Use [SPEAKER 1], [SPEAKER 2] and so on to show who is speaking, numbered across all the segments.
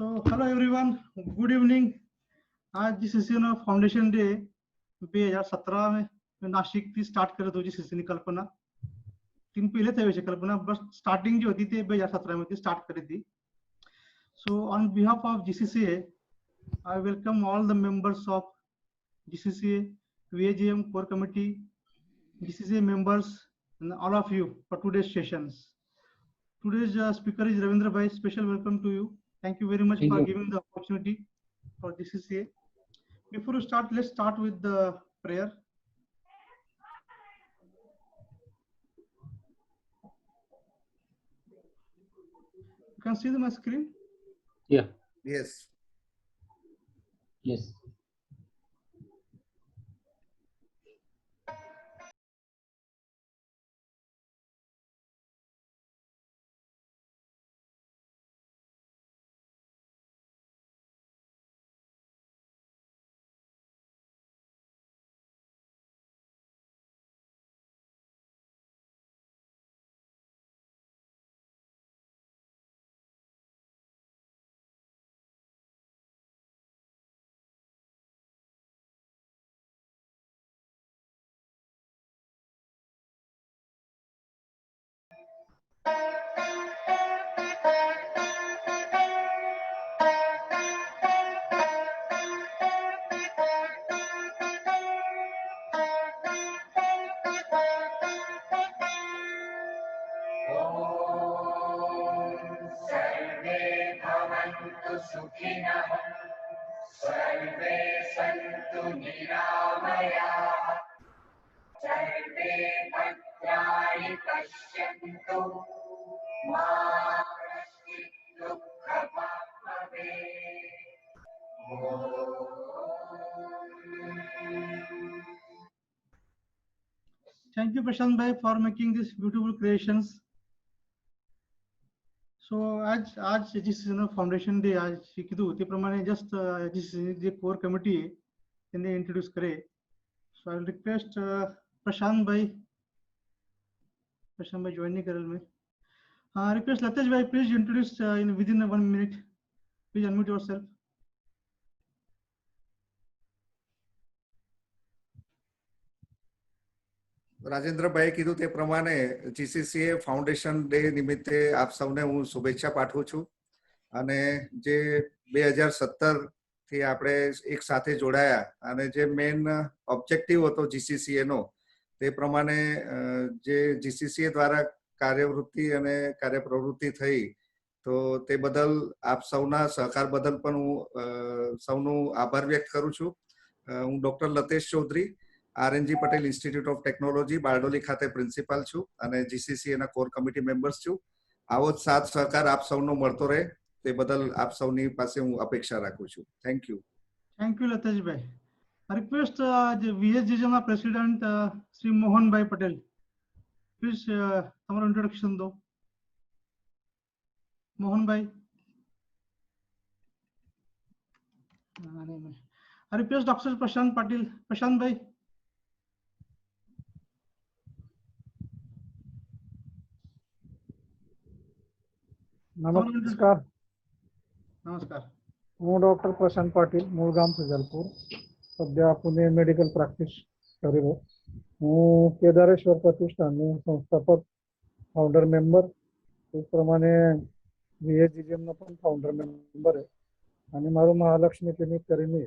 [SPEAKER 1] So hello everyone, good evening. आज GCC ना foundation day 2017 में नाशिक थी स्टार्ट करे तो जीसीसी ની કલ્પના तीन पहले थे वैसे कल्पना बस स्टार्टिंग जो होती थी 2017 में थी स्टार्ट करी थी. So on behalf of GCCA, I welcome all the members of GCCA, VAGM core committee, GCCA members, and all of you for today's sessions. Today's speaker is Ravindra Bhai. Special welcome to you. Thank you very much for giving the opportunity for GCCA. Before we start, let's start with the prayer. You can see my screen?
[SPEAKER 2] Yeah.
[SPEAKER 3] Yes.
[SPEAKER 2] Yes.
[SPEAKER 4] सुखिनः सर्वे सन्तु निरामयाः सर्वे भद्राणि पश्यन्तु मा कश्चित् दुःखभाग् भवेत्.
[SPEAKER 1] Thank you, Prashant Bhai, for making these beautiful creations. So आज जिस foundation day आज कीधु ते प्रमाणे जस्ट जिस जे कोर कमिटी है त्यांनी इंट्रोड्यूस करे. So I will request प्रशांत भाई ज्वाइन नहीं करेल में. Request Latesh bhai, please introduce in within 1 minute. Please unmute yourself.
[SPEAKER 3] Rajendrabhai કીધું તે પ્રમાણે જીસીસીએ ફાઉન્ડેશન ડે નિમિત્તે આપ સૌને હું શુભેચ્છા પાઠવું છું અને જે 2017 થી આપણે એક સાથે જોડાયા અને જે મેઇન ઓબ્જેક્ટિવ હતો જીસીસીએ નો તે પ્રમાણે જે જીસીસીએ દ્વારા કાર્યવૃત્તિ અને કાર્યપ્રવૃત્તિ થઈ તો તે બદલ આપ સૌના સહકાર બદલ પણ હું સૌનું આભાર વ્યક્ત કરું છું. હું doctor Latesh Chaudhari RNG Patel institute of technology Bardoli ખાતે પ્રિન્સિપાલ છું અને જીસીસીએ ના કોર કમિટી મેમ્બર્સ છું. આવો જ સાથ સહકાર આપ સૌનો મળતો રહે તે બદલ આપ સૌની પાસે હું અપેક્ષા રાખું છું. Thank you.
[SPEAKER 1] Thank you Latesh ભાઈ. રિક્વેસ્ટ VSGM ના પ્રેસિડેન્ટ શ્રી મોહનભાઈ પટેલ, પ્લીઝ તમારું ઇન્ટ્રોડક્શન દો. મોહનભાઈ. રિક્વેસ્ટ ડોક્ટર પ્રશાંત પાટીલ. પ્રશાંત ભાઈ.
[SPEAKER 5] नमस्कार.
[SPEAKER 1] नमस्कार.
[SPEAKER 5] હું ડોક્ટર પ્રશાંત પાટીલ, મૂળ ગામ સજલપુર, સદ્યા પુણે મેડિકલ પ્રેક્ટિસ કરી રહ્યો. હું કેદારેશ્વર પ્રતિષ્ઠાનનો સંસ્થાપક ફાઉન્ડર મેમ્બર, એ પ્રમાણે VHGM નો પણ ફાઉન્ડર મેમ્બર છે અને મારું મહાલક્ષ્મી ક્લિનિક કરીને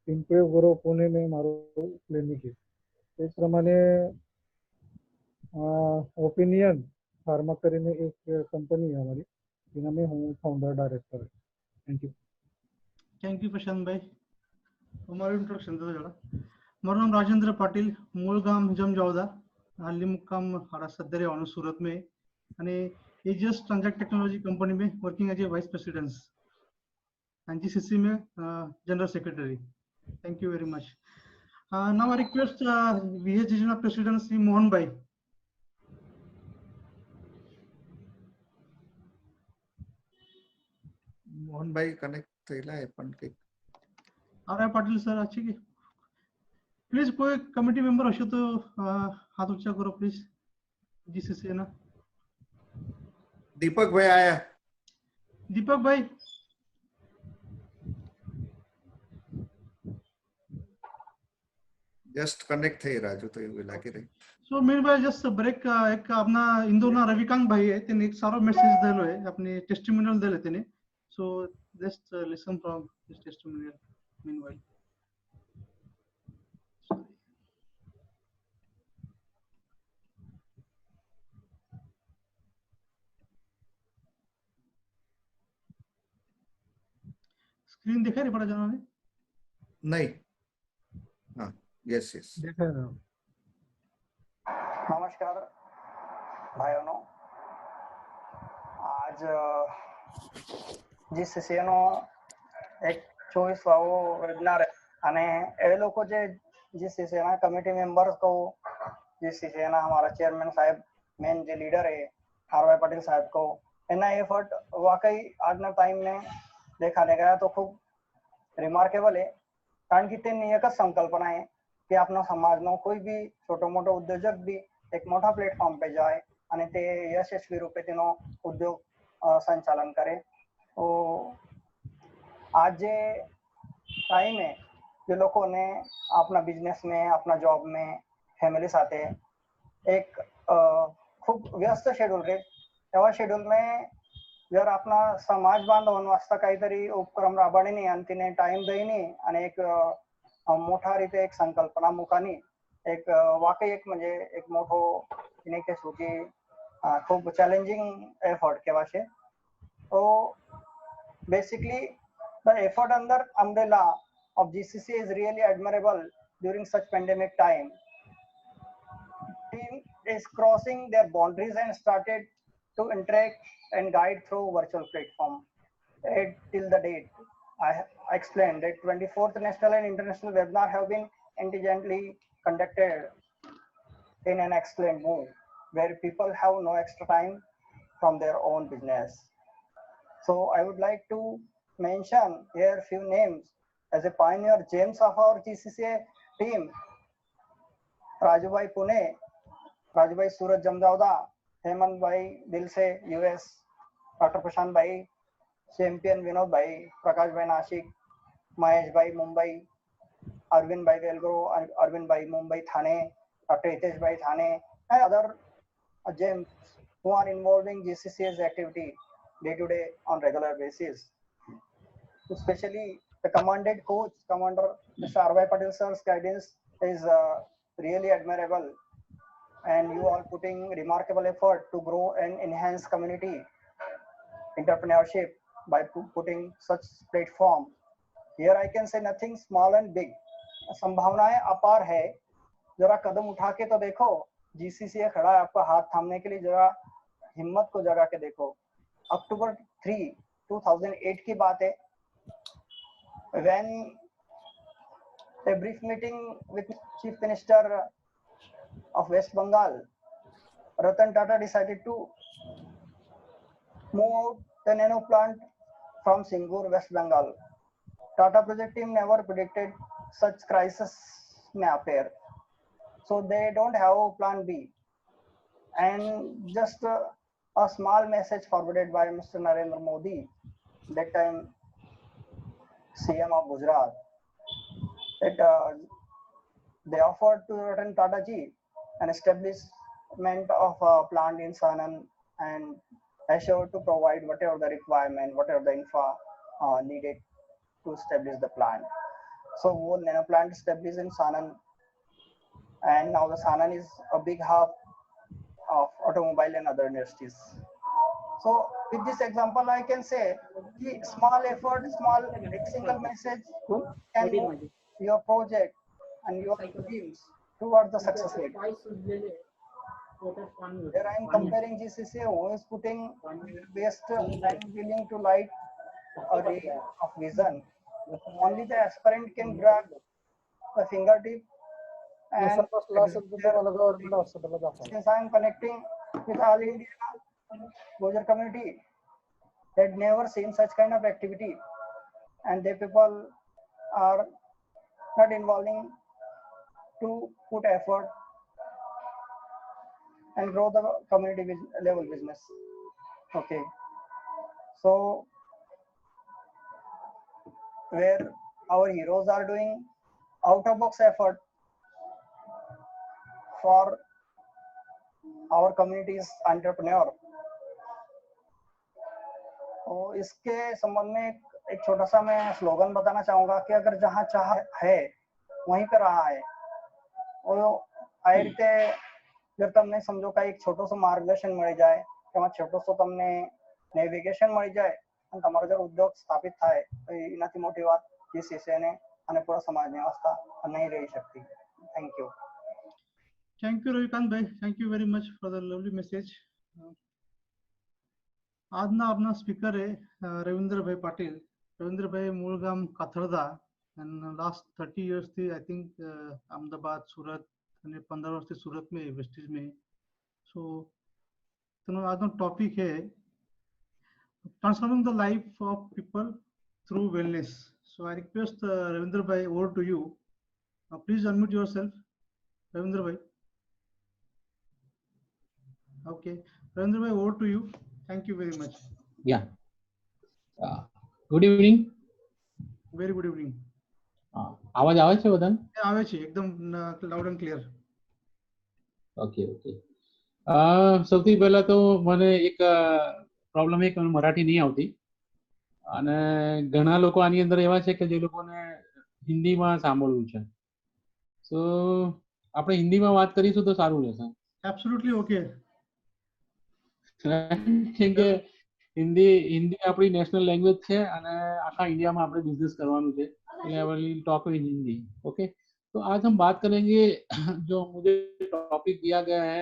[SPEAKER 5] પિંપળે ગુરુ પુણે મેં મારું ક્લિનિક છે. એ પ્રમાણે ઓપિનિયન ફાર્મા કરીને એક કંપની છે અમારી, જેના મેં હું founder director. Thank you.
[SPEAKER 1] Thank you Prashant bhai. તમારું ઇન્ટ્રોડક્શન દો જરા. મારું નામ રાજેન્દ્ર પાટીલ, મૂળ ગામ જમજાવદા, હાલની મુકામ હારા સદ્યા રહેવાનું સુરત में અને एजियस ट्रांजैक्ट टेक्नोलॉजी कंपनी में working as a vice president and GCC में general secretary. Thank you very much. Now I request VHGM president Shri Mohan bhai.
[SPEAKER 3] Mohanbhai connect થયેલા એ પણ કંઈક
[SPEAKER 1] आर पाटिल सर अच्छी की प्लीज कोई कमिटी मेंबर हो तो हाथ ऊंचा करो प्लीज. GCC ना
[SPEAKER 3] દીપક ભાઈ આયા.
[SPEAKER 1] दीपक भाई.
[SPEAKER 3] જસ્ટ કનેક્ટ થઈ રાજુ તો એવું લાગી રહ્યું.
[SPEAKER 1] सो मीनवाइल जस्ट ब्रेक एक अपना इंदोरना रविकांत भाई है त्यांनी एक सारो मेसेज दिलो है अपने टेस्टिमोनियल दिले त्यांनी so just listen from this testimonial meanwhile screen दिखाई रही पड़ा जाना ने
[SPEAKER 3] નહીં. હા, યસ યસ.
[SPEAKER 5] देखाय रहा हूँ।
[SPEAKER 2] नमस्कार भाइयों, आज GCCA નો એક 24વાવો વેબિનાર અને એ લોકો જે GCCA ના કમિટી મેમ્બર્સ को GCCA ના हमारा चेयरमैन साहब मेन जो लीडर है आर.वाई. पाटिल साहब को એના એફર્ટ वाकई આજના टाइम में देखाने गया तो खूब रिमार्केबल है कारण कि તેની એક જ સંકલ્પના है કે આપણા સમાજનો કોઈ બી છોટો મોટો ઉદ્યોજક બી એક મોટા પ્લેટફોર્મ पे जाए અને તે યશસ્વી રૂપે તેનો ઉદ્યોગ સંચાલન કરે. તો आज જે टाइम है જે લોકોને આપના બિઝનેસ में अपना जॉब में फैमिली સાથે एक खूप व्यस्त शेड्यूल रे तेव्हा शेड्यूल में जर आपला समाज बांधवांनो वाजता काहीतरी उपक्रम राबवणे आणि तिने टाइम देईनी आणि एक मोठा રીતે એક સંકલ્પના મુકાની એક વાકई એક म्हणजे એક મોટો એને કહેશું કે ખૂબ ચેલેન્જિંગ એફર્ટ કહેવા છે. તો basically the effort under umbrella of GCCA is really admirable during such pandemic time. Team is crossing their boundaries and started to interact and guide through virtual platform. Till the date, I explained that 24th national and international webinar have been intelligently conducted in an excellent mood, where people have no extra time from their own business. So I would like to mention here few names as a pioneer gems of our GCCA team. Rajubhai Pune, Rajubhai Surat Jamjawda, Hemant Bhai Dilse US, Dr. Prashant Bhai, Champion Vinod Bhai, Prakash Bhai Nashik, Mahesh Bhai Mumbai, Arvind Bhai Velgro, Arvind Bhai Mumbai Thane, Dr. Hitesh Bhai Thane, and other gems who are involving GCCA's activity day to day on regular basis. Especially the commanded coach, Commander Mr. R.Y. Patil sir's guidance is really admirable, and you are putting remarkable effort to grow and enhance community entrepreneurship by putting such platform. Here I can say nothing small and big. संभावनाएं अपार है. जरा कदम उठा के तो देखो. GCCA खड़ा है आपका हाथ थामने के लिए. जरा हिम्मत को जगा के देखो. अक्टूबर 3, 2008 की बात है. When a brief meeting with Chief Minister of West Bengal, Ratan Tata decided to move out the nano plant from Singur, West Bengal. Tata project team never predicted such crisis may appear. So they don't have plan B. And just a small message forwarded by Mr. Narendra Modi, that time CM of Gujarat, that they offered to Ratan Tata ji an establishment of a plant in Sanand and assured to provide whatever the requirement, whatever the infra needed to establish the plant. So one nano plant established in Sanand, and now the Sanand is a big hub of automobile and other industries. So with this example, I can say small effort, small single message can move your project and your teams towards the success rate. Here I am comparing GCCA, who is putting best and willing to light a ray of vision. Only the aspirant can grab the fingertip. And since I am connecting with all India Gojar community, that never seen such kind of activity, and the people are not involving to put effort and grow the community level business. Okay, so where our heroes are doing out of box effort for our community's entrepreneur. तो इसके संबंध में एक छोटा सा मैं slogan बताना चाहूंगा कि अगर जहाँ चाह है वहीं पे रहा है और आ રીતે જો તમને સમજો કે એક છોટો સો માર્ગદર્શન મળી જાય તેમાં છોટો સો તમને નેવિગેશન મળી જાય અને તમારો જો ઉદ્યોગ સ્થાપિત થાય તો એનાથી મોટી વાત જીસીસી ને અને પૂરા સમાજની અવસ્થા નહીં રહી શકતી. Thank you.
[SPEAKER 1] Thank you, Ravikant bhai. Thank you very much for the lovely message. આજના આપના સ્પીકર है રવિન્દ્રભાઈ પાટીલ. રવિન્દ્રભાઈ મૂળ ગામ કાથરદા and last 30 years થી I think અમદાવાદ, સુરત અને 15 વર્ષથી સુરત में વેસ્ટેજ में. So તેનો આજનો ટોપિક है transforming the life of people through wellness. So I request Ravindra bhai, over to you. Please unmute yourself, Ravindra bhai. Okay, Ravindra bhai, over to you. Thank you very much.
[SPEAKER 6] Yeah. Good evening.
[SPEAKER 1] Very good evening.
[SPEAKER 6] આવાજ આવે છે બધાને?
[SPEAKER 1] આવે છે એકદમ loud and clear.
[SPEAKER 6] Okay okay. સૌથી પહેલા તો મને એક પ્રોબ્લેમ એ કે મને મરાઠી નહીં આવતી અને ઘણા લોકો આની અંદર એવા છે કે જે લોકોને હિન્દીમાં સાંભળવું છે. સો આપણે હિન્દીમાં વાત કરીશું તો સારું રહેશે.
[SPEAKER 1] Absolutely okay.
[SPEAKER 6] કેમ કે હિન્દી આપણી नेशनल लैंग्वेज છે અને આખા ઇન્ડિયામાં આપણે બિઝનેસ કરવાનું છે એટલે I will talk in Hindi. Okay, तो आज हम बात करेंगे जो मुझे टॉपिक दिया गया है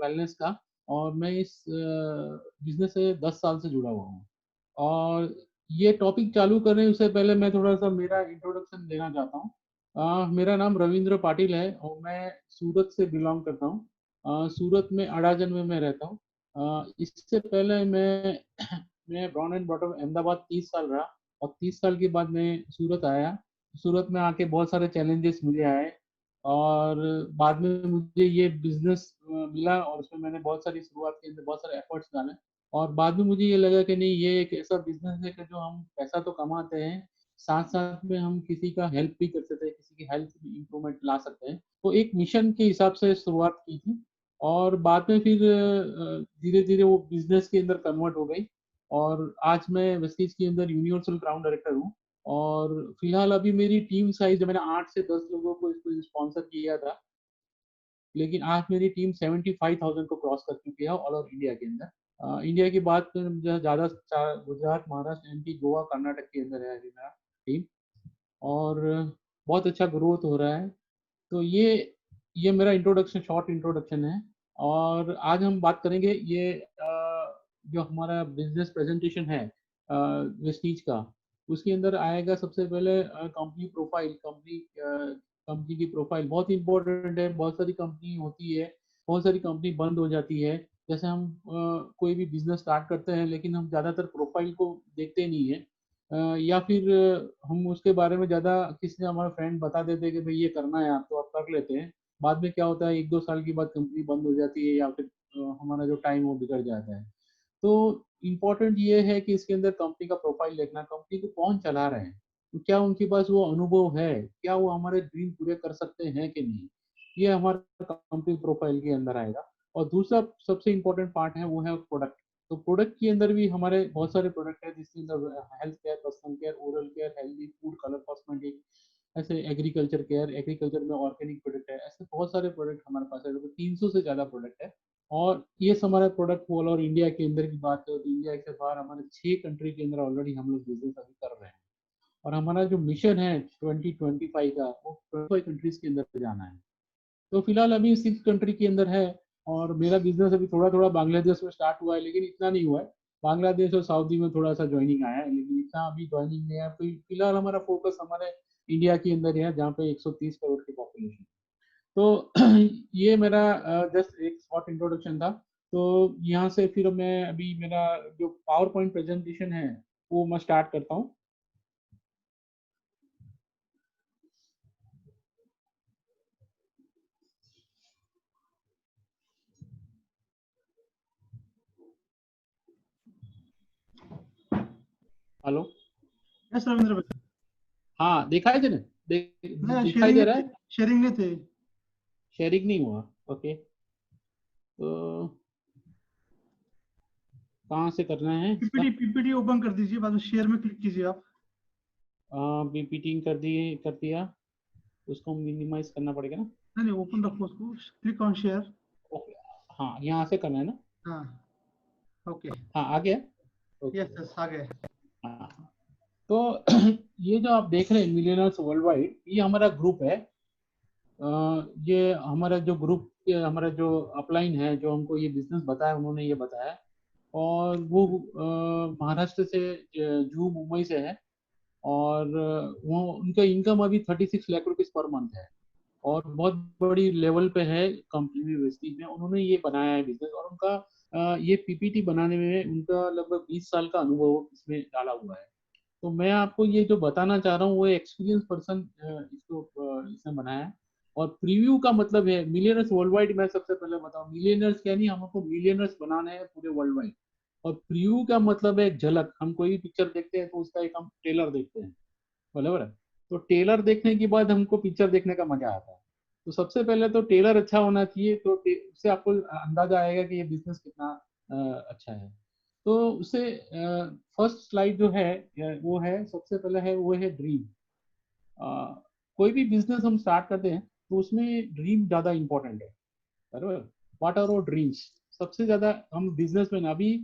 [SPEAKER 6] वेलनेस का, और मैं इस बिजनेस से 10 साल से जुड़ा हुआ हूँ. और ये टॉपिक चालू करने से पहले मैं थोड़ा सा मेरा इंट्रोडक्शन देना चाहता हूँ. मेरा नाम रविंद्र पाटिल है और मैं सूरत से बिलोंग करता हूँ. सूरत में अड़ाजन में मैं रहता हूँ. इससे पहले मैं born and brought up Ahmedabad 30 साल रहा और 30 साल के बाद मैं सूरत आया. सूरत में आके बहुत सारे चैलेंजेस मुझे आए और बाद में मुझे ये बिजनेस मिला और उसमें मैंने बहुत सारी शुरुआत की, बहुत सारे एफर्ट्स डाले और बाद में मुझे ये लगा कि नहीं, ये एक ऐसा बिजनेस है कि जो हम पैसा तो कमाते हैं, साथ साथ में हम किसी का हेल्प भी कर सकते हैं, किसी की हेल्थ में इम्प्रूवमेंट ला सकते हैं. तो एक मिशन के हिसाब से शुरुआत की थी और बाद में फिर धीरे धीरे वो बिजनेस के अंदर कन्वर्ट हो गई और आज मैं वेस्टीज के अंदर यूनिवर्सल क्राउन डायरेक्टर हूँ. और फिलहाल अभी मेरी टीम साइज, मैंने 8 से 10 लोगों को इसको स्पॉन्सर किया था, लेकिन आज मेरी टीम 75,000 को क्रॉस कर चुकी है ऑल ओवर इंडिया के अंदर. इंडिया की बात ज़्यादा गुजरात, महाराष्ट्र, एमपी, गोवा, कर्नाटक के अंदर है मेरा टीम और बहुत अच्छा ग्रोथ हो रहा है. तो ये मेरा इंट्रोडक्शन, शॉर्ट इंट्रोडक्शन है. और आज हम बात करेंगे ये जो हमारा बिजनेस प्रेजेंटेशन है वेस्टीज का, उसके अंदर आएगा सबसे पहले कंपनी प्रोफाइल. कंपनी की प्रोफाइल बहुत इंपॉर्टेंट है. बहुत सारी कंपनी होती है, बहुत सारी कंपनी बंद हो जाती है. जैसे हम कोई भी बिजनेस स्टार्ट करते हैं लेकिन हम ज़्यादातर प्रोफाइल को देखते नहीं है, या फिर हम उसके बारे में ज़्यादा, किसी ने हमारा फ्रेंड बता देते हैं कि भाई ये करना है आप, तो आप कर लेते हैं. बाद में क्या होता है, 1-2 साल के बाद कंपनी बंद हो जाती है या फिर हमारा जो टाइम वो बिगड़ जाता है. तो इम्पोर्टेंट ये है कि इसके अंदर कंपनी का प्रोफाइल देखना, कंपनी को कौन चला रहे हैं, तो क्या उनके पास वो अनुभव है, क्या वो हमारे ड्रीम पूरे कर सकते हैं कि नहीं, ये हमारा कंपनी प्रोफाइल के अंदर आएगा. और दूसरा सबसे इम्पोर्टेंट पार्ट है वो है प्रोडक्ट. तो प्रोडक्ट के अंदर भी हमारे बहुत सारे प्रोडक्ट है, जिसके अंदर health care, personal care, oral care, healthy food, colour cosmetic, ऐसे एग्रीकल्चर केयर, एग्रीकल्चर में ऑर्गेनिक प्रोडक्ट है, ऐसे बहुत सारे प्रोडक्ट हमारे पास है. 300 से ज़्यादा प्रोडक्ट है और ये हमारे प्रोडक्ट ऑल ओवर इंडिया के अंदर की बात करें तो इंडिया के बाहर हमारे 6 कंट्री के अंदर ऑलरेडी हम लोग बिजनेस अभी कर रहे हैं. और हमारा जो मिशन है 2025 का, वो 25 कंट्रीज के अंदर जाना है. तो फिलहाल अभी 6 कंट्री के अंदर है और मेरा बिजनेस अभी थोड़ा थोड़ा बांग्लादेश में स्टार्ट हुआ है, लेकिन इतना नहीं हुआ है. बांग्लादेश और सऊदी में थोड़ा सा ज्वाइनिंग आया है, लेकिन इतना अभी ज्वाइनिंग नहीं है. फिलहाल हमारा फोकस हमारे इंडिया के अंदर है, जहाँ पे 130 करोड़ की पॉपुलेशन. तो ये मेरा जस्ट एक शॉर्ट इंट्रोडक्शन था. तो यहाँ से फिर मैं अभी मेरा जो पावर पॉइंट प्रेजेंटेशन है वो मैं स्टार्ट करता हूँ. हेलो,
[SPEAKER 1] यस रविंद्र भाई.
[SPEAKER 6] हाँ दिखाई दे ना, दिखाई दे रहा है?
[SPEAKER 1] शेयरिंग नहीं थे.
[SPEAKER 6] शेयरिंग नहीं हुआ। ओके, तो कहाँ से करना है इसका?
[SPEAKER 1] पीपीटी ओपन कर दीजिए, बाद में शेयर में क्लिक कीजिए आप।
[SPEAKER 6] पीपीटी कर दिया, उसको मिनिमाइज करना पड़ेगा ना?
[SPEAKER 1] नहीं ओपन रखो उसको, क्लिक ऑन शेयर।
[SPEAKER 6] ओके, हाँ यहाँ से करना है ना?
[SPEAKER 1] हाँ ओके,
[SPEAKER 6] हाँ आ गया। ओके,
[SPEAKER 1] यस यस आ गए।
[SPEAKER 6] हाँ, तो ये जो आप देख रहे हैं मिलियनर्स वर्ल्ड वाइड, ये हमारा ग्रुप है। ये हमारा जो ग्रुप, हमारा जो अपलाइन है, जो हमको ये बिजनेस बताया, उन्होंने ये बताया। और वो महाराष्ट्र से, जू मुंबई से है। और वो उनका इनकम अभी 36 लाख रुपीस पर मंथ है, और बहुत बड़ी लेवल पे है कंपनी में, वेस्टीज में उन्होंने ये बनाया है बिजनेस। और उनका ये पीपीटी बनाने में उनका लगभग 20 साल का अनुभव इसमें डाला हुआ है। तो मैं आपको ये जो बताना चाह रहा हूँ, वो एक्सपीरियंस पर्सन इसको इसने बनाया है। और प्रीव्यू का मतलब है मिलियनर्स वर्ल्ड वाइड। मैं सबसे पहले बताऊँ, मिलियनर्स क्या नहीं, हमको मिलियनर्स बनाना है पूरे वर्ल्ड वाइड। और प्रीव्यू का मतलब है एक झलक। हम कोई पिक्चर देखते हैं तो उसका एक हम ट्रेलर देखते हैं, बराबर है? तो ट्रेलर देखने के बाद हमको पिक्चर देखने का मजा आता है। तो सबसे पहले तो ट्रेलर अच्छा होना चाहिए, तो उससे आपको अंदाजा आएगा कि ये बिजनेस कितना अच्छा है। तो उससे फर्स्ट स्लाइड जो है वो है, सबसे पहले है वो है ड्रीम। कोई भी बिजनेस हम स्टार्ट करते हैं तो उसमें ड्रीम ज्यादा इंपॉर्टेंट है, बराबर? What are our dreams? सबसे ज्यादा हम बिजनेसमैन, अभी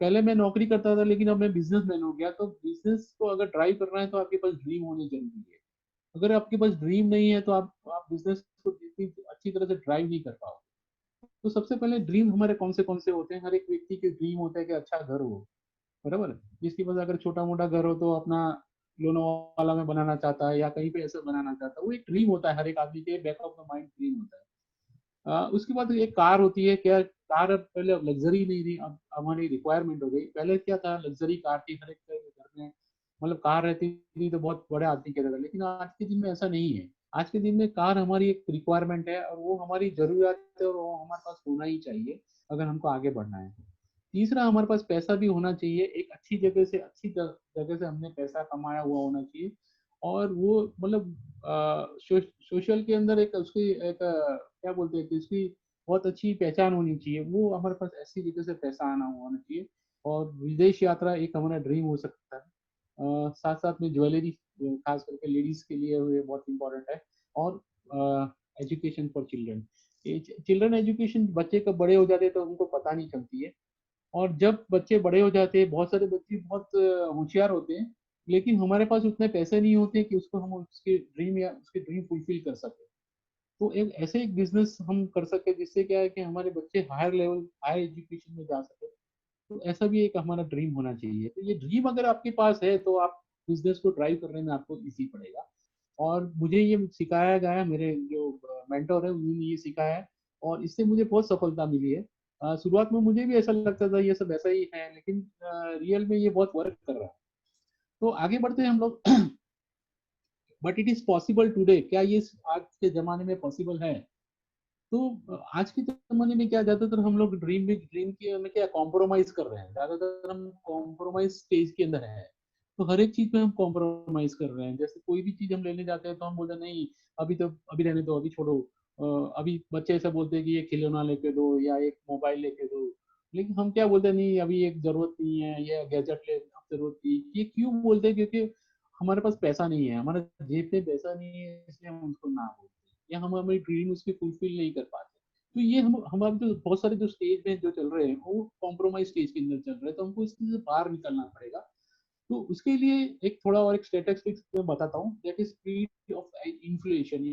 [SPEAKER 6] पहले मैं नौकरी करता था लेकिन अब मैं बिजनेसमैन हो गया। तो बिजनेस को अगर ड्राइव करना है तो आपके पास ड्रीम होनी जरूरी है। अगर आपके पास ड्रीम नहीं है तो आप बिजनेस को इतनी अच्छी तरह से ड्राइव नहीं कर पाओगे। तो सबसे पहले ड्रीम हमारे कौन से होते हैं? हर एक व्यक्ति के ड्रीम होता है कि अच्छा घर हो, बराबर? जिसके पास अगर छोटा मोटा घर हो तो अपना लोनावाला में बनाना चाहता है या कहीं पे ऐसे बनाना चाहता है, वो एक ड्रीम होता है। हर एक आदमी के back of the mind dream होता है। उसके बाद एक कार होती है। क्या कार अब पहले लग्जरी नहीं थी, अब हमारी रिक्वायरमेंट हो गई। पहले क्या था, लग्जरी कार थी, हर एक घर में मतलब कार रहती थी तो बहुत बड़े आदमी कहता था। लेकिन आज के दिन में ऐसा नहीं है। आज के दिन में कार हमारी एक रिक्वायरमेंट है, और वो हमारी जरूरत है, और वो हमारे पास होना ही चाहिए अगर हमको आगे बढ़ना है। तीसरा, हमारे पास पैसा भी होना चाहिए। एक अच्छी जगह से, अच्छी जगह से हमने पैसा कमाया हुआ होना चाहिए। और वो मतलब सोशल के अंदर एक उसकी एक क्या बोलते हैं कि उसकी बहुत अच्छी पहचान होनी चाहिए। वो हमारे पास ऐसी जगह से पैसा आना होना चाहिए। और विदेश यात्रा एक हमारा ड्रीम हो सकता है। साथ साथ में ज्वेलरी, खास करके लेडीज के लिए ये बहुत इंपॉर्टेंट है। और education for children. Children education, बच्चे कब बड़े हो जाते हैं तो उनको पता नहीं चलती है। और जब बच्चे बड़े हो जाते हैं, बहुत सारे बच्चे बहुत होशियार होते हैं, लेकिन हमारे पास उतने पैसे नहीं होते कि उसको हम उसके ड्रीम या उसके ड्रीम फुलफिल कर सके। तो एक ऐसे एक बिजनेस हम कर सके जिससे क्या है कि हमारे बच्चे हायर लेवल, हायर एजुकेशन में जा सके। तो ऐसा भी एक हमारा ड्रीम होना चाहिए। तो ये ड्रीम अगर आपके पास है तो आप बिजनेस को ड्राइव करने में आपको इजी पड़ेगा। और मुझे ये सिखाया गया है, मेरे जो मेंटर है उन्होंने ये सिखाया है, और इससे मुझे बहुत सफलता मिली है। शुरुआत में मुझे भी ऐसा लगता था ये सब ऐसा ही है, लेकिन रियल में ये बहुत वर्क कर रहा है। तो आगे बढ़ते हैं हम लोग। But it is possible today. क्या ये आज के जमाने में पॉसिबल है? तो आज के जमाने में क्या, ज्यादातर हम लोग ड्रीम के में क्या कॉम्प्रोमाइज कर रहे हैं। ज्यादातर हम कॉम्प्रोमाइज स्टेज के अंदर है। तो हर एक चीज में हम कॉम्प्रोमाइज कर रहे हैं। जैसे कोई भी चीज हम लेने जाते हैं तो हम बोलते हैं नहीं, अभी तो अभी रहने दो, अभी छोड़ो। अभी बच्चे ऐसा बोलते हैं कि ये खिलौना लेके दो या एक मोबाइल लेके दो। लेकिन हम क्या बोलते हैं, नहीं अभी एक जरूरत नहीं है, ये गैजेट ले जरूरत नहीं। ये क्यों बोलते हैं? क्योंकि हमारे पास पैसा नहीं है, हमारे जेब में पैसा नहीं है, इसलिए हम उसको ना बोलते हैं, या हम हमारी ड्रीम उसकी फुलफिल नहीं कर पाते। तो ये हम हमारे जो बहुत सारे जो स्टेज में जो चल रहे हैं वो कॉम्प्रोमाइज स्टेज के अंदर चल रहे हैं। तो हमको इससे बाहर निकलना पड़ेगा। तो उसके लिए एक थोड़ा और एक स्टैटिस्टिक्स मैं बताता हूँ। That is speed of inflation,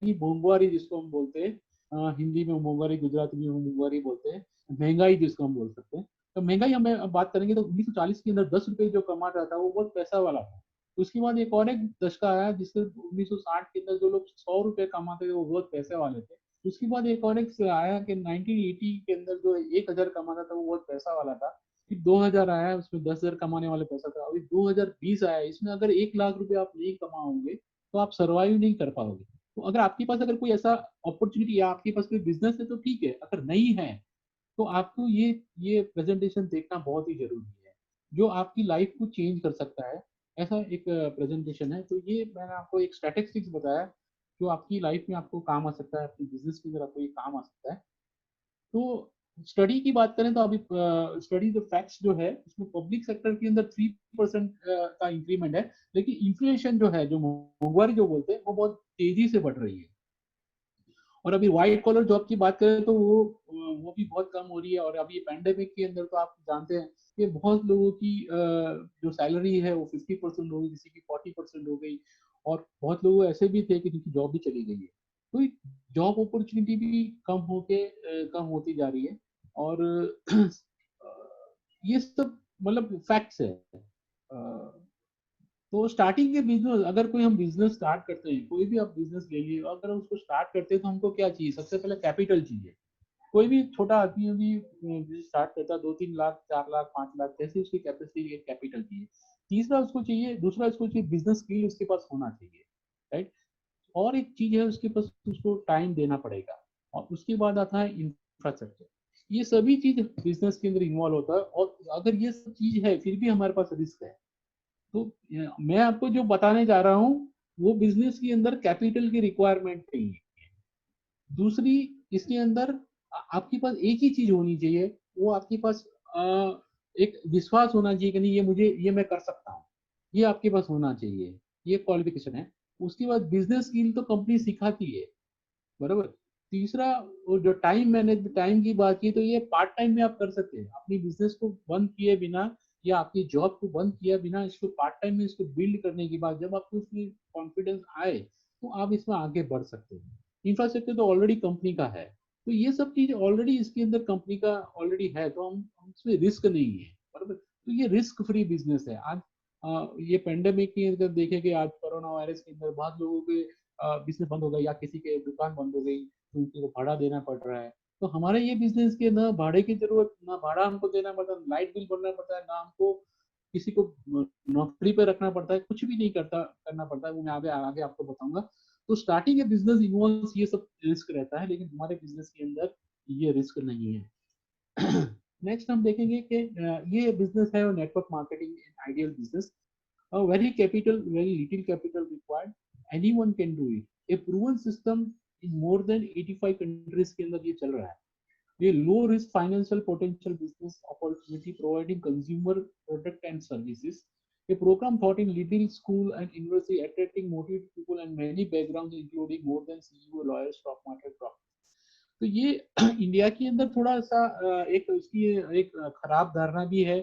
[SPEAKER 6] मोंगवारी जिसको हम बोलते हैं। हिंदी में मोंगवारी, गुजराती में मोंगवारी बोलते हैं। महंगाई जिसको हम बोल सकते हैं। तो महंगाई हम अब बात करेंगे तो 1940 के अंदर 10 रुपए जो कमाता था वो बहुत पैसा वाला था। उसके बाद एक और एक दशका आया जिससे 1960 के अंदर जो लोग 100 रुपए कमाते थे वो बहुत पैसे वाले थे। उसके बाद एक और एक आया कि 1980 के अंदर जो 1000 कमाता था वो बहुत पैसा वाला था। फिर 2000 आया, उसमें 10,000 कमाने वाले पैसा था। अभी 2020 आया, इसमें अगर 1 लाख रुपए आप नहीं कमाओगे तो आप सर्वाइव नहीं कर पाओगे। तो अगर आपके पास अगर कोई ऐसा अपॉर्चुनिटी या आपके पास कोई बिजनेस है तो ठीक है, अगर नहीं है तो आपको ये प्रेजेंटेशन देखना बहुत ही जरूरी है, जो आपकी लाइफ को चेंज कर सकता है। ऐसा एक प्रेजेंटेशन है। तो ये मैंने आपको एक स्टैटिस्टिक्स बताया जो आपकी लाइफ में आपको काम आ सकता है, अपनी बिजनेस के अंदर आपको ये काम आ सकता है। तो स्टडी की बात करें तो अभी स्टडी द फैक्ट्स जो है उसमें पब्लिक सेक्टर के अंदर 3% का इंक्रीमेंट है, लेकिन इन्फ्लेशन जो है, जो महंगाई जो बोलते हैं, वो बहुत तेजी से बढ़ रही है। और अभी व्हाइट कॉलर जॉब की बात करें तो वो भी बहुत कम हो रही है। और अभी पैंडेमिक के अंदर तो आप जानते हैं कि बहुत लोगों की जो सैलरी है वो 50% हो गई, किसी की 40% हो गई, और बहुत लोग ऐसे भी थे कि जिनकी जॉब भी चली गई है। तो जॉब अपॉर्चुनिटी भी कम होती जा रही है। और ये सब मतलब फैक्ट्स है। तो स्टार्टिंग के बिजनेस, अगर कोई हम बिजनेस स्टार्ट करते हैं, कोई भी आप बिजनेस ले लिए, अगर उसको स्टार्ट करते हैं तो हमको क्या चाहिए? सबसे पहले कैपिटल चाहिए। कोई भी छोटा आदमी भी बिजनेस स्टार्ट करता है, 2-3 लाख, 4 लाख, 5 लाख, जैसे उसकी कैपेसिटी, कैपिटल चाहिए। दूसरा उसको चाहिए बिजनेस स्किल, उसके पास होना चाहिए, राइट। और एक चीज है, उसके पास उसको टाइम देना पड़ेगा। और उसके बाद आता है इंफ्रास्ट्रक्चर। ये सभी चीज बिजनेस के अंदर इन्वॉल्व होता है। और अगर ये सब चीज है फिर भी हमारे पास रिस्क है। तो मैं आपको जो बताने जा रहा हूँ वो बिजनेस के अंदर कैपिटल की रिक्वायरमेंट नहीं है। दूसरी, इसके अंदर आपके पास एक ही चीज होनी चाहिए, वो आपके पास एक विश्वास होना चाहिए कि नहीं, ये मैं कर सकता हूँ, ये आपके पास होना चाहिए। ये क्वालिफिकेशन है। उसके बाद बिजनेस स्किल तो कंपनी सिखाती है, बराबर। तीसरा, वो जो टाइम की बात की, तो ये पार्ट टाइम में आप कर सकते हैं। अपनी बिजनेस को बंद किए बिना या आपकी जॉब को बंद किया बिना, इसको पार्ट टाइम में इसको बिल्ड करने के बाद जब आपको इसमें कॉन्फिडेंस आए तो आप इसमें आगे बढ़ सकते हैं। इंफ्रास्ट्रक्चर तो ऑलरेडी कंपनी का है, तो ये सब चीज ऑलरेडी इसके अंदर कंपनी का ऑलरेडी है, तो हम इसमें रिस्क नहीं है, बराबर। तो ये रिस्क फ्री बिजनेस है। आज ये पेंडेमिक के अंदर देखेंगे, आज कोरोना वायरस के अंदर बहुत लोगों के बिजनेस बंद हो गई या किसी के दुकान बंद हो गई, तो उनको भाड़ा देना पड़ रहा है। तो हमारे ये बिजनेस के ना भाड़े की जरूरत, ना भाड़ा हमको देना पड़ता है, लाइट बिल भरना पड़ता है, ना हमको किसी को नौकरी पे रखना पड़ता है, कुछ भी नहीं करना पड़ता है। वो मैं आगे आगे आपको बताऊंगा। तो स्टार्टिंग ए बिजनेस इन्वॉल्व्स ये सब रिस्क रहता है, लेकिन हमारे बिजनेस के अंदर ये रिस्क नहीं है। नेक्स्ट हम देखेंगे कि ये बिजनेस है network marketing, ideal business. Very little capital required. Anyone can do it. A proven system in more than 85 countries के अंदर ये चल रहा है। ये low risk financial potential business opportunity providing consumer product and services. A program taught in leading school and university, attracting motivated people and many backgrounds including more than CEO, lawyers, stock market prof. तो ये India के अंदर थोड़ा सा एक उसकी एक खराब धारणा भी है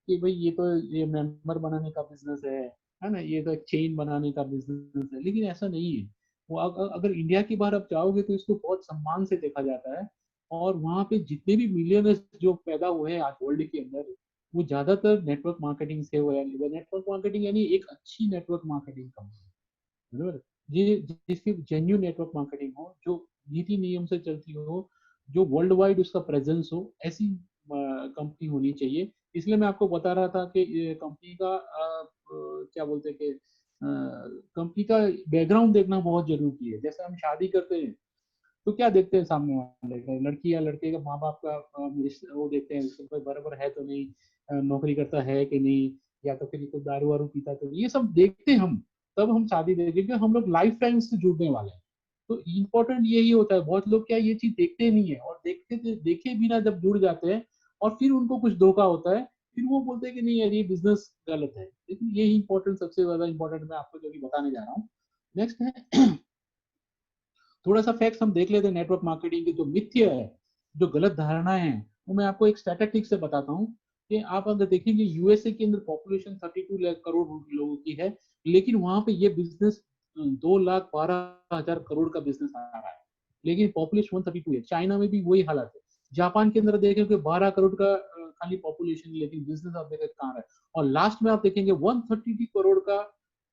[SPEAKER 6] कि भाई ये मेंबर बनाने का बिजनेस है ना, ये तो एक चेन बनाने का बिजनेस है। लेकिन ऐसा नहीं है। वो अगर इंडिया के बाहर आप जाओगे तो इसको बहुत सम्मान से देखा जाता है। और वहाँ पे जितने भी मिलियनर्स जो पैदा हुए हैं आज वर्ल्ड के अंदर, वो ज्यादातर नेटवर्क मार्केटिंग से हुए हैं। नेटवर्क मार्केटिंग यानी एक अच्छी नेटवर्क मार्केटिंग कंपनी, बराबर। ये जिसकी जेन्युइन नेटवर्क मार्केटिंग हो, जो नीति नियम से चलती हो, जो वर्ल्ड वाइड उसका प्रेजेंस हो, ऐसी कंपनी होनी चाहिए। इसलिए मैं आपको बता रहा था कि कंपनी का क्या बोलते हैं कि कंपनी का बैकग्राउंड देखना बहुत जरूरी है। जैसे हम शादी करते हैं तो क्या देखते हैं सामने वाले का, लड़की या लड़के का माँ बाप का वो देखते हैं कोई बराबर है तो नहीं, नौकरी करता है कि नहीं, या तो फिर कोई दारू वारू पीता तो नहीं। ये सब देखते हैं हम, तब हम शादी देखेंगे, क्योंकि हम लोग लाइफ टाइम से जुड़ने वाले हैं। तो इम्पोर्टेंट यही होता है। बहुत लोग क्या ये चीज देखते नहीं है, और देखे बिना जब जुड़ जाते हैं और फिर उनको कुछ धोखा होता है, फिर वो बोलते हैं कि नहीं यार ये बिजनेस गलत है। लेकिन यही इंपॉर्टेंट, सबसे ज्यादा इंपॉर्टेंट मैं आपको जो भी बताने जा रहा हूँ। नेक्स्ट है थोड़ा सा फैक्ट हम देख लेते हैं नेटवर्क मार्केटिंग की। जो मिथ्य है, जो गलत धारणाएं हैं, वो मैं आपको एक स्टैटिस्टिक्स से बताता हूँ कि आप अगर देखेंगे यूएसए के अंदर पॉपुलेशन 32 लाख करोड़ लोगों की है, लेकिन वहां पे ये बिजनेस 2,12,000 करोड़ का बिजनेस आ रहा है, लेकिन पॉपुलेशन 132 है। चाइना में भी वही हालत है। जापान के अंदर देखेंगे 12 करोड़ का खाली पॉपुलेशन, लेकिन बिजनेस आप देखें कहाँ है। और लास्ट में आप देखेंगे 132 करोड़ का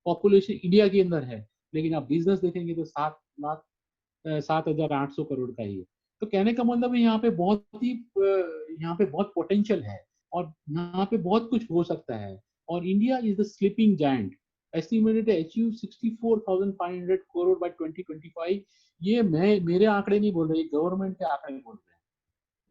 [SPEAKER 6] पॉपुलेशन इंडिया के अंदर है, लेकिन आप बिजनेस देखेंगे तो 7,800 करोड़ का ही है। तो कहने का मतलब है यहाँ पे बहुत पोटेंशियल है, और यहाँ पे बहुत कुछ हो सकता है। और India is the sleeping giant, estimated to achieve 64,500 crore by 2025। ये मेरे आंकड़े नहीं बोल रहे, गवर्नमेंट के आंकड़े बोल रहे हैं।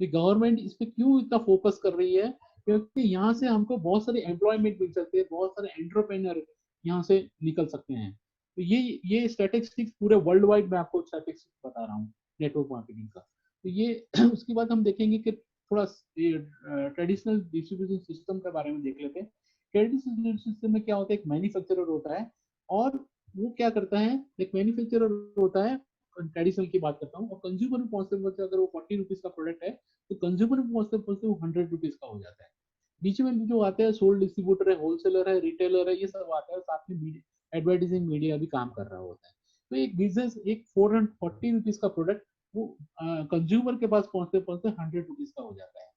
[SPEAKER 6] कि गवर्नमेंट इस पे क्यों इतना फोकस कर रही है, क्योंकि यहाँ से हमको बहुत सारे एम्प्लॉयमेंट मिल सकते हैं, बहुत सारे एंटरप्रेन्योर यहाँ से निकल सकते हैं। तो ये स्टैटिस्टिक्स पूरे वर्ल्ड वाइड मैं आपको स्टैटिस्टिक्स बता रहा हूँ नेटवर्क मार्केटिंग का। तो ये उसके बाद हम देखेंगे कि थोड़ा ट्रेडिशनल डिस्ट्रीब्यूशन सिस्टम के बारे में देख लेते हैं। ट्रेडिशनल सिस्टम में क्या होता है, एक मैन्युफैक्चरर होता है और वो क्या करता है, एक मैन्युफैक्चरर होता है, ट्रेडिशनल की बात करता हूँ, और कंज्यूमर में पहुंचते पहुंचते अगर वो 40 रुपीज का प्रोडक्ट है तो कंज्यूमर में पहुंचते पहुंचते वो 100 रुपीज का हो जाता है। बीच में जो आते हैं सोल्ड डिस्ट्रीब्यूटर है, होलसेलर है, रिटेलर है, ये सब आता है, साथ में एडवर्टाइजिंग मीडिया भी काम कर रहा होता है। तो एक बिजनेस एक 440 रुपीज का प्रोडक्ट वो कंज्यूमर के पास पहुंचते पहुंचते 100 रुपीज का हो जाता है,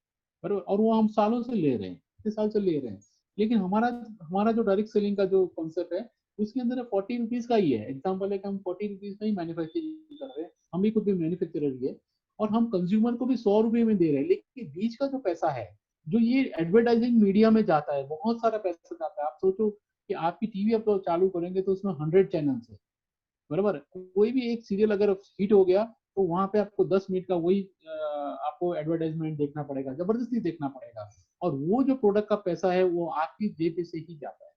[SPEAKER 6] बराबर। और वो हम सालों से ले रहे हैं, इतने साल से ले रहे हैं। लेकिन हमारा हमारा जो डायरेक्ट सेलिंग का जो कॉन्सेप्ट है उसके अंदर 40 रुपीज का ही है। एग्जाम्पल है कि हम 40 रुपीज का ही मैन्युफैक्चरिंग कर रहे हैं, हम भी खुद भी मैन्युफैक्चरर ही है, और हम कंज्यूमर को भी 100 रुपए में दे रहे हैं। लेकिन बीच का जो पैसा है जो ये एडवर्टाइजिंग मीडिया में जाता है, बहुत सारा पैसा जाता है। आप सोचो कि आपकी टीवी आप तो चालू करेंगे तो उसमें 100 चैनल्स है, बराबर। कोई भी एक सीरियल अगर हिट हो गया तो वहां पे आपको 10 मिनट का वही आपको एडवर्टाइजमेंट देखना पड़ेगा, जबरदस्ती देखना पड़ेगा, और वो जो प्रोडक्ट का पैसा है वो आपकी जेब से ही जाता है।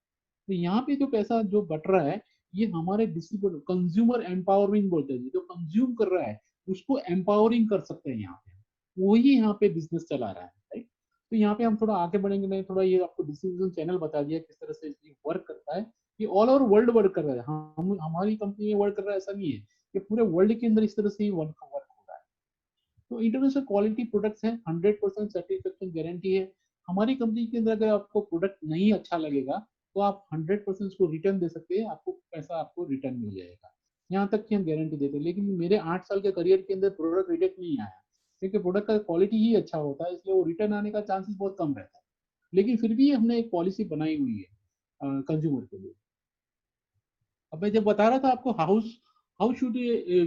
[SPEAKER 6] तो यहाँ पे जो पैसा जो बट रहा है ये हमारे डिस्ट्रीब्यूटर, कंज्यूमर एम्पावरिंग बोलते हैं, जो कंज्यूम कर रहा है उसको एम्पावरिंग कर सकते हैं यहाँ पे, वही यहाँ पे बिजनेस चला रहा है, राइट। तो यहाँ पे हम थोड़ा आगे बढ़ेंगे, मैं थोड़ा ये आपको डिस्ट्रीब्यूशन चैनल बता दिया किस तरह से ये वर्क करता है। ये ऑल ओवर वर्ल्ड वर्क कर रहा है, हम हमारी कंपनी में वर्क कर रहा है ऐसा नहीं है, ये पूरे वर्ल्ड के अंदर इस तरह से ही वर्क हो रहा है। तो इंटरनेशनल क्वालिटी प्रोडक्ट्स हैं, 100% सर्टिफिकेशन गारंटी है। हमारी कंपनी के अंदर अगर आपको प्रोडक्ट नहीं अच्छा लगेगा तो आप 100% उसको रिटर्न दे सकते हैं, आपको पैसा आपको रिटर्न मिल जाएगा, यहाँ तक की हम गारंटी देते हैं। लेकिन मेरे 8 साल के करियर के अंदर प्रोडक्ट रिटर्न नहीं आया, क्योंकि प्रोडक्ट का क्वालिटी ही अच्छा होता है, इसलिए वो रिटर्न आने का चांसेस बहुत कम रहता है। लेकिन फिर भी हमने एक पॉलिसी बनाई हुई है कंज्यूमर के लिए। अब मैं जब बता रहा था आपको how should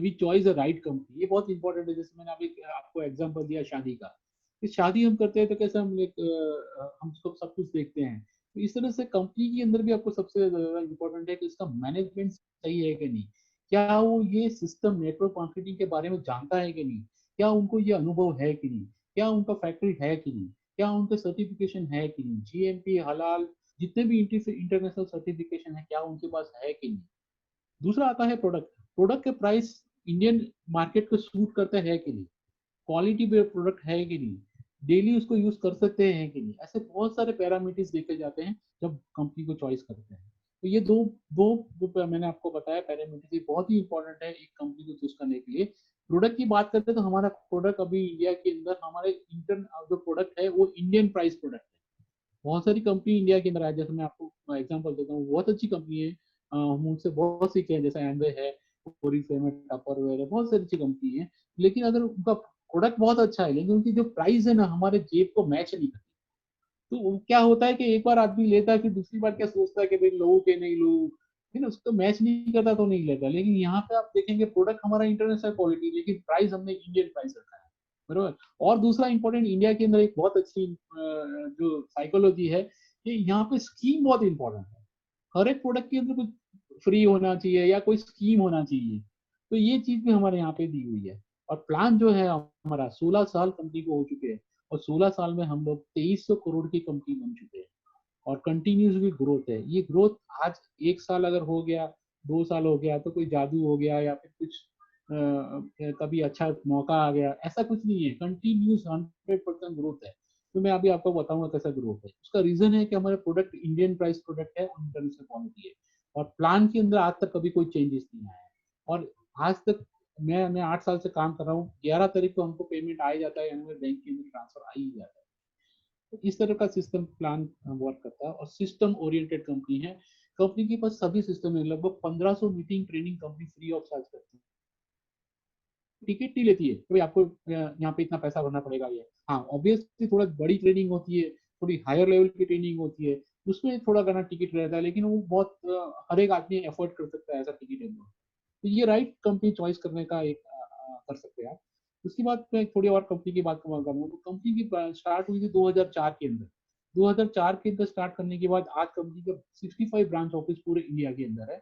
[SPEAKER 6] we choice a right company, ये बहुत इंपॉर्टेंट है। जैसे मैंने अभी आपको एग्जांपल दिया शादी का, कि शादी हम करते हैं तो कैसे हम हम सब कुछ देखते हैं। तो इस तरह से कंपनी के अंदर भी आपको सबसे ज्यादा इंपॉर्टेंट है कि इसका मैनेजमेंट सही है कि नहीं, क्या वो ये सिस्टम नेटवर्क मार्केटिंग के बारे में जानता है कि नहीं, क्या उनको ये अनुभव है कि नहीं, क्या उनका फैक्ट्री है कि नहीं, क्या उनका सर्टिफिकेशन है कि नहीं, जीएमपी हलाल जितने भी इंटरनेशनल सर्टिफिकेशन है क्या उनके पास है कि नहीं। दूसरा आता है प्रोडक्ट, प्रोडक्ट के प्राइस इंडियन मार्केट को सूट करते हैं कि नहीं, क्वालिटी पे प्रोडक्ट है कि नहीं, डेली उसको यूज कर सकते हैं कि नहीं। ऐसे बहुत सारे पैरामीटर्स देखे जाते हैं जब कंपनी को चॉइस करते हैं। तो ये दो दो जो मैंने आपको बताया पैरामीटर्स, ये बहुत ही इंपॉर्टेंट है एक कंपनी को चूज करने के लिए। प्रोडक्ट की बात करते हैं तो हमारा प्रोडक्ट अभी इंडिया के अंदर हमारे इंटरन जो प्रोडक्ट है वो इंडियन प्राइस प्रोडक्ट है। बहुत सारी कंपनी इंडिया के अंदर है, जैसे मैं आपको एग्जांपल देता हूँ, बहुत अच्छी कंपनी है, हम उनसे बहुत सीखे हैं, जैसे एमवे है, ओरिफ्लेम है, टपरवेयर है, बहुत सारी अच्छी कंपनी है। लेकिन अगर उनका प्रोडक्ट बहुत अच्छा है लेकिन उनकी जो प्राइस है ना हमारे जेब को मैच नहीं करती, तो क्या होता है कि एक बार आदमी लेता है फिर दूसरी बार क्या सोचता है कि भाई लो के नहीं लो, है ना, उसको मैच नहीं करता तो नहीं लेता। लेकिन यहाँ पे आप देखेंगे प्रोडक्ट हमारा इंटरनेशनल क्वालिटी, लेकिन प्राइस हमने इंडियन प्राइस रखा है, बरोबर। और दूसरा इंपॉर्टेंट, इंडिया के अंदर एक बहुत अच्छी जो साइकोलॉजी है कि यहाँ पे स्कीम बहुत इंपॉर्टेंट है। हर एक प्रोडक्ट के अंदर कुछ फ्री होना चाहिए या कोई स्कीम होना चाहिए, तो ये चीज भी हमारे यहाँ पे दी हुई है। और प्लान जो है हमारा 16 साल कंपनी को हो चुके हैं, और 16 साल में हम लोग 2300 करोड़ की कंपनी बन चुके हैं, और कंटिन्यूस भी ग्रोथ है। ये ग्रोथ आज एक साल अगर हो गया, 2 साल हो गया तो कोई जादू हो गया या फिर कुछ कभी अच्छा मौका आ गया, ऐसा कुछ नहीं है, कंटिन्यूस 100% ग्रोथ है। तो मैं अभी आपको बताऊंगा कैसा ग्रोथ है। उसका रीजन है कि हमारे प्रोडक्ट इंडियन प्राइस प्रोडक्ट है और इंटरनेशनल क्वालिटी है, और प्लान के अंदर आज तक कभी कोई चेंजेस नहीं आया है। और आज तक मैं 8 साल से काम कर रहा हूँ, 11 तारीख को हमको पेमेंट आ ही जाता है, हमें बैंक के अंदर ट्रांसफर आ ही जाता है। तो इस तरह का सिस्टम प्लान वर्क करता है, और सिस्टम ओरिएंटेड कंपनी है। कंपनी के पास सभी सिस्टम है, लगभग 1500 meeting training company free of charge करती है, टिकट नहीं लेती है कि भाई आपको यहाँ पे इतना पैसा भरना पड़ेगा। ये हाँ ऑब्वियसली थोड़ा बड़ी ट्रेनिंग होती है, थोड़ी हायर लेवल की ट्रेनिंग होती है, उसमें थोड़ा घना टिकट रहता है, लेकिन वो बहुत हर एक आदमी अफोर्ड कर सकता है ऐसा टिकट है। तो ये राइट कंपनी चॉइस करने का एक कर सकते हैं आप। उसके बाद मैं थोड़ी और कंपनी की बात करूंगा, तो कंपनी की स्टार्ट हुई थी 2004 के अंदर। 2004 के अंदर स्टार्ट करने के बाद आज कंपनी का 65 ब्रांच ऑफिस पूरे इंडिया के अंदर है,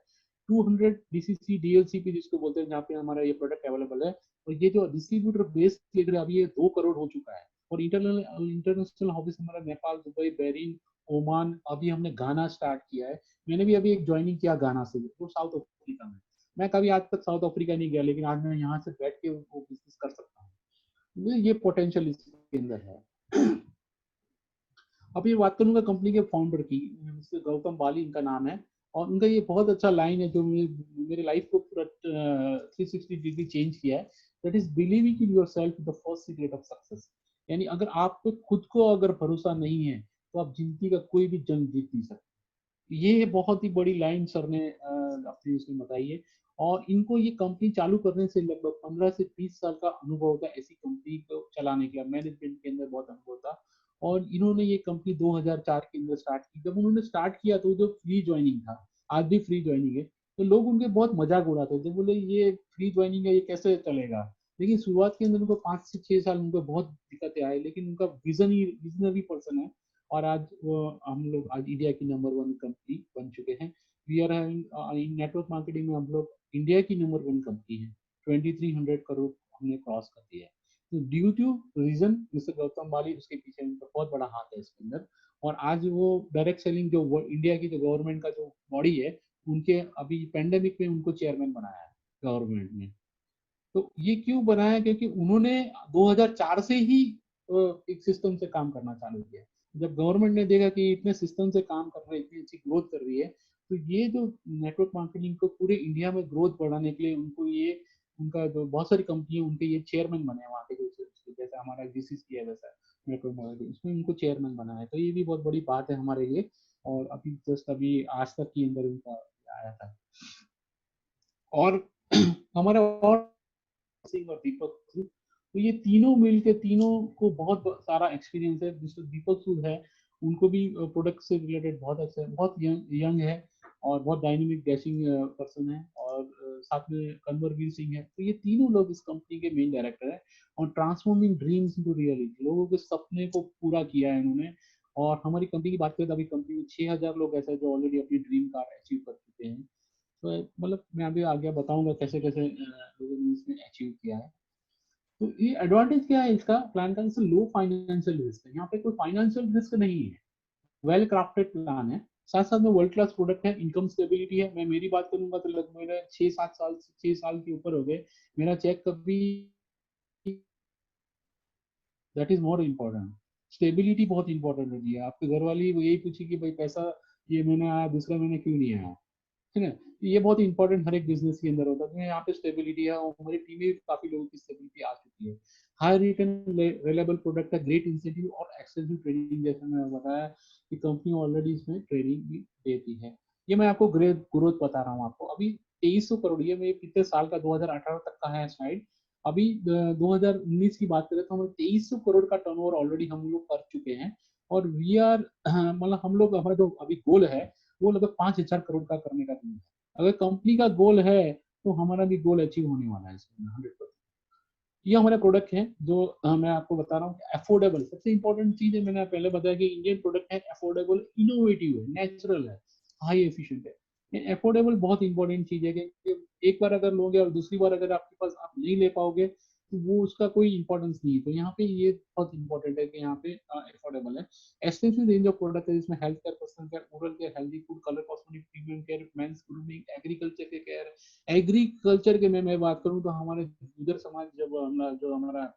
[SPEAKER 6] 200 डीसीसी डीएलसीपी जिसको बोलते हैं, जहाँ पे हमारा ये प्रोडक्ट अवेलेबल है। और ये जो डिस्ट्रीब्यूटर बेस लेकर अभी ये 2 करोड़ हो चुका है, और इंटरनेशनल ऑफिस हमारा नेपाल, दुबई, बहरीन ओमान, अभी हमने गाना स्टार्ट किया है। मैंने भी अभी एक ज्वाइनिंग किया गाना से, वो साउथ अफ्रीका में। मैं कभी आज तक साउथ अफ्रीका नहीं गया, लेकिन आज मैं यहाँ से बैठ के वो बिजनेस कर सकता हूँ। ये पोटेंशियल इसके अंदर है। अब ये बात करूंगा कंपनी के फाउंडर की, मिस्टर गौतम बाली इनका नाम है, और उनका ये बहुत अच्छा लाइन है जो मेरे लाइफ को पूरा 360 डिग्री चेंज किया है। That is believing in yourself the first secret of success. यानी अगर आप पे खुद को अगर भरोसा नहीं है तो आप जिंदगी का कोई भी जंग जीत नहीं सकते। ये बहुत ही बड़ी लाइन सर ने अपनी उसमें बताई है। और इनको ये कंपनी चालू करने से लगभग 15 से 20 साल का अनुभव होता है ऐसी कंपनी को चलाने का, मैनेजमेंट के अंदर बहुत अनुभव था। और इन्होंने ये कंपनी 2004 के अंदर स्टार्ट की। जब उन्होंने स्टार्ट किया तो जो फ्री ज्वाइनिंग था, आज भी फ्री ज्वाइनिंग है, तो लोग उनके बहुत मजाक उड़ाते थे, बोले ये फ्री ज्वाइनिंग है, ये कैसे चलेगा। लेकिन शुरुआत के अंदर उनको 5 से 6 साल उनको बहुत दिक्कतें आई, लेकिन उनका विजनरी पर्सन है। और आज वो हम लोग आज इंडिया की नंबर 1 कंपनी बन चुके हैं। We are in network marketing में हम लोग इंडिया की नंबर 1 कंपनी है। 2300 करोड़ हमने क्रॉस कर दिया है। तो due to reason mister Gautam Bali, उसके पीछे उनका बहुत बड़ा हाथ है इसके अंदर। और आज वो डायरेक्ट सेलिंग जो इंडिया की जो गवर्नमेंट का जो बॉडी है, उनके अभी पेंडेमिक में उनको चेयरमैन बनाया है गवर्नमेंट ने। तो ये क्यों बनाया, क्योंकि उन्होंने 2004 से ही एक सिस्टम से काम करना चालू किया। जब गवर्नमेंट ने देखा कि इतने सिस्टम से काम कर रहे हैं, इतनी अच्छी ग्रोथ कर रही है, तो ये जो नेटवर्क मार्केटिंग को पूरे इंडिया में ग्रोथ बढ़ाने के लिए उनको ये उनका जो बहुत सारी कंपनी है उनके ये चेयरमैन बने वहाँ के, जैसे हमारा जीसीसी है वैसा नेटवर्क मार्केटिंग, उसमें उनको चेयरमैन बनाया है। तो ये भी बहुत बड़ी बात है हमारे लिए। और अभी जस्ट अभी आज तक के अंदर उनका आया था। और हमारा और सिंह और दीपक सूद, तो ये तीनों मिलके, तीनों को बहुत सारा एक्सपीरियंस है। मिस्टर दीपक सूद है, उनको भी प्रोडक्ट से रिलेटेड बहुत अच्छा है, बहुत यंग है और बहुत डायनेमिक डैशिंग पर्सन है। और साथ में कंवरवीर सिंह है। तो ये तीनों लोग इस कंपनी के मेन डायरेक्टर है। और ट्रांसफॉर्मिंग ड्रीम्स इनटू रियलिटी, लोगों के सपने को पूरा किया है इन्होंने। और हमारी कंपनी की बात करें तो अभी कंपनी में 6000 लोग ऐसे जो ऑलरेडी अपनी ड्रीम कार अचीव कर चुके हैं। तो मतलब मैं अभी आगे बताऊंगा कैसे कैसे लोगों ने इसमें अचीव किया है। तो ये एडवांटेज क्या है इसका प्लान का, इससे लो फाइनेंशियल रिस्क है। यहाँ पे कोई फाइनेंशियल रिस्क नहीं है, वेल क्राफ्टेड प्लान है। साथ साथ में वर्ल्ड क्लास प्रोडक्ट है, इनकम स्टेबिलिटी है। मैं मेरी बात करूंगा तो लगभग मेरे 6 साल के ऊपर हो गए, मेरा चेक कभी, that is more important. Stability बहुत इंपॉर्टेंट होती है। आपके घर वाली वो यही पूछी कि भाई पैसा ये महीने आया, दूसरा महीने क्यों नहीं आया, ठीक है। ये बहुत इंपॉर्टेंट हर एक बिजनेस के अंदर होता है। यहाँ पे स्टेबिलिटी है और हमारी टीम में काफी लोगों की स्टेबिलिटी आ चुकी है। हाई रिटर्न रिलायबल प्रोडक्ट है, ग्रेट इंसेंटिव और एक्सटेंसिव ट्रेनिंग, जैसे मैंने बताया कि कंपनी ऑलरेडी इसमें ट्रेनिंग भी देती है। ये मैं आपको ग्रोथ बता रहा हूँ आपको। अभी 2300 करोड़, ये मेरे पिछले साल का 2018 तक का है स्लाइड। अभी 2019 की बात करें तो हम 2300 करोड़ का टर्नओवर ऑलरेडी हम लोग कर चुके हैं। और वी आर मतलब हम लोग, हमारा जो अभी गोल है वो लगभग 5000 करोड़ का करने का गोल है। अगर कंपनी का गोल है तो हमारा भी गोल अचीव होने वाला है इसमें 100%। ये हमारे प्रोडक्ट हैं जो मैं आपको बता रहा हूँ कि अफोर्डेबल सबसे इंपॉर्टेंट चीज है। मैंने पहले बताया कि इंडियन प्रोडक्ट है, अफोर्डेबल, इनोवेटिव है, नेचुरल है, हाई एफिशिएंट है। ये अफोर्डेबल बहुत इंपॉर्टेंट चीज है कि एक बार अगर लोगे और दूसरी बार अगर आपके पास आप नहीं ले पाओगे तो वो उसका कोई इंपॉर्टेंस नहीं है। तो यहाँ पे ये बहुत इंपॉर्टेंट है कि यहाँ पे अफोर्डेबल है। एक्सटेंसिव रेंज ऑफ प्रोडक्ट है, जिसमें health care, personal care, oral care, healthy food, colour cosmetic, premium care, mains grooming, agriculture के केयर। एग्रीकल्चर के में मैं बात करूं तो हमारे गुजर समाज, जब जो हमारा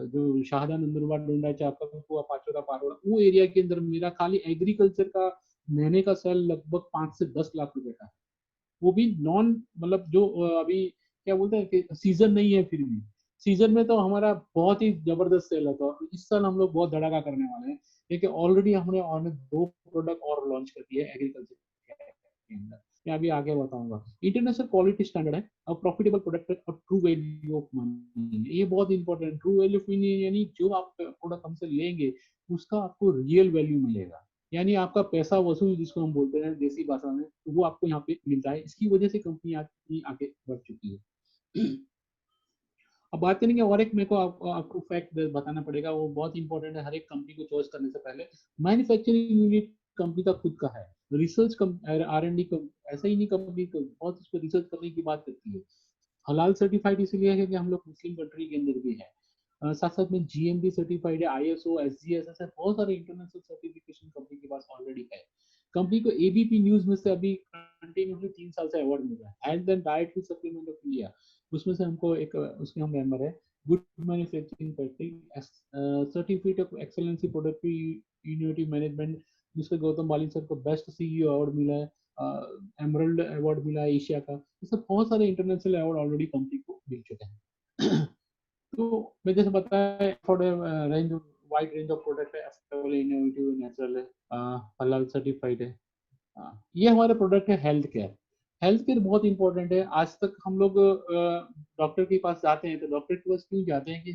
[SPEAKER 6] जो शाहदा नंदुरबार डोंडा चापा कुआ पाचोरा पारोड़ा वो एरिया के अंदर मेरा खाली एग्रीकल्चर का महीने का सेल लगभग 5 से 10 लाख रुपए का है। वो भी नॉन, मतलब जो अभी क्या बोलते हैं कि सीजन नहीं है, फिर भी सीजन में तो हमारा बहुत ही जबरदस्त सेल होता है। और इस साल हम लोग बहुत धड़ाका करने वाले हैं, क्योंकि ऑलरेडी हमने 2 प्रोडक्ट और लॉन्च कर दिए एग्रीकल्चर के अंदर। मैं अभी आगे बताऊंगा। इंटरनेशनल क्वालिटी स्टैंडर्ड है और प्रॉफिटेबल प्रोडक्ट है और ट्रू वैल्यू ऑफ मनी, ये बहुत important. True value of money यानी जो आप प्रोडक्ट हमसे लेंगे उसका आपको रियल वैल्यू मिलेगा। यानी आपका पैसा वसूल जिसको हम बोलते हैं देसी भाषा में, तो वो आपको यहाँ पे मिलता है। इसकी वजह से कंपनी आगे बढ़ चुकी है। अब बात करेंगे और एक मेरे को आपको फैक्ट बताना पड़ेगा, वो बहुत इंपॉर्टेंट है हर एक कंपनी को चॉइस करने से पहले। मैन्युफैक्चरिंग यूनिट कंपनी का खुद का है, रिसर्च R&D ऐसा ही नहीं, कंपनी बहुत उस पर रिसर्च करने की बात करती है। हलाल सर्टिफाइड इसलिए है कि हम लोग मुस्लिम कंट्री के अंदर भी है। साथ साथ में GMP सर्टिफाइड है, ISO, SGS है, बहुत सारे इंटरनेशनल सर्टिफिकेशन कंपनी के पास ऑलरेडी है। कंपनी को ABP न्यूज में से अभी कंटिन्यूसली 3 साल से अवार्ड मिल रहा है, health and diet food supplement of India, उसमें से हमको एक उसमें हम मेंबर है। Good manufacturing practice certificate of excellency product unity management, जिसके गौतम बाली सर को बेस्ट CEO अवार्ड मिला है, एमरल्ड अवार्ड मिला है एशिया का। ये सब बहुत सारे इंटरनेशनल अवार्ड ऑलरेडी कंपनी को मिल चुके हैं। तो मैं जैसे बताया for range wide range of product है, अफोर्डेबल, इनोवेटिव, नेचुरल है, हलाल सर्टिफाइड है। ये हमारे प्रोडक्ट है हेल्थ केयर। हेल्थ केयर बहुत इंपॉर्टेंट है। आज तक हम लोग डॉक्टर के पास जाते हैं तो डॉक्टर के पास क्यों जाते हैं कि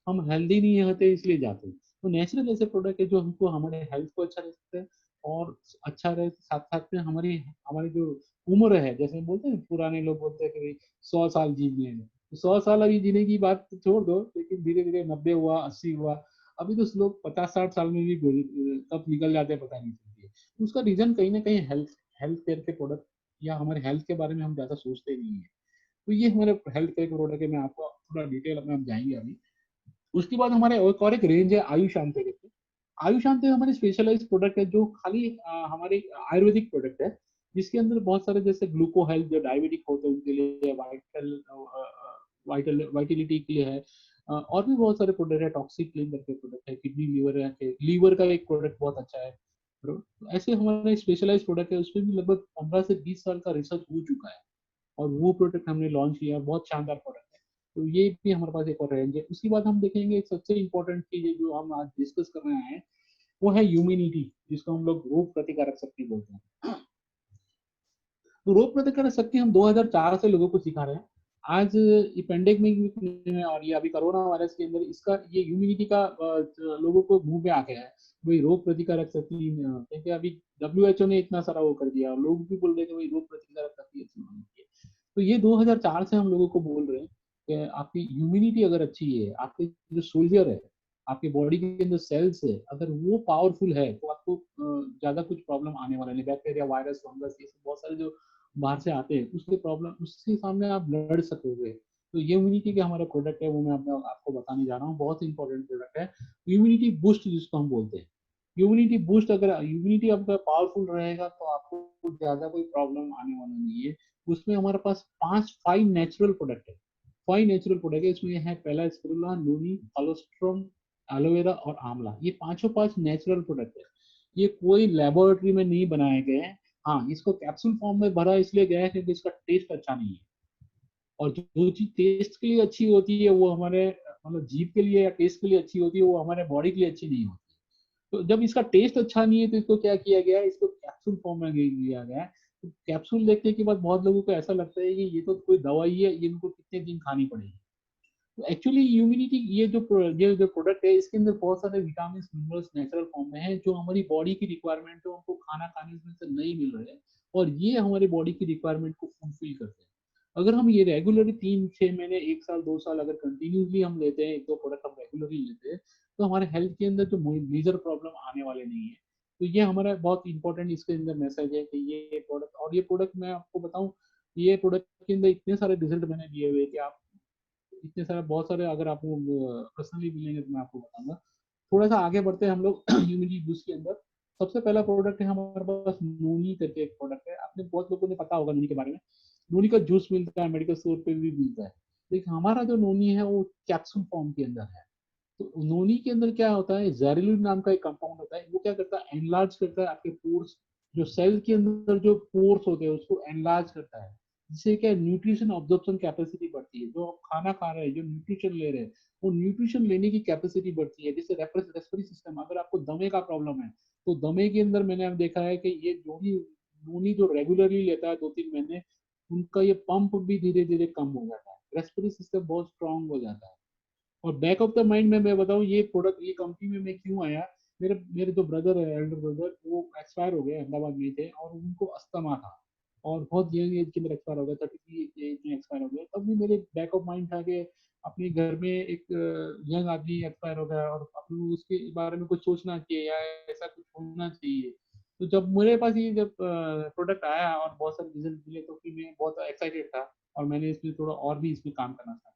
[SPEAKER 6] हम हेल्दी नहीं होते इसलिए जाते हैं। तो नेचुरल ऐसे प्रोडक्ट है जो हमको हमारे हेल्थ को अच्छा रखते हैं और अच्छा रहे, साथ साथ में हमारी हमारी जो उम्र है, जैसे बोलते हैं पुराने लोग बोलते हैं कि भाई 100 साल जीने हैं, तो 100 साल अभी जीने की बात छोड़ दो, लेकिन धीरे धीरे 90 हुआ, 80 हुआ, अभी तो लोग 50-60 साल में भी कब निकल जाते हैं पता नहीं चलती है। तो उसका रीजन कहीं ना कहीं हेल्थ हेल्थ केयर के प्रोडक्ट या हमारे हेल्थ के बारे में हम ज्यादा सोचते नहीं है। तो ये हमारे हेल्थ केयर के प्रोडक्ट है, मैं आपको थोड़ा डिटेल में हम जाएंगे अभी। उसके बाद हमारे और एक रेंज है आयुशांते करके। आयुशांते हमारी स्पेशलाइज प्रोडक्ट है जो खाली हमारी आयुर्वेदिक प्रोडक्ट है, जिसके अंदर बहुत सारे जैसे ग्लूको हेल्थ जो डायबिटिक होते हैं उनके लिए, वाइटलिटी के लिए है, और भी बहुत सारे प्रोडक्ट है, टॉक्सिक क्लीन करके प्रोडक्ट है, किडनी लीवर है, लीवर का एक प्रोडक्ट बहुत अच्छा है। तो ऐसे हमारे स्पेशलाइज प्रोडक्ट है, उसमें भी लगभग 15 से 20 साल का रिसर्च हो चुका है और वो प्रोडक्ट हमने लॉन्च किया, बहुत शानदार प्रोडक्ट है। तो ये भी हमारे पास एक और रेंज है। उसके बाद हम देखेंगे एक सबसे इम्पोर्टेंट चीज है जो हम आज डिस्कस करने आए हैं, वो है ह्यूमिनिटी, जिसको हम लोग रोग प्रतिकारक शक्ति बोलते हैं। तो रोग प्रतिकारक शक्ति हम 2004 से लोगों को सिखा रहे हैं। आज ये पेंडेमिक में और ये अभी कोरोना वायरस के अंदर इसका ये ह्यूमिनिटी का लोगों को मुंह में आ गया है, वही रोग प्रतिकारक शक्ति, क्योंकि अभी WHO ने इतना सारा वो कर दिया और लोग भी बोल रहे हैं वही रोग प्रतिकारक शक्ति अच्छी होनी चाहिए। तो ये 2004 से हम लोगों को बोल रहे हैं कि आपकी ह्यूमिनिटी अगर अच्छी है, आपके जो सोल्जर है, आपके बॉडी के अंदर सेल्स है, अगर वो पावरफुल है तो आपको ज्यादा कुछ प्रॉब्लम आने वाला नहीं। बैक्टीरिया, वायरस, फंगस, ये सब बहुत सारे जो बाहर से आते हैं उसके प्रॉब्लम, उसके सामने आप लड़ सकोगे। तो ये इम्यूनिटी के हमारा प्रोडक्ट है, वो मैं आपको बताने जा रहा हूँ, बहुत इंपॉर्टेंट प्रोडक्ट है। इम्यूनिटी बूस्ट जिसको हम बोलते हैं, इम्यूनिटी बूस्ट, अगर इम्यूनिटी आपका पावरफुल रहेगा तो आपको ज्यादा कोई प्रॉब्लम आने वाला नहीं है। उसमें हमारे पास 5 नेचुरल प्रोडक्ट है, 5 नेचुरल प्रोडक्ट है। इसमें है पहला स्पिरुलिना, नोनी, कोलोस्ट्रम, एलोवेरा और आंवला। ये पांचों 5 नेचुरल प्रोडक्ट है, ये कोई लेबोरेटरी में नहीं बनाए गए हैं। हाँ, इसको कैप्सूल फॉर्म में भरा इसलिए गया है क्योंकि इसका टेस्ट अच्छा नहीं है, और जो चीज टेस्ट के लिए अच्छी होती है वो हमारे मतलब जीभ के लिए या टेस्ट के लिए अच्छी होती है, वो हमारे बॉडी के लिए अच्छी नहीं होती। तो जब इसका टेस्ट अच्छा नहीं है तो इसको क्या किया गया है, इसको कैप्सूल फॉर्म में लिया गया है। तो कैप्सूल देखने के बाद बहुत लोगों को ऐसा लगता है कि ये तो कोई दवाई है, ये इनको कितने दिन खानी पड़ेगी। तो एक्चुअली इम्यूनिटी, ये जो प्रोडक्ट है इसके अंदर बहुत सारे विटामिन, मिनरल्स नेचुरल फॉर्म में है जो हमारी बॉडी की रिक्वायरमेंट है, उनको खाना खाने में से नहीं मिल रहे हैं, और ये हमारी बॉडी की रिक्वायरमेंट को फुलफिल करते हैं। अगर हम ये रेगुलरली 3-6 महीने, 1 साल, 2 साल अगर कंटिन्यूसली हम लेते हैं, 1-2 प्रोडक्ट हम रेगुलरली लेते हैं, तो हमारे हेल्थ के अंदर जो मेजर प्रॉब्लम आने वाले नहीं है। तो ये हमारा बहुत इंपॉर्टेंट इसके अंदर मैसेज है कि ये प्रोडक्ट, और ये प्रोडक्ट मैं आपको बताऊं, ये प्रोडक्ट के अंदर इतने सारे रिजल्ट मैंने दिए हुए कि आप इतने सारे, बहुत सारे, अगर आपको पर्सनली मिलेंगे तो मैं आपको बताऊंगा। थोड़ा सा आगे बढ़ते हैं हम लोग इम्यूनिटी बूस्ट के अंदर। सबसे पहला प्रोडक्ट है हमारे पास नोनी करके एक प्रोडक्ट है, आपने बहुत लोगों ने पता होगा नोनी के बारे में। नोनी का जूस मिलता है, मेडिकल स्टोर पे भी मिलता है, लेकिन हमारा जो नोनी है वो कैप्सूल फॉर्म के अंदर है। तो नोनी के अंदर क्या होता है, जेरिलिन नाम का एक कंपाउंड होता है, वो क्या करता है, एनलार्ज करता है आपके पोर्स, जो सेल के अंदर जो पोर्स होते हैं उसको एनलार्ज करता है, जिससे क्या न्यूट्रिशन ऑब्जॉर्प्शन कैपेसिटी बढ़ती है। जो आप खाना खा रहे हैं, जो न्यूट्रिशन ले रहे हैं, वो न्यूट्रिशन लेने की कैपेसिटी बढ़ती है। जैसे रेस्पिरेटरी सिस्टम, अगर आपको दमे का प्रॉब्लम है तो दमे के अंदर मैंने देखा है कि ये नोनी जो रेगुलरली लेता है 2-3 महीने, उनका ये पंप भी धीरे धीरे कम हो जाता है, रेस्पिरेटरी सिस्टम बहुत स्ट्रांग हो जाता है। और बैक ऑफ द माइंड में मैं बताऊं, ये प्रोडक्ट, ये कंपनी में मैं क्यों आया, मेरे मेरे जो ब्रदर है, एल्डर ब्रदर, वो एक्सपायर हो गए, अहमदाबाद में थे, और उनको अस्थमा था और बहुत यंग एज के अंदर एक्सपायर हो गया, 33 एज में एक्सपायर हो गया। तब भी मेरे बैक ऑफ माइंड था कि अपने घर में एक यंग आदमी एक्सपायर हो गया और अपने उसके बारे में कुछ सोचना चाहिए या ऐसा कुछ होना चाहिए। तो जब मेरे पास ये जब प्रोडक्ट आया और बहुत सारे रिजल्ट मिले तो फिर मैं बहुत एक्साइटेड था और मैंने इसमें थोड़ा और भी इसमें काम करना था।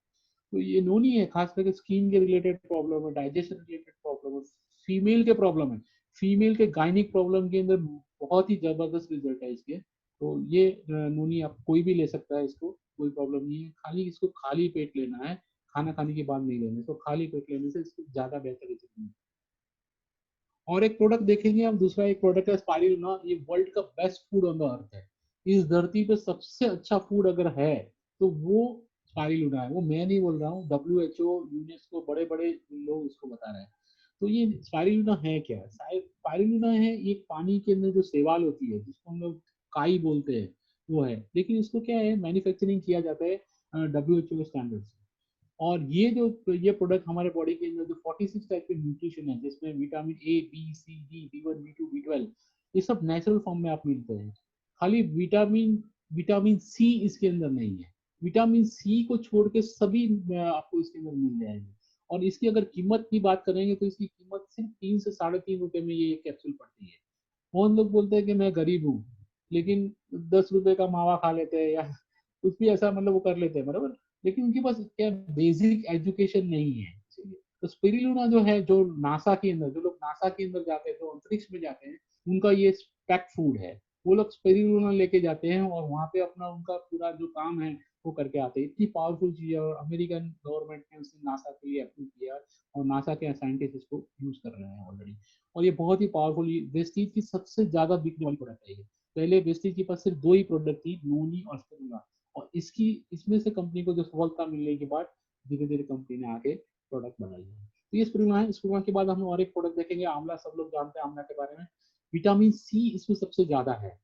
[SPEAKER 6] तो ये नोनी है, खास करके स्किन के रिलेटेड प्रॉब्लम है, डाइजेशन रिलेटेड प्रॉब्लम है, फीमेल के प्रॉब्लम है, फीमेल के गायनिक प्रॉब्लम के अंदर बहुत ही जबरदस्त रिजल्ट है इसके। तो ये नोनी आप कोई भी ले सकता है, इसको कोई प्रॉब्लम नहीं है, खाली इसको खाली पेट लेना है, खाना खाने के बाद नहीं लेना, तो खाली पेट लेने से इसको ज्यादा बेहतर रिजल्ट मिलता है। और एक प्रोडक्ट देखेंगे हम, दूसरा एक प्रोडक्ट है स्पाइरुलिना। ये वर्ल्ड का best food on the earth है। इस धरती पे सबसे अच्छा फूड अगर है तो वो स्पाइरुलिना है। वो मैं नहीं बोल रहा हूँ, WHO, यूनेस्को, बड़े बड़े लोग इसको बता रहे हैं। तो ये स्पाइरुलिना है क्या? स्पाइरुलिना है एक पानी के अंदर जो शैवाल होती है, जिसको हम लोग काई बोलते हैं, वो है। लेकिन इसको क्या है, मैन्युफैक्चरिंग किया जाता है WHO स्टैंडर्ड से। और ये प्रोडक्ट हमारे बॉडी के अंदर जो 46 टाइप के न्यूट्रिशन है, जिसमें vitamin A, B, C, D, B1, B2, B12, ये सब नेचुरल फॉर्म में आप मिलते हैं। खाली विटामिन सी इसके अंदर नहीं है। विटामिन सी को छोड़ के सभी आपको इसके अंदर मिल जाएंगे। और इसकी अगर कीमत की बात करेंगे तो इसकी कीमत सिर्फ 3 से 3.5 रुपए में ये कैप्सूल पड़ती है। बहुत लोग बोलते हैं कि मैं गरीब हूँ, लेकिन 10 रुपए का मावा खा लेते हैं या कुछ भी ऐसा, मतलब वो कर लेते हैं, बराबर। लेकिन उनके पास क्या बेसिक एजुकेशन नहीं है। तो स्पिरुलिना जो है, जो नासा के अंदर, जो लोग नासा के अंदर जाते हैं, जो अंतरिक्ष में जाते हैं, उनका ये पैक फूड है। वो लोग स्पिरुलिना लेके जाते हैं और वहाँ पे अपना उनका पूरा जो काम है वो करके आते हैं। इतनी पावरफुल चीज है, और अमेरिकन गवर्नमेंट ने उसे नासा के लिए अप्रूव किया, और नासा के साइंटिस्ट इसको यूज कर रहे हैं ऑलरेडी। और ये बहुत ही पावरफुल, वेस्टीज की सबसे ज्यादा बिकने वाली प्रोडक्ट है ये। पहले वेस्टीज के पास सिर्फ 2 ही प्रोडक्ट थी, नोनी और स्पिरुलिना। और इसमें से कंपनी को जो सफलता मिलने के बाद धीरे धीरे कंपनी ने आके प्रोडक्ट बनाई है। तो ये स्पिरुलिना है। स्पिरुलिना के बाद हम और एक प्रोडक्ट देखेंगे, आंवला। सब लोग जानते हैं आंवला के बारे में। विटामिन सी इसमें सबसे ज्यादा है।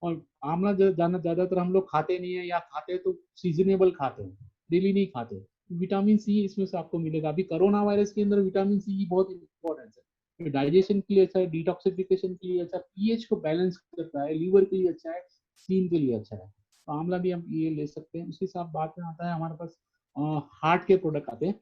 [SPEAKER 6] और आंवला ज्यादातर हम लोग खाते नहीं है, या खाते तो सीजनेबल खाते हैं, डेली नहीं खाते। विटामिन सी इसमें से आपको मिलेगा। अभी कोरोना वायरस के अंदर विटामिन सी की बहुत इंपॉर्टेंस है। डाइजेशन के लिए अच्छा है, डिटॉक्सिफिकेशन के लिए अच्छा, पीएच को बैलेंस करता है, लीवर के लिए अच्छा है, स्किन के लिए अच्छा है। तो आंवला भी हम ये ले सकते हैं। उसके साथ बात में आता है हमारे पास हार्ट के प्रोडक्ट आते हैं।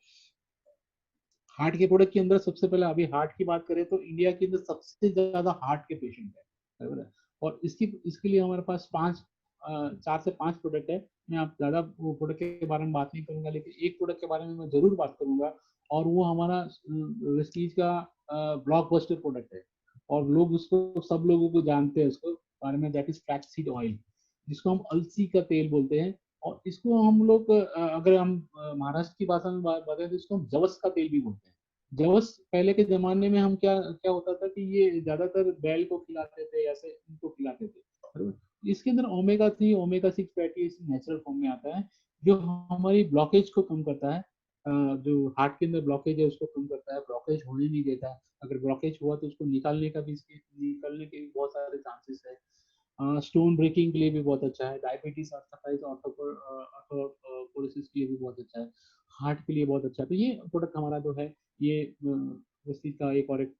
[SPEAKER 6] हार्ट के प्रोडक्ट के अंदर सबसे पहले, अभी हार्ट की बात करें तो इंडिया के अंदर सबसे ज्यादा हार्ट के पेशेंट है, बराबर है। और इसके लिए हमारे पास 4 से 5 प्रोडक्ट है। मैं आप ज्यादा वो प्रोडक्ट के बारे में बात नहीं करूंगा, लेकिन एक प्रोडक्ट के बारे में मैं जरूर बात करूंगा, और वो हमारा वेस्टीज का ब्लॉकबस्टर प्रोडक्ट है। और लोग उसको, सब लोगों को जानते हैं उसको बारे में, दैट इज फ्लैक्ससीड ऑयल, जिसको हम अलसी का तेल बोलते हैं। और इसको हम लोग अगर हम महाराष्ट्र की भाषा में बात करें तो इसको हम जवस का तेल भी बोलते हैं। जवस पहले के जमाने में हम क्या क्या होता था कि ये ज्यादातर बैल को खिलाते थे, ऐसे इनको खिलाते थे, बराबर। इसके अंदर omega 3, omega 6 fatty acid natural form में आता है, जो हमारी ब्लॉकेज को कम करता है। जो हार्ट के अंदर ब्लॉकेज है उसको कम करता है, ब्लॉकेज होने नहीं देता। अगर ब्लॉकेज हुआ तो उसको निकालने का भी, निकालने के भी बहुत सारे चांसेस है। स्टोन ब्रेकिंग के लिए भी बहुत अच्छा है, डायबिटीज, आर्थराइटिस, ऑर्थोपोरोसिस के लिए भी बहुत अच्छा है, हार्ट के लिए बहुत अच्छा है। तो ये प्रोडक्ट हमारा जो है, ये वेस्टीज का एक और एक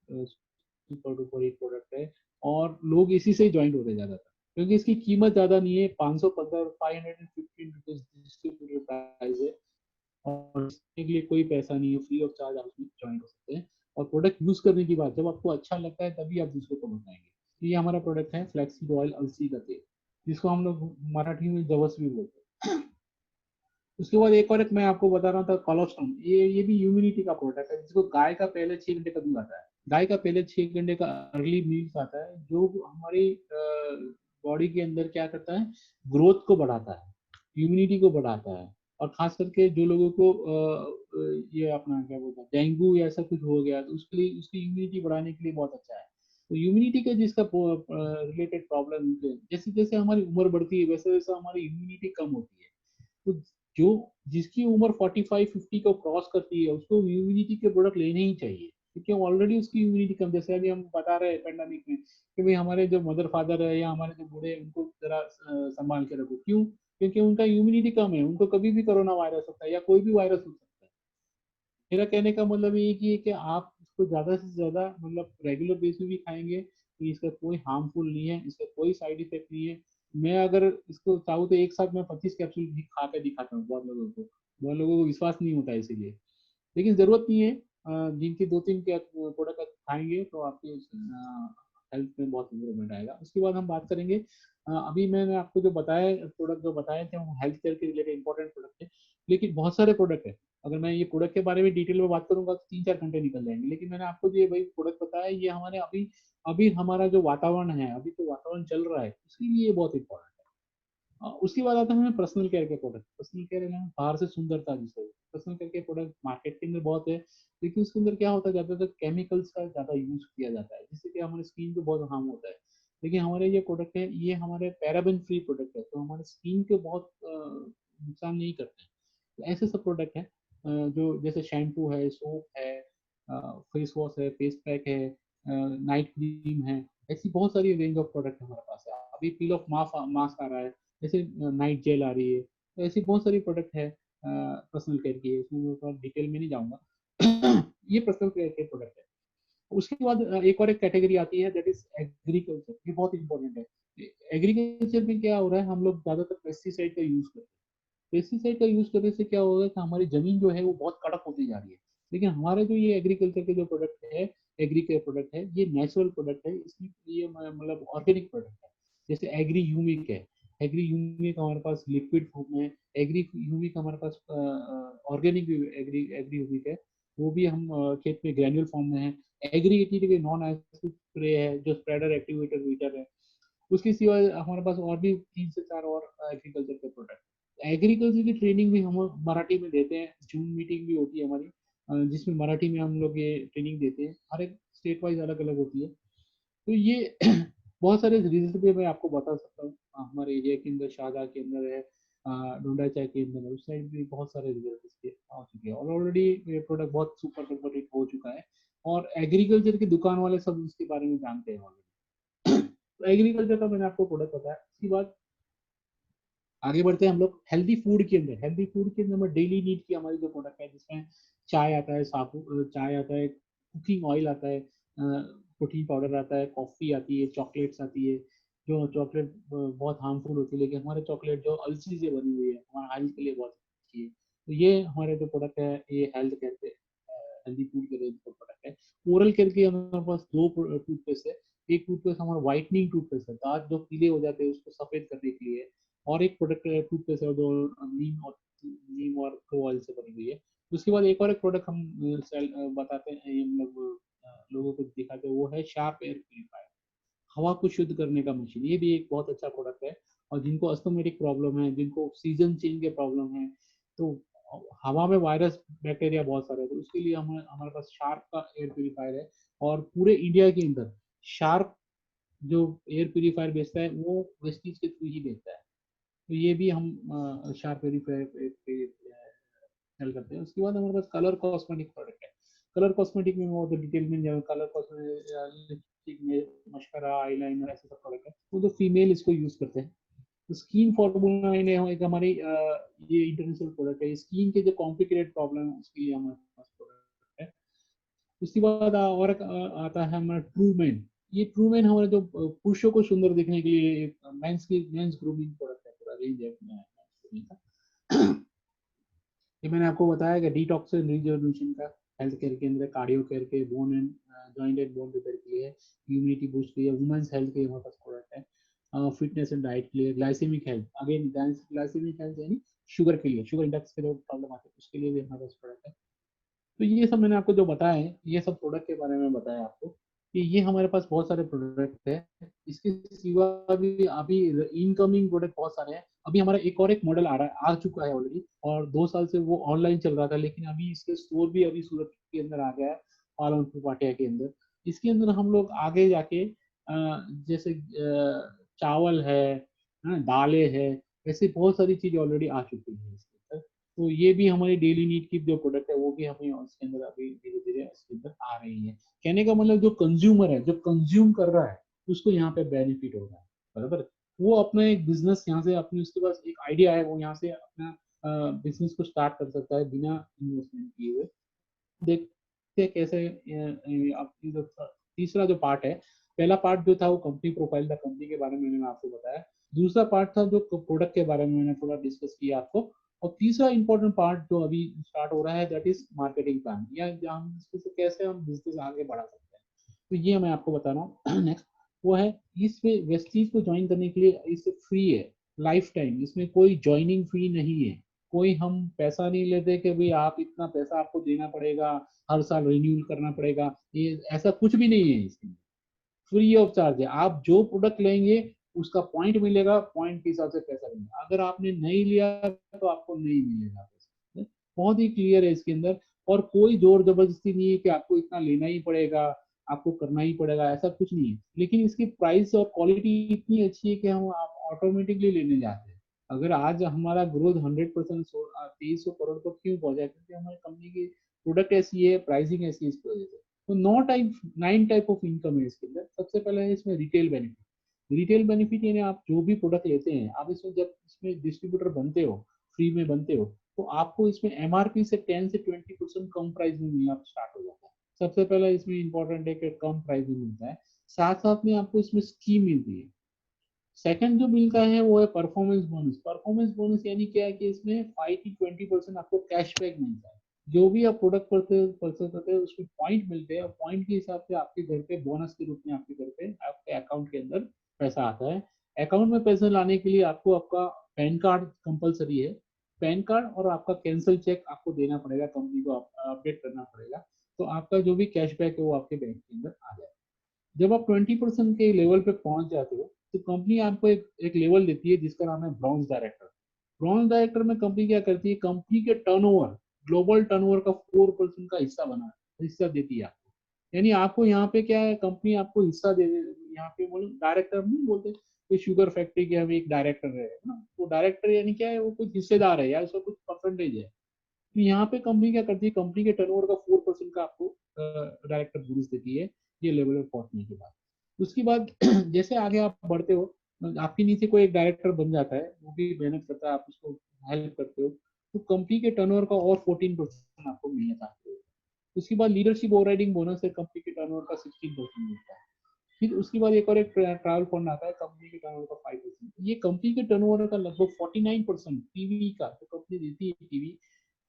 [SPEAKER 6] एक प्रोडक्ट है। और लोग इसी से ही ज्वाइन होते ज्यादातर, क्योंकि इसकी कीमत ज्यादा नहीं है, 515 515 रुपीज डिस्ट्रीब्यूटर प्राइस है। और इसके लिए कोई पैसा नहीं है, फ्री ऑफ चार्ज आप इसमें ज्वाइन हो सकते हैं। और प्रोडक्ट यूज करने के बाद जब आपको अच्छा लगता है तभी आप दूसरे को बताएंगे। ये हमारा प्रोडक्ट है फ्लैक्सीड ऑयल, अलसी का तेल, जिसको हम लोग मराठी में जवस भी बोलते हैं। उसके बाद एक और एक मैं आपको बता रहा था, कोलोस्ट्रम। ये भी इम्यूनिटी का प्रोडक्ट है, जिसको गाय का पहले 6 घंटे का दूध आता है, गाय का पहले 6 घंटे का अर्ली मील्स आता है, जो हमारी बॉडी के अंदर क्या करता है, ग्रोथ को बढ़ाता है, इम्यूनिटी को बढ़ाता है। और खास करके जो लोगों को ये अपना क्या बोलते हैं, डेंगू या ऐसा कुछ हो गया, तो उसके लिए, उसकी इम्यूनिटी बढ़ाने के लिए बहुत अच्छा है। तो इम्यूनिटी का जिसका रिलेटेड प्रॉब्लम, जैसे जैसे हमारी उम्र बढ़ती है वैसे वैसे हमारी इम्यूनिटी कम होती है। तो जो जिसकी उम्र 45-50 को क्रॉस करती है उसको इम्यूनिटी के प्रोडक्ट लेने ही चाहिए, क्योंकि ऑलरेडी उसकी इम्यूनिटी कम, जैसे अभी हम बता रहे हैं पेंडेमिक में कि भाई हमारे जो मदर फादर है या हमारे जो बूढ़े हैं उनको जरा संभाल के रखो। क्यों? क्योंकि उनका इम्यूनिटी कम है, उनको कभी भी कोरोना वायरस होता है या कोई भी वायरस हो सकता है। मेरा कहने का मतलब ये कि आप इसको ज्यादा से ज्यादा, मतलब रेगुलर बेसिस में भी खाएंगे तो इसका कोई हार्मफुल नहीं है, इसका कोई साइड इफेक्ट नहीं है। मैं अगर इसको चाहूँ तो एक साथ मैं 25 कैप्सूल भी खा के दिखाता हूँ बहुत लोगों को विश्वास नहीं होता है इसीलिए। लेकिन जरूरत नहीं है, जिनके 2-3 प्रोडक्ट खाएंगे तो आपके हेल्थ में बहुत इम्प्रूवमेंट आएगा। उसके बाद हम बात करेंगे, अभी मैंने आपको जो बताया प्रोडक्ट जो बताए थे वो हेल्थ केयर के रिलेटेड इंपॉर्टेंट प्रोडक्ट है, लेकिन बहुत सारे प्रोडक्ट है। अगर मैं ये प्रोडक्ट के बारे में डिटेल में बात करूंगा तो 3-4 घंटे निकल जाएंगे, लेकिन मैंने आपको जो ये भाई प्रोडक्ट बताया ये हमारे अभी अभी हमारा जो वातावरण है, अभी तो वातावरण चल रहा है, उसके लिए ये बहुत इंपॉर्टेंट है। उसके बाद आता है हमें पर्सनल केयर के प्रोडक्ट। पर्सनल केयर है बाहर से सुंदरता, जिसे पर्सनल केयर के प्रोडक्ट मार्केट के अंदर बहुत है, लेकिन उसके अंदर क्या होता है, ज्यादातर केमिकल्स का ज्यादा यूज किया जाता है, जिससे कि हमारे स्किन को बहुत हार्म होता है। लेकिन हमारे ये प्रोडक्ट है, ये हमारे पैराबेन फ्री प्रोडक्ट है, तो हमारे स्किन को बहुत नुकसान नहीं करते हैं। तो ऐसे सब प्रोडक्ट है जो जैसे शैम्पू है, सोप है, फेस वॉश है, फेस पैक है, नाइट क्रीम है, ऐसी बहुत सारी रेंज ऑफ प्रोडक्ट हमारे पास है। अभी पील ऑफ मास्क आ रहा है, जैसे नाइट जेल आ रही है, तो ऐसी बहुत सारी प्रोडक्ट है पर्सनल केयर की, इसमें मैं थोड़ा डिटेल में नहीं जाऊंगा। ये पर्सनल केयर के प्रोडक्ट है। उसके बाद एक और एक कैटेगरी आती है, दैट इज एग्रीकल्चर। ये बहुत इंपॉर्टेंट है। एग्रीकल्चर में क्या हो रहा है, हम लोग ज्यादातर पेस्टिसाइड का यूज करते हैं। पेस्टिसाइड का यूज करने से क्या होगा कि हमारी जमीन जो है वो बहुत कड़क होती जा रही है, लेकिन हमारे जो ये एग्रीकल्चर के जो प्रोडक्ट है, एग्री केयर प्रोडक्ट है, ये नेचुरल प्रोडक्ट है, इसमें ये मतलब ऑर्गेनिक प्रोडक्ट है। जैसे एग्री ह्यूमिक है, एग्री ह्यूमिक हमारे पास लिक्विड फॉर्म में, एग्री ह्यूमिक हमारे पास ऑर्गेनिक एग्री एग्री ह्यूमिक है, वो भी हम खेत में ग्रैन्यूल फॉर्म में है। एग्री 80 के नॉन एसिड स्प्रे है, जो स्प्रेडर एक्टिवेटर वीटर है। उसके सिवा हमारे पास और भी 3 से 4 और एग्रीकल्चर के प्रोडक्ट। एग्रीकल्चर की ट्रेनिंग भी हम मराठी में देते हैं, जूम मीटिंग भी होती है हमारी, जिसमें मराठी में हम लोग ये ट्रेनिंग देते हैं। हर एक स्टेट वाइज अलग अलग होती है। तो ये बहुत सारे रिजल्ट भी मैं आपको बता सकता हूँ। हमारे एरिया के अंदर, शाहजहाँ के अंदर है, डोंडाचा के अंदर है, उस साइड भी बहुत सारे रिजल्ट इसके आ चुके हैं, और ऑलरेडी ये प्रोडक्ट बहुत सुपर डुपर हिट हो चुका है, और एग्रीकल्चर की दुकान वाले सब इसके बारे में जानते हैं ऑलरेडी। तो एग्रीकल्चर का मैंने आपको प्रोडक्ट बताया। उसके बाद आगे बढ़ते हैं हम लोग हेल्दी फूड के अंदर। हेल्दी फूड के अंदर में डेली नीड की हमारी जो प्रोडक्ट है, जिसमें चाय आता है, चाय आता है, कुकिंग ऑयल आता है, प्रोटीन पाउडर आता है, कॉफी आती है, चॉकलेट्स आती है। जो चॉकलेट बहुत हार्मफुल होती है, लेकिन हमारे चॉकलेट जो अलसी से बनी हुई है, हमारे हेल्थ के लिए बहुत अच्छी है। तो ये हमारे जो प्रोडक्ट है, ये हेल्थ केयर के हेल्दी फूड के रेंज का प्रोडक्ट है। ओरल केयर के हमारे पास 2 टूथपेस्ट है। एक टूथपेस्ट हमारा व्हाइटनिंग टूथपेस्ट है, दांत जो पीले हो जाते हैं उसको सफेद करने के लिए, और एक प्रोडक्ट टूथपेस्ट है जो नीम और क्लो ऑयल से बनी हुई है। उसके बाद एक और एक प्रोडक्ट हम बताते हैं, ये मतलब लोगों को दिखाते हैं, वो है शार्प एयर प्यूरिफायर, हवा को शुद्ध करने का मशीन। ये भी एक बहुत अच्छा प्रोडक्ट है, और जिनको अस्थमेटिक प्रॉब्लम है, जिनको सीजन चेंज के प्रॉब्लम है, तो हवा में वायरस बैक्टीरिया बहुत सारे हैं, तो उसके लिए हमारे पास शार्प का एयर प्यूरिफायर है। और पूरे इंडिया के अंदर शार्प जो एयर प्यूरिफायर बेचता है, वो वेस्टीज के थ्रू ही बेचता है। तो ये भी हम शार्प प्यूरिफायर सेल करते हैं। उसके बाद हमारे पास कलर कॉस्मेटिक प्रोडक्ट है। कलर कॉस्मेटिक में वो तो डिटेल में जाए, कलर कॉस्मेटिक में मस्करा, आईलाइनर, ऐसे सब प्रोडक्ट है, वो तो फीमेल इसको यूज करते हैं। तो स्किन फॉर्मूला एक हमारी ये इंटरनेशनल प्रोडक्ट है। स्किन के जो कॉम्प्लिकेटेड प्रॉब्लम है उसके लिए हमारे पास प्रोडक्ट है। उसके बाद और आता है हमारा ट्रू मैन। ये ट्रू मैन हमारे जो पुरुषों को सुंदर दिखने के लिए एक मेंस ग्रूमिंग प्रोडक्ट है, पूरा रेंज है अपना। ये मैंने आपको बताया कि डिटॉक्स एंड रिजुवेनेशन का हेल्थ केयर के अंदर, कार्डियो केयर के, bone and joint and bone repair के लिए, इम्यूनिटी बूस्ट के लिए, वुमेन्स हेल्थ के हमारे पास प्रोडक्ट है, फिटनेस एंड डाइट के लिए, glycaemic health, again glycaemic health यानी शुगर के लिए, शुगर इंडेक्स के जो प्रॉब्लम आती है उसके लिए भी हमारे पास प्रोडक्ट है। तो ये सब मैंने आपको जो बताया है, ये सब प्रोडक्ट के बारे में बताया आपको कि ये हमारे पास बहुत सारे प्रोडक्ट है। इसके सिवा भी अभी इनकमिंग प्रोडक्ट बहुत सारे हैं। अभी हमारा एक मॉडल आ चुका है ऑलरेडी, और 2 साल से वो ऑनलाइन चल रहा था, लेकिन अभी इसके स्टोर भी अभी सूरत के अंदर आ गया है, पालनपुर पाटिया के अंदर। इसके अंदर हम लोग आगे जाके जैसे चावल है, दालें है, ऐसी बहुत सारी चीज ऑलरेडी आ चुकी है इसके अंदर। तो ये भी हमारी डेली नीड की जो प्रोडक्ट है, वो भी हमें इसके अंदर अभी धीरे धीरे इसके अंदर आ रही है। कहने का मतलब जो कंज्यूमर है, जो कंज्यूम कर रहा है, उसको यहाँ पे बेनिफिट हो रहा है, बराबर। वो अपना एक बिजनेस यहाँ से, अपने उसके पास एक आइडिया है, वो यहाँ से अपना बिजनेस को स्टार्ट कर सकता है बिना इन्वेस्टमेंट किए हुए। देखते हैं कैसे आपकी जो तीसरा जो पार्ट है, पहला पार्ट जो था वो कंपनी प्रोफाइल था, कंपनी के बारे में मैंने आपको बताया। दूसरा पार्ट था जो प्रोडक्ट के बारे में मैंने थोड़ा डिस्कस किया आपको। और तीसरा इंपॉर्टेंट पार्ट जो अभी स्टार्ट हो रहा है, दैट इज मार्केटिंग प्लान, या हम इससे कैसे हम बिजनेस आगे बढ़ा सकते हैं। तो ये मैं आपको बता रहा हूँ। नेक्स्ट, वो है इसमें वेस्टीज को ज्वाइन करने के लिए इससे फ्री है लाइफ टाइम, इसमें कोई ज्वाइनिंग फी नहीं है, कोई हम पैसा नहीं लेते कि भाई आप इतना पैसा आपको देना पड़ेगा, हर साल रिन्यूअल करना पड़ेगा, ये ऐसा कुछ भी नहीं है इसमें, फ्री ऑफ चार्ज है। आप जो प्रोडक्ट लेंगे उसका पॉइंट मिलेगा, पॉइंट के हिसाब से पैसा मिलेगा, अगर आपने नहीं लिया तो आपको नहीं मिलेगा पैसा। बहुत ही क्लियर है इसके अंदर, और कोई जोर जबरदस्ती नहीं है कि आपको इतना लेना ही पड़ेगा, आपको करना ही पड़ेगा, ऐसा कुछ नहीं है। लेकिन इसकी प्राइस और क्वालिटी इतनी अच्छी है कि हम आप ऑटोमेटिकली लेने जाते हैं। अगर आज हमारा ग्रोथ 100% 2300 करोड़ पर क्यों पहुंचा, क्योंकि हमारी कंपनी की प्रोडक्ट ऐसी है, प्राइसिंग ऐसी है, इसकी वजह से। तो 9 टाइप ऑफ इनकम है इसके अंदर। सबसे पहले है इसमें रिटेल बेनिफिट। रिटेल बेनिफिट यानी आप जो भी प्रोडक्ट लेते हैं, आप इसमें जब इसमें डिस्ट्रीब्यूटर बनते हो, फ्री में बनते हो, तो आपको इसमें एमआरपी से 10 से 20% कम प्राइस में मिलना स्टार्ट हो जाता है। सबसे पहले इसमें इंपॉर्टेंट है कि कम प्राइस में मिलता है, साथ साथ में आपको इसमें स्कीम मिलती है। सेकंड जो मिलता है वो है परफॉर्मेंस बोनस। परफॉर्मेंस बोनस यानी क्या है कि इसमें 5 to 20% आपको कैशबैक मिलता है। जो भी आप प्रोडक्ट परचेज करते हैं उसमें पॉइंट मिलते हैं, और पॉइंट के हिसाब से आपके घर पे बोनस के रूप में आपके घर पे आपके अकाउंट के अंदर पैसा आता है। अकाउंट में पैसे लाने के लिए आपको आपका पैन कार्ड कंपलसरी है, पैन कार्ड और आपका कैंसिल चेक आपको देना पड़ेगा, कंपनी को अपडेट करना पड़ेगा, तो आपका जो भी कैशबैक है वो आपके बैंक के अंदर आ जाएगा। जब आप 20% के लेवल पे पहुंच जाते हो तो कंपनी आपको एक लेवल देती है जिसका नाम है ब्रॉन्ज डायरेक्टर। ब्रॉन्ज डायरेक्टर में कंपनी क्या करती है, कंपनी के टर्नओवर, ग्लोबल टर्नओवर का 4% का हिस्सा देती है आपको। यानी आपको यहाँ पे क्या है, कंपनी आपको हिस्सा दे, यहाँ पे बोलो डायरेक्टर नहीं बोलते, कोई शुगर फैक्ट्री के हमें एक डायरेक्टर है ना, वो डायरेक्टर यानी क्या है, वो कुछ हिस्सेदार है या उसका कुछ परसेंटेज है। तो यहाँ पे कंपनी क्या करती है, कंपनी के टर्नओवर का 4% का आपको डायरेक्टर बोनस देती है ये लेवल पे पहुंचने के बाद। उसके बाद जैसे आगे आप बढ़ते हो, आपके नीचे कोई एक डायरेक्टर बन जाता है, वो भी मेहनत करता है, आप उसको हेल्प करते हो, तो कंपनी के टर्नओवर का और 14% आपको मिलना चाहते हो। उसके बाद लीडरशिप ओवरराइडिंग बोनस है, कंपनी के टर्नओवर का 16% मिलता है। फिर उसके बाद एक और एक ट्रैवल फंड आता है, कंपनी के टर्नओवर का 5%। ये कंपनी के टर्नओवर का लगभग 49% टीवी का जो कंपनी देती है टीवी,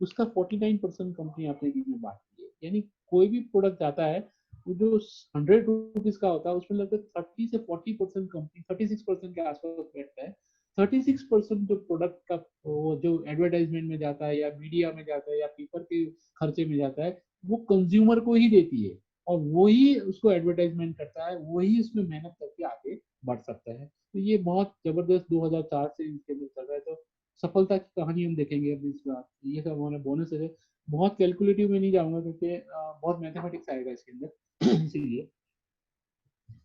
[SPEAKER 6] उसका 49% कंपनी अपने टीम में बांटती है। यानी कोई भी प्रोडक्ट आता है वो जो 100 रुपीज का होता है उसमें लगभग 30 से 40% कंपनी 36% के आसपास बैठता है। 36% जो प्रोडक्ट का वो जो एडवर्टाइजमेंट में जाता है या मीडिया में जाता है या पेपर के खर्चे में जाता है, वो कंज्यूमर को ही देती है, और वही उसको एडवर्टाइजमेंट करता है, वही उसमें मेहनत करके आगे बढ़ सकता है। तो ये बहुत जबरदस्त 2004 से इसके अंदर चल रहा है। तो सफलता की कहानी हम देखेंगे अभी इस बार, ये सब हमारे बोनस है। बहुत कैलकुलेटिव में नहीं जाऊंगा क्योंकि बहुत मैथमेटिक्स आएगा इसके अंदर इसीलिए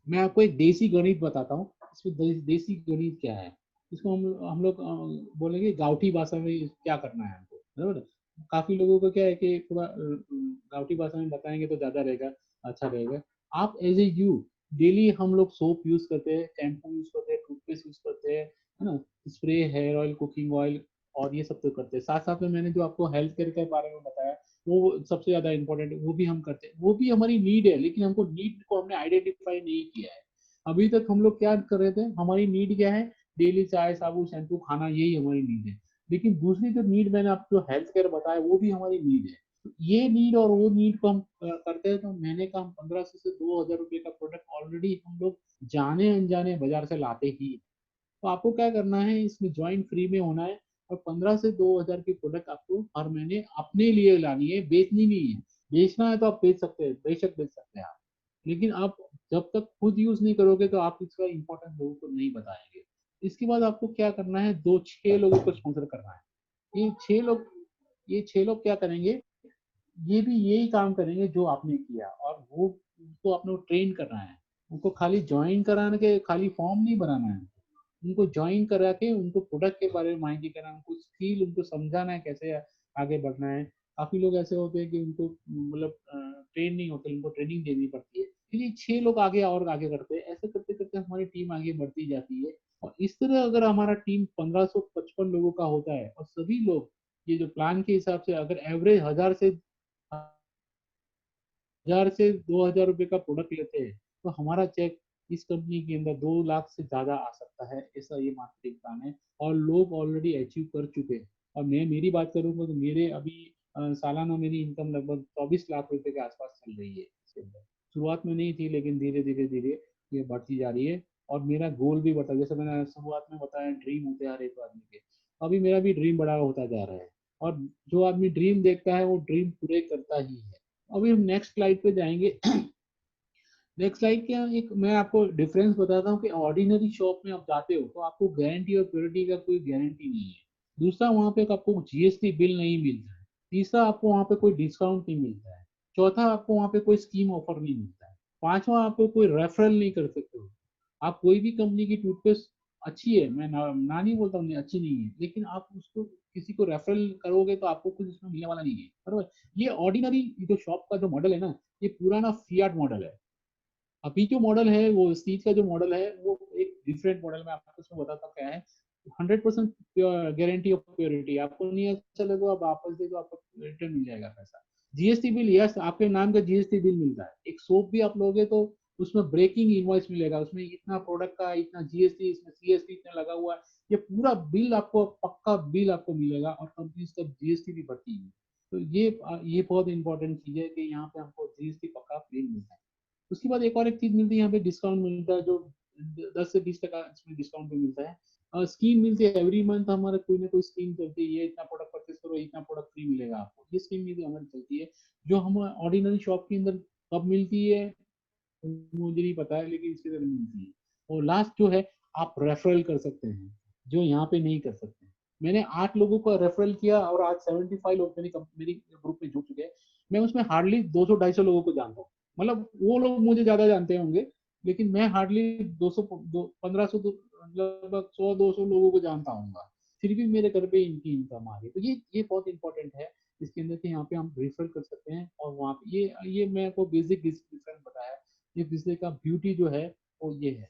[SPEAKER 6] मैं आपको एक देसी गणित बताता हूँ। इसमें देसी गणित क्या है, इसको हम लोग बोलेंगे गाँवठी भाषा में क्या करना है हमको, बराबर। काफी लोगों को क्या है कि थोड़ा गाँवठी भाषा में बताएंगे तो ज्यादा रहेगा, अच्छा रहेगा। आप एज ए यू डेली हम लोग सोप यूज करते हैं, शैम्पू यूज करते हैं, टूथपेस्ट यूज करते हैं, है ना, spray, hair oil, cooking oil, और ये सब तो करते हैं। साथ साथ में मैंने जो आपको हेल्थ केयर के बारे में बताया वो सबसे ज्यादा इंपॉर्टेंट है, वो भी हम करते हैं, वो भी हमारी नीड है, लेकिन हमको नीड को हमने आइडेंटिफाई नहीं किया है। अभी तक हम लोग क्या कर रहे थे, हमारी नीड क्या है, डेली चाय साबुन शैम्पू खाना, यही हमारी नीड है। लेकिन दूसरी जो नीड मैंने आपको हेल्थ केयर बताया वो भी हमारी नीड है। तो ये नीड और वो नीड को हम करते हैं, तो महीने का हम 1500 से 2000 रुपए का प्रोडक्ट ऑलरेडी हम लोग जाने अनजाने बाजार से लाते ही। तो आपको क्या करना है, इसमें ज्वाइन फ्री में होना है, और 15 से 2000 की प्रोडक्ट आपको हर महीने अपने लिए लानी है, बेचनी नहीं है। बेचना है तो आप बेच सकते हैं, बेशक बेच सकते हैं आप, लेकिन आप जब तक खुद यूज नहीं करोगे तो आप इसका इंपॉर्टेंस लोगों को नहीं बताएंगे। इसके बाद आपको क्या करना है, 6 लोगों को स्पॉन्सर करना है। ये 6 लोग, ये 6 लोग क्या करेंगे, ये भी यही काम करेंगे जो आपने किया, और वो उनको आपने ट्रेन करना है। उनको खाली ज्वाइन कराने के खाली फॉर्म नहीं बनाना है, उनको ज्वाइन करा के उनको प्रोडक्ट के बारे में माहिती करना, उनको स्किल उनको समझाना है कैसे आगे बढ़ना है। काफी लोग ऐसे होते हैं कि उनको मतलब ट्रेन नहीं होते, उनको ट्रेनिंग देनी पड़ती है। इसलिए 6 लोग आगे और आगे करते हैं, ऐसे करते करते हमारी टीम आगे बढ़ती जाती है। और इस तरह अगर हमारा टीम 1555 लोगों का होता है, और सभी लोग ये जो प्लान के हिसाब से अगर एवरेज 1000 से 2000 रुपए का प्रोडक्ट लेते हैं, तो हमारा चेक इस कंपनी के अंदर 2 लाख से ज्यादा आ सकता है। ऐसा ये मार्केटिंग प्लान है, और लोग ऑलरेडी अचीव कर चुके हैं। और मैं मेरी बात करूंगा तो मेरे अभी सालाना मेरी इनकम लगभग 24 लाख रुपए के आसपास चल रही है इसके अंदर। शुरुआत में नहीं थी, लेकिन धीरे धीरे धीरे ये बढ़ती जा रही है और मेरा गोल भी बढ़ता है। जैसे मैंने शुरुआत में बताया, ड्रीम होते हैं हर एक आदमी के, अभी मेरा भी ड्रीम बड़ा होता जा रहा है और जो आदमी ड्रीम देखता है वो ड्रीम पूरे करता ही है। अभी हम नेक्स्ट स्लाइड पे जाएंगे। नेक्स्ट स्लाइड क्या, एक मैं आपको डिफरेंस बताता हूँ कि ऑर्डिनरी शॉप में आप जाते हो तो आपको गारंटी और प्योरिटी का कोई गारंटी नहीं है। दूसरा, वहां पे आपको जीएसटी बिल नहीं मिलता है। तीसरा, आपको वहां पे कोई डिस्काउंट नहीं मिलता है। चौथा, आपको वहां पे कोई स्कीम ऑफर नहीं मिलता है। पांचवा, आपको कोई रेफरल नहीं कर सकते हो। आप कोई भी कंपनी की टूथपेस्ट अच्छी है, मैं ना नहीं बोलता हूँ अच्छी नहीं है, लेकिन आप उसको किसी को रेफरल करोगे तो आपको कुछ उसमें मिलने वाला नहीं है, बरोबर। ये ऑर्डिनरी जो शॉप का जो मॉडल है ना, ये पुराना फियाट मॉडल है। अभी जो मॉडल है, वो स्टीज का जो मॉडल है, वो एक डिफरेंट मॉडल में आपको उसमें बताता हूँ क्या है। 100% गारंटी ऑफ प्योरिटी, आपको नहीं अच्छा लगे आप वापस दे दो, आपको रिटर्न मिल जाएगा पैसा। जीएसटी बिल, यस, आपके नाम का जीएसटी बिल मिलता है। एक सोप भी आप लोगे तो उसमें ब्रेकिंग इनवॉइस मिलेगा, उसमें इतना प्रोडक्ट का इतना जीएसटी, इसमें सीएसटी इतना लगा हुआ है, ये पूरा बिल आपको, पक्का बिल आपको मिलेगा और कंपनी का जीएसटी भी भरती है। तो ये बहुत इंपॉर्टेंट चीज है कि यहाँ पे हमको जीएसटी पक्का बिल मिलता है। उसके बाद एक और एक चीज मिलती है यहाँ पे, डिस्काउंट मिलता है, जो 10 से 20% इसमें डिस्काउंट भी मिलता है। स्कीम मिलती है एवरी मंथ, हमारा कोई ना कोई स्कीम चलती है, ये इतना प्रोडक्ट परचेस करो, इतना प्रोडक्ट फ्री मिलेगा आपको, ये स्कीम भी हमारी चलती है, जो हम ऑर्डिनरी शॉप के अंदर कब मिलती है मुझे नहीं पता है, लेकिन इसके अंदर मिलती है। और लास्ट जो है, आप रेफरल कर सकते हैं, जो यहाँ पे नहीं कर सकते। मैंने 8 लोगों को रेफरल किया और आज 75 लोग मेरी ग्रुप में जुड़ चुके हैं। मैं उसमें हार्डली 200-250 लोगों को जानता हूँ, मतलब वो लोग मुझे ज्यादा जानते होंगे, लेकिन मैं हार्डली 1500 लगभग 100-200 लोगों को जानता हूँ, फिर भी मेरे घर पे इनकी इनकम आ रही है। तो ये बहुत इंपॉर्टेंट है इसके अंदर कि यहाँ पे हम रेफर कर सकते हैं। और वहाँ पे ये मैं आपको बेसिक डिफरेंस बताया, ये बिजनेस का ब्यूटी जो है वो ये है।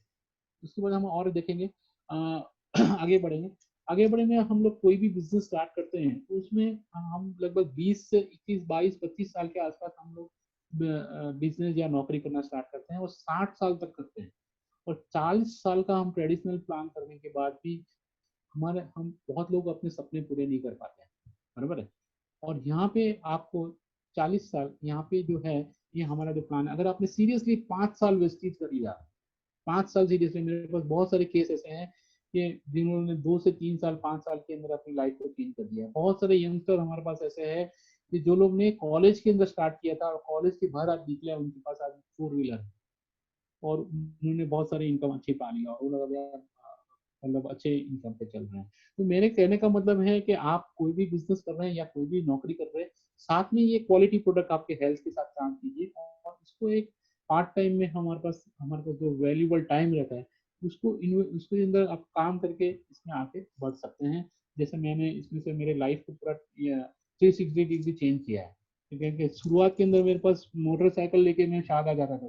[SPEAKER 6] उसके बाद हम और देखेंगे, आगे बढ़ेंगे। आगे बढ़ेंगे, हम लोग कोई भी बिजनेस स्टार्ट करते हैं तो उसमें हम लगभग 20 से 21, 22, 25 साल के आसपास हम लोग बिजनेस या नौकरी करना स्टार्ट करते हैं और 60 साल तक करते हैं। और 40 साल का हम ट्रेडिशनल प्लान करने के बाद भी हम बहुत लोग अपने सपने पूरे नहीं कर पाते हैं, बराबर है। और यहाँ पे आपको 40 साल यहाँ पे जो है, ये हमारा जो प्लान है, अगर आपने सीरियसली 5 साल वेस्टेज कर लिया, 5 साल सीरियसली, मेरे पास बहुत सारे केस ऐसे हैं कि जिन्होंने 2 से 3 साल, 5 साल के अंदर अपनी लाइफ को चेंज कर दिया है। बहुत सारे यंगस्टर हमारे पास ऐसे हैं कि जो लोग ने कॉलेज के अंदर स्टार्ट किया था और कॉलेज के बाहर आज निकले, उनके पास आज 4 व्हीलर है और उन्होंने बहुत सारी इनकम अच्छी पा ली और वो लोग अभी मतलब अच्छे इनकम पे चल रहे हैं। तो मेरे कहने का मतलब है कि आप कोई भी बिजनेस कर रहे हैं या कोई भी नौकरी कर रहे हैं, साथ में ये क्वालिटी प्रोडक्ट आपके हेल्थ के साथ काम कीजिए और इसको एक पार्ट टाइम में हमारे पास जो वैल्यूबल टाइम रहता है, उसके अंदर आप काम करके इसमें आके बढ़ सकते हैं। जैसे मैंने इसमें से मेरे लाइफ को पूरा 360 डिग्री चेंज किया है। ठीक है कि शुरुआत के अंदर मेरे पास मोटरसाइकिल लेके मैं शादा जाता था,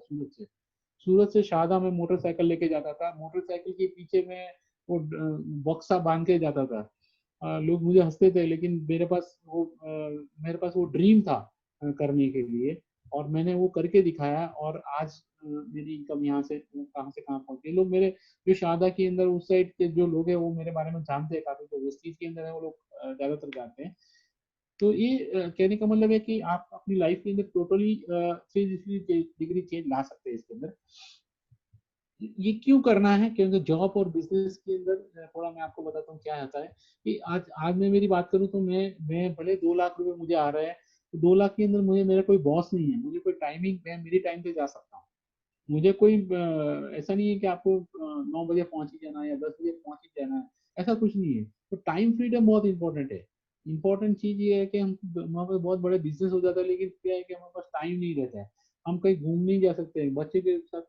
[SPEAKER 6] सूरत से शादा में मोटरसाइकिल लेके जाता था, मोटरसाइकिल के पीछे में वो बक्सा बांध के जाता था। लोग मुझे हंसते थे, लेकिन मेरे पास वो ड्रीम था करने के लिए, और मैंने वो करके दिखाया और आज मेरी इनकम यहाँ से कहाँ पहुंच गई। लोग मेरे जो शादा के अंदर उस साइड के जो लोग हैं वो मेरे बारे में जानते हैं काफी, जो वेस्टीज के अंदर है वो लोग ज्यादातर जानते हैं। तो ये कहने का मतलब है कि आप अपनी लाइफ के अंदर टोटली 360 डिग्री चेंज ला सकते हैं इसके अंदर। ये क्यों करना है, क्योंकि जॉब और बिजनेस के अंदर थोड़ा मैं आपको बताता हूँ क्या आता है कि आज मैं मेरी बात करूँ तो मैं भले 2 लाख रुपए मुझे आ रहा है, तो 2 लाख के अंदर मेरा कोई बॉस नहीं है, मुझे कोई टाइमिंग, मैं मेरी टाइम पे जा सकता हूँ। मुझे कोई ऐसा नहीं है कि आपको 9 बजे पहुंच ही जाना है या 10 बजे पहुंच ही जाना है, ऐसा कुछ नहीं है। तो टाइम फ्रीडम बहुत इंपॉर्टेंट है। इंपॉर्टेंट चीज ये है कि हम वहाँ पे बहुत बड़े बिजनेस हो जाता है, लेकिन क्या है कि हमारे पास टाइम नहीं रहता है, हम कहीं घूम नहीं जा सकते, बच्चे के साथ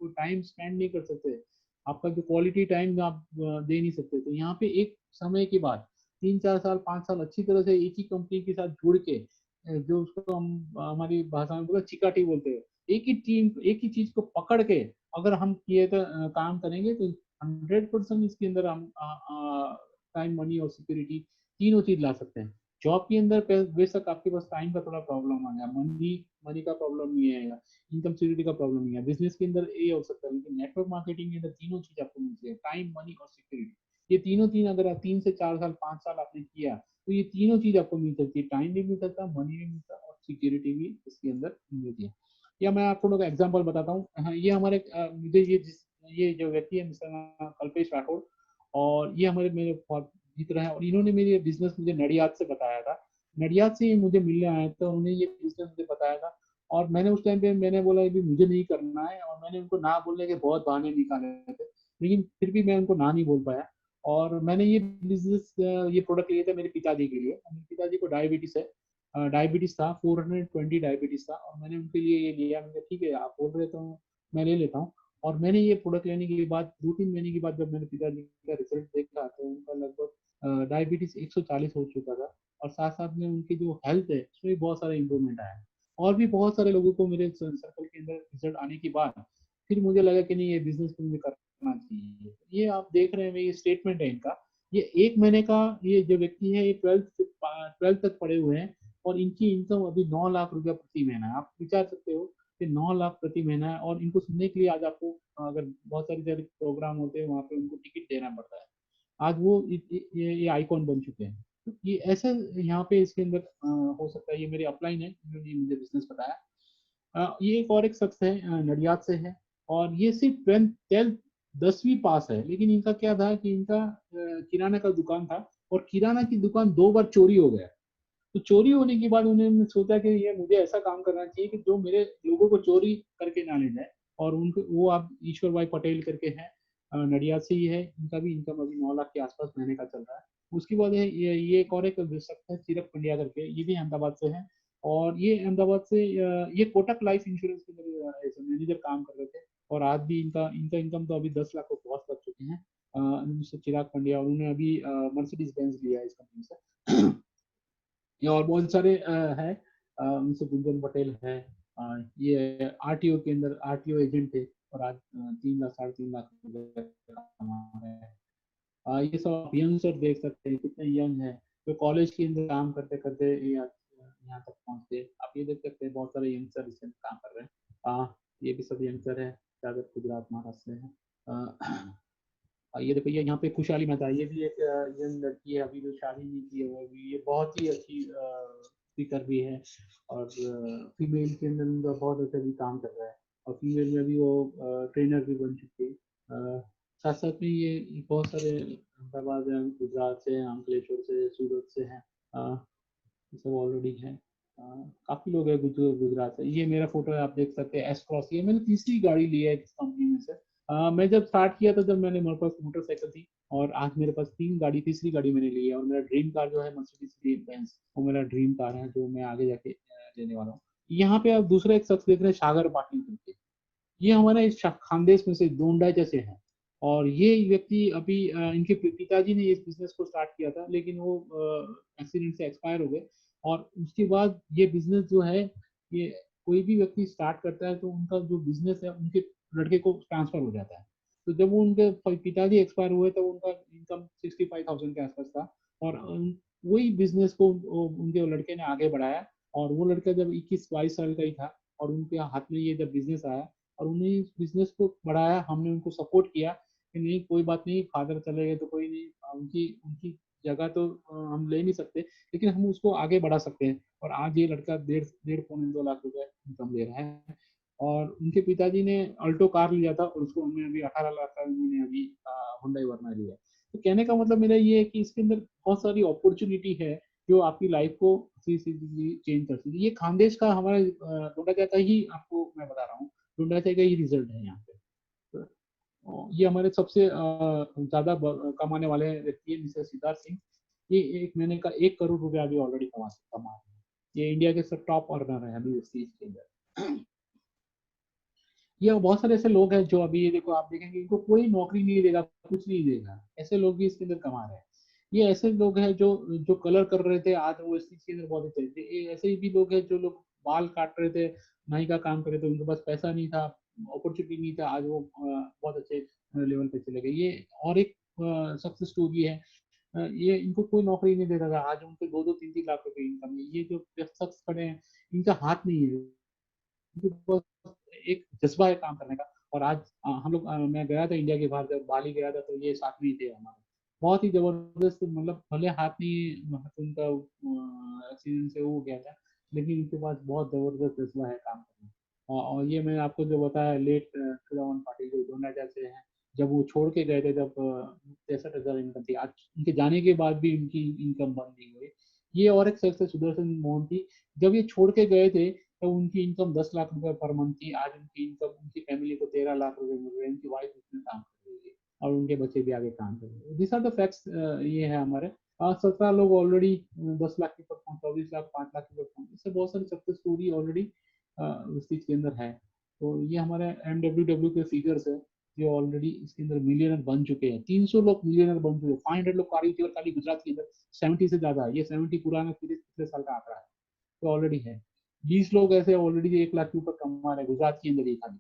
[SPEAKER 6] टाइम स्पेंड नहीं कर सकते, आपका जो क्वालिटी टाइम आप दे नहीं सकते। तो यहाँ पे एक समय के बाद 3-4 साल 5 साल अच्छी तरह से एक ही कंपनी के साथ जुड़ के, जो उसको हम हमारी भाषा में बोलते चिकाटी बोलते हैं, एक ही चीज को पकड़ के अगर हम किए तो काम करेंगे तो 100% इसके अंदर हम टाइम, मनी और सिक्योरिटी तीनों चीज ला सकते हैं। जॉब के अंदर बेशक आपके पास टाइम का थोड़ा प्रॉब्लम आ गया, मनी का प्रॉब्लम नहीं आएगा, इनकम सिक्योरिटी का प्रॉब्लम नहीं है, बिजनेस के अंदर ये हो सकता है, लेकिन नेटवर्क मार्केटिंग के अंदर तीनों चीज आपको मिलती है, टाइम, मनी और सिक्योरिटी। ये तीन अगर आप 3 से 4 साल 5 साल आपने किया तो ये तीनों चीज आपको मिल सकती है, टाइम भी मिल सकता है, मनी भी मिलता है और सिक्योरिटी भी इसके अंदर मिलती है। या मैं आपको लोग एग्जांपल बताता हूँ। हाँ, ये हमारे मुझे ये जो व्यक्ति है मिस्टर कल्पेश राठौड़, और ये हमारे मेरे बहुत मित्र हैं, और इन्होंने मेरे बिजनेस मुझे नडियाद से बताया था। नडियाद से मुझे मिलने आए थे, उन्होंने ये बिजनेस मुझे बताया था, और मैंने उस टाइम पे मैंने बोला कि मुझे नहीं करना है, और मैंने उनको ना बोलने के बहुत बहाने निकाले थे, लेकिन फिर भी मैं उनको ना नहीं बोल पाया। और मैंने ये बिजनेस ये प्रोडक्ट लिए थे मेरे पिताजी के लिए। मेरे पिताजी को डायबिटीज है, डायबिटीज था, 420 डायबिटीज था, और मैंने उनके लिए ये लिया। मैंने ठीक है आप बोल रहे तो मैं ले लेता हूँ। और मैंने ये प्रोडक्ट लेने के बाद 2-3 महीने के बाद जब मैंने पिताजी का रिजल्ट देखा तो उनका लगभग डायबिटीज 140 हो चुका था, और साथ साथ में उनकी जो हेल्थ है उसमें भी बहुत सारा इंप्रूवमेंट आया। और भी बहुत सारे लोगों को मेरे सर्कल के अंदर रिजल्ट आने के बाद फिर मुझे लगा कि नहीं ये बिजनेस मुझे करना चाहिए। ये आप देख रहे हैं ये स्टेटमेंट है इनका। ये 1 महीने का ये जो व्यक्ति है ये 12th तक पढ़े हुए हैं, और इनकी इनकम अभी 9 लाख रुपया प्रति महीना है। आप विचार सकते हो कि 9 लाख प्रति महीना है, और इनको सुनने के लिए आज आपको अगर बहुत सारी जगह प्रोग्राम होते हैं वहाँ पे उनको टिकट देना पड़ता है। आज वो ये आइकॉन बन चुके हैं। तो ये ऐसे यहाँ पे इसके अंदर हो सकता है। ये मेरे अपलाइन है, इन्होंने मुझे बिजनेस बताया। ये एक और एक शख्स है नडियाद से है, और ये सिर्फ 12th 10वीं पास है, लेकिन इनका क्या था कि इनका किराना का दुकान था, और किराना की दुकान 2 बार चोरी हो गया। तो चोरी होने के बाद उन्होंने सोचा कि ये मुझे ऐसा काम करना चाहिए कि जो मेरे लोगों को चोरी करके ना ले जाए। और उनको वो आप ईश्वर भाई पटेल करके हैं, नडियाद से ही है। इनका भी इनकम अभी 9 लाख के आसपास महीने का चल रहा है। उसके बाद है ये एक और एक शख्स है चिरक पंड्या करके, ये भी अहमदाबाद से है, और ये अहमदाबाद से ये कोटक लाइफ इंश्योरेंस के मैनेजर काम कर रहे थे। और आज भी इनका इनका इनकम तो अभी 10 लाख को क्रॉस कर चुके हैं। मिस्टर चिराग पंड्या, उन्होंने अभी मर्सिडीज बेंज लिया है इस कंपनी से। ये और बहुत सारे हैं, उनसे गुंजन पटेल है, ये आरटीओ के अंदर आरटीओ एजेंट थे, और आज 3 लाख 3.5 लाख रुपए कमा रहे हैं। ये सब यंगस्टर देख सकते हैं कितने यंग है, जो कॉलेज के अंदर काम करते करते यहाँ तक पहुंचते। आप ये देख सकते हैं बहुत सारे यंगस्टर इसमें काम कर रहे हैं। ये भी सब यंगस्टर है, ज्यादातर गुजरात महाराष्ट्र से है। ये देखो ये यहाँ पे खुशहाली मेहता, ये भी एक यंग लड़की है, अभी जो शादी नहीं की है वो भी, ये बहुत ही अच्छी स्पीकर भी है, और फीमेल के अंदर उनका बहुत अच्छा भी काम कर रहा है, और फीमेल में भी वो ट्रेनर भी बन चुकी है। साथ साथ में ये बहुत सारे अहमदाबाद है, गुजरात से हैं, अंकलेश्वर से, सूरत से हैं, ये सब ऑलरेडी है। काफी लोग हैं गुजरात से। ये मेरा फोटो है, आप देख सकते हैं एस क्रॉस। ये मैंने तीसरी गाड़ी ली है इस कंपनी में से। मैं जब स्टार्ट किया था जब मैंने मेरे पास मोटरसाइकिल थी, और आज मेरे पास तीसरी गाड़ी मैंने ली है, और मेरा ड्रीम कार जो है मर्सिडीज बेंज, वो मेरा ड्रीम कार है जो मैं आगे जाके लेने वाला हूँ। यहाँ पे आप दूसरा एक शख्स देख रहे हैं सागर पाटिल करके, ये हमारे इस खानदेश में से दोंडा जैसे हैं। और ये व्यक्ति अभी इनके पिताजी ने इस बिजनेस को स्टार्ट किया था, लेकिन वो एक्सीडेंट से एक्सपायर हो गए। और उसके बाद ये बिजनेस जो है, ये कोई भी व्यक्ति स्टार्ट करता है तो उनका जो बिजनेस है उनके लड़के को ट्रांसफर हो जाता है। तो जब वो उनके पिताजी एक्सपायर हुए तो उनका इनकम 65,000 के आसपास था, और वही बिजनेस को उनके लड़के ने आगे बढ़ाया। और वो लड़का जब 21-22 साल का ही था, और उनके हाथ में ये जब बिजनेस आया, और उन्हें इस बिजनेस को बढ़ाया, हमने उनको सपोर्ट किया कि नहीं कोई बात नहीं, फादर चले गए तो कोई नहीं, उनकी उनकी जगह तो हम ले नहीं सकते, लेकिन हम उसको आगे बढ़ा सकते हैं। और आज ये लड़का 1.5-1.5 2 लाख रुपए इनकम ले रहा है। और उनके पिताजी ने अल्टो कार लिया था, और उसको हमने अभी 18 लाख का उन्होंने अभी हुंडई वर्ना लिया है। तो कहने का मतलब मेरा ये है कि इसके अंदर बहुत सारी अपॉर्चुनिटी है जो आपकी लाइफ को सीधी चेंज कर सकती है। ये खानदेश का हमारा डोंडा का ही आपको मैं बता रहा हूँ, डोंडा का ही रिजल्ट है यहाँ पे। तो ये हमारे सबसे ज्यादा कमाने वाले व्यक्ति है मिस्टर सिद्धार्थ सिंह। ये एक महीने का 1 करोड़ रुपया अभी ऑलरेडी कमा रहे हैं। ये इंडिया के सब टॉप अर्नर है अभी इस चीज के अंदर। ये बहुत सारे ऐसे लोग हैं जो अभी ये देखो आप देखेंगे इनको कोई नौकरी नहीं देगा, कुछ नहीं देगा, ऐसे लोग भी इसके अंदर कमा रहे हैं। ये ऐसे लोग हैं जो जो कलर कर रहे थे, आज वो इस चीज के अंदर बहुत अच्छे थे। ये ऐसे भी लोग हैं जो लोग बाल काट रहे थे, नाई का काम कर रहे थे, उनके पास पैसा नहीं था, अपॉर्चुनिटी नहीं था, आज वो बहुत अच्छे लेवल पे चले गए। ये और एक सक्सेस स्टोरी है। ये इनको कोई नौकरी नहीं देता था, आज उनको 2-2, 3-3 लाख रुपए इनकम है। ये जो शख्स खड़े हैं इनका हाथ नहीं है, उनके पास एक जज्बा है काम करने का। और आज हम लोग मैं गया था इंडिया के बाहर, जब बाली गया था तो ये साथ में ही थे हमारे। बहुत ही जबरदस्त, मतलब भले हाथ नहीं उनका एक्सीडेंट से वो हो गया था, लेकिन इनके पास बहुत जबरदस्त जज्बा है काम करने का। और ये मैंने आपको जो बताया लेट फिराउन पाटिल जो 2000 से हैं, जब वो छोड़ के गए थे, जब 63,000 इनकम थी, आज उनके जाने के बाद भी उनकी इनकम बंद नहीं हुई। ये और एक सेक्टर सुदर्शन मोहन थी, जब ये छोड़ के गए थे तो उनकी इनकम 10 लाख रुपए पर मंथ थी। आज उनकी इनकम, उनकी फैमिली को 13 लाख रुपए मिल रहे हैं। उनकी वाइफ उसमें काम कर रही है और उनके बच्चे भी आगे काम कर रहे हैं। This are the facts. ये है हमारे 17 लोग ऑलरेडी 10 लाख के ऊपर पहुंच, 24 लाख, 5 लाख के ऊपर पहुंचे। इससे बहुत सारी सक्सेस स्टोरी ऑलरेडी उस चीज के अंदर है। तो ये हमारे MWW के फिगर्स है जो ऑलरेडी इसके अंदर मिलियनर बन चुके हैं। 300 लोग मिलियनर बन चुके हैं। 500 लोग खाली गुजरात के अंदर 70 से ज्यादा है। ये 70 पुराना पिछले साल का आंकड़ा है, तो ऑलरेडी है। 20 लोग ऐसे ऑलरेडी 1 लाख के ऊपर कमा रहे हैं गुजरात के अंदर ही खाली।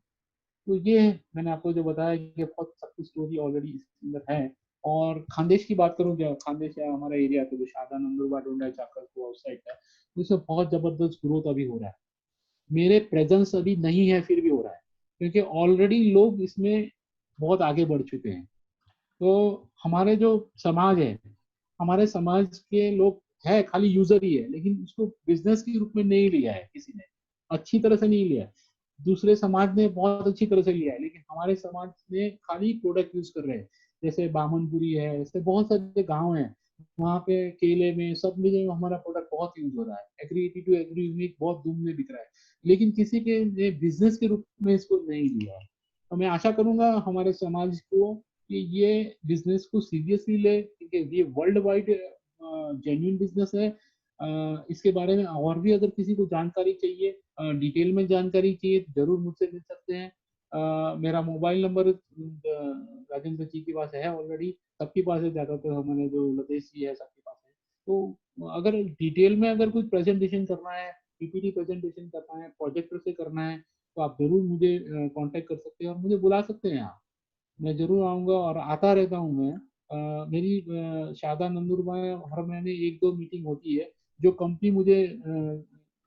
[SPEAKER 6] तो ये मैंने आपको जो बताया कि बहुत सक्सेस स्टोरी ऑलरेडी इसके अंदर है। और खानदेश की बात करूँ, जो खानदेश है हमारा एरिया, तो जो शादा, नंदुरबार, डोंडा, चाकरपुर आउटसाइड है, उसमें बहुत जबरदस्त ग्रोथ अभी हो रहा है। मेरे प्रेजेंस अभी नहीं है, फिर भी हो रहा है, क्योंकि ऑलरेडी लोग इसमें बहुत आगे बढ़ चुके हैं। तो हमारे जो समाज है, हमारे समाज के लोग है खाली यूजर ही है, लेकिन उसको बिजनेस के रूप में नहीं लिया है, किसी ने अच्छी तरह से नहीं लिया है। दूसरे समाज ने बहुत अच्छी तरह से लिया है, लेकिन हमारे समाज ने खाली प्रोडक्ट यूज कर रहे हैं। जैसे बामनपुरी है, ऐसे बहुत सारे गांव हैं, वहाँ पे केले में, सब में हमारा प्रोडक्ट बहुत यूज हो रहा है। एग्री 82 एग्री यूनिक बहुत धूम में बिक रहा है, लेकिन किसी के ने बिजनेस के रूप में इसको नहीं लिया है। तो मैं आशा करूंगा हमारे समाज को कि ये बिजनेस को सीरियसली ले, क्योंकि ये वर्ल्ड वाइड जेन्युइन बिजनेस है। इसके बारे में और भी अगर किसी को जानकारी चाहिए, डिटेल में जानकारी चाहिए, तो जरूर मुझसे मिल सकते हैं। मेरा मोबाइल नंबर राजेंद्र जी के पास है ऑलरेडी, सबके पास है, ज्यादातर हमारे जो लतेश जी है सबके पास है। तो अगर डिटेल में अगर कुछ प्रेजेंटेशन करना है, PPT प्रेजेंटेशन करना है, प्रोजेक्टर से करना है, तो आप जरूर मुझे कांटेक्ट कर सकते हैं और मुझे बुला सकते हैं आप। मैं जरूर आऊंगा और आता रहता हूँ मैं। मेरी शादा, नंदुरबार हर महीने 1-2 मीटिंग होती है, जो कंपनी मुझे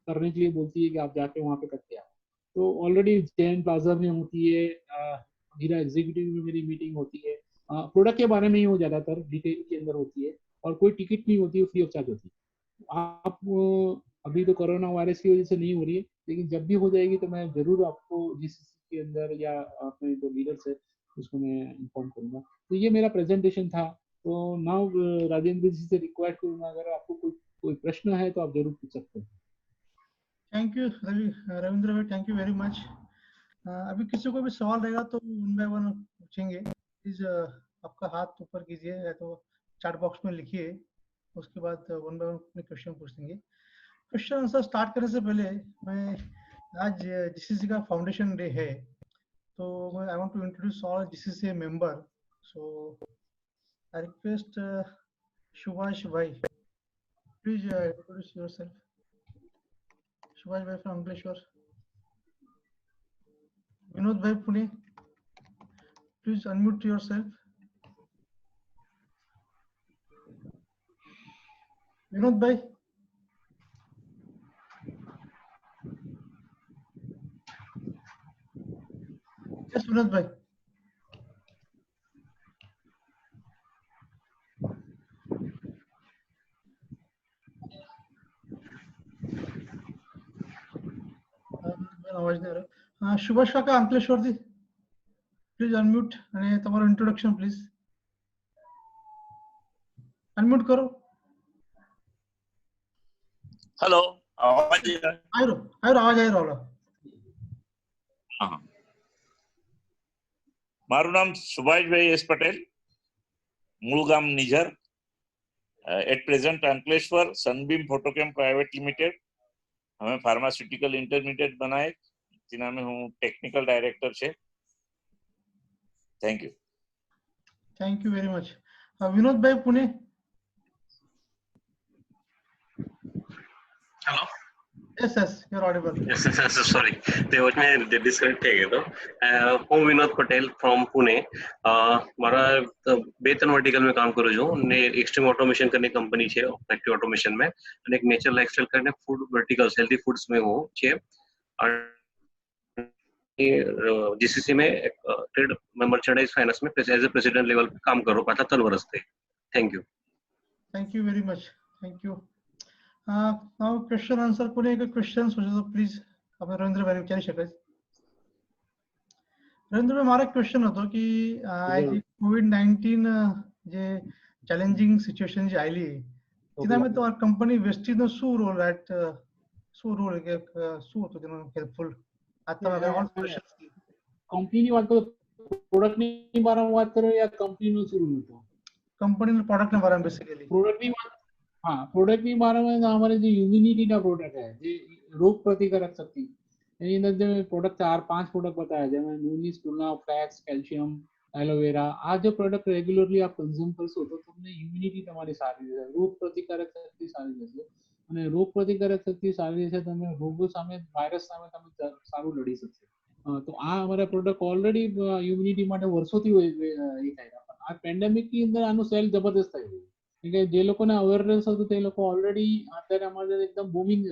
[SPEAKER 6] करने के लिए बोलती है कि आप जाके वहाँ पे करके आओ। तो ऑलरेडी जैन प्लाजा में होती है, हीरा एग्जीक्यूटिव में मेरी मीटिंग होती है। प्रोडक्ट के बारे में ही हो, ज्यादातर डिटेल के अंदर होती है, और कोई टिकट नहीं होती है, फ्री ऑफ चार्ज होती है। आप अभी तो कोरोना वायरस की वजह से नहीं हो रही है, लेकिन जब भी हो जाएगी तो मैं जरूर आपको जिस के अंदर या अपने जो लीडर्स है उसको मैं इन्फॉर्म करूंगा। तो ये मेरा प्रेजेंटेशन था। तो नाउ राजेंद्र जी से रिक्वेस्ट करूंगा, अगर आपको कोई प्रश्न है तो आप जरूर पूछ सकते हैं।
[SPEAKER 1] थैंक यू रविंद्र भाई, थैंक यू वेरी मच। अभी किसी को भी सवाल रहेगा तो 1 बाय 1 पूछेंगे। प्लीज आपका हाथ ऊपर कीजिए या तो चैट बॉक्स में लिखिए, उसके बाद 1 बाय 1 अपने क्वेश्चन पूछ देंगे। क्वेश्चन आंसर स्टार्ट करने से पहले मैं, आज GCC का फाउंडेशन डे है, तो I want to introduce all GCC member. So I request Subhash bhai, please introduce yourself. Subhash भाई from Ankleshwar. Vinod bhai Pune, please unmute yourself. Vinod भाई, यस विनोद भाई। आवाज नहीं आ रहा। सुभाष काका अंकलेश्वर जी, प्लीज अनम्यूट અને તમારું इंट्रोडक्शन प्लीज अनम्यूट करो।
[SPEAKER 7] हेलो, आवाज
[SPEAKER 1] आयो आवाज આવી રહ્યો।
[SPEAKER 7] हाँ, मारू नाम सुभाषभाई एस पटेल, मूल गाम Nizar, at present Ankleshwar Sunbeam Photochem private limited. हमें फार्मास्यूटिकल इंटरमीडिएट बनाए, जिना में हूँ टेक्निकल डायरेक्टर छे। Thank
[SPEAKER 1] you very much. Vinod bhai Pune.
[SPEAKER 8] Hello,
[SPEAKER 1] yes you are audible.
[SPEAKER 8] Yes sorry, તે વચમે ડિસ્કનેક્ટ થઈ ગયો હતો। હું વિનોદ પટેલ ફ્રોમ પુણે। મારા 2-3 વર્ટિકલ में काम करूँ છું ને एक्सट्रीम ऑटोमेशन करने कंपनी છે फैक्ट्री ऑटोमेशन में, અને एक नेचर लाइफस्टाइल करने फूड वर्टिकल्स हेल्थी फूड्स में हूँ છે। GCC में ट्रेड मर्चेंडाइज फाइनेंस में एज ए प्रेसिडेंट लेवल पे काम करो पाछा 3 વર્ષ थे। Thank you
[SPEAKER 1] very much. Thank you. Now question answer कोणी एक क्वेश्चन सोचो प्लीज आपण रवींद्र भाई विचारू शकत। રવિન્દ્રભાઈ મારો ક્વેશ્ચન હતો કે આ જે COVID-19 જે ચેલેન્જિંગ સિચ્યુએશન જે આવેલી તેના મેં તમારી કંપની વેસ્ટીજનો શું રોલ શું રોલ કે શું હતું તેનું હેલ્પફુલ આ તમે ઓન સોલ્યુશન
[SPEAKER 6] કંપનીની વાત કરો, પ્રોડક્ટની બારામાં વાત કરો યા કંપનીનો શું રોલ હતો?
[SPEAKER 1] કંપનીના પ્રોડક્ટના બારામાં બેસિકલી
[SPEAKER 6] प्रोडक्ट की बात, हाँ प्रोडक्ट की बारे में तो हमारे जो इम्यूनिटी का प्रोडक्ट है, जो रोग प्रतिकारक शक्ति, એની અંદર જે પ્રોડક્ટ 4-5 પ્રોડક્ટ બતાવ્યા જેમાં નૂનીસ, ટૂના, ફ્લેક્સ, કેલ્શિયમ, એલોવેરા, આ જો પ્રોડક્ટ રેગ્યુલરલી આપ કન્ઝ્યુમ કરશો તો તમને ઇમ્યુનિટી તમારી સારી રહેશે, રોગ प्रतिकारक શક્તિ સારી રહેશે અને રોગ प्रतिकारक શક્તિ સારી રહેશે તમે રોગો સામે, વાયરસ સામે તમે સારું લડી શકશો. તો આ અમારા પ્રોડક્ટ ઓલરેડી ઇમ્યુનિટી માટે વર્ષોથી એ થાય છે. આ પેન્ડેમિકની અંદર આનું સેલ જબરદસ્ત થઈ ગયું કે જે લોકોને અવેરનેસ હતું તે લોકો ઓલરેડી અત્યારે અમારે એકદમ બૂમિંગ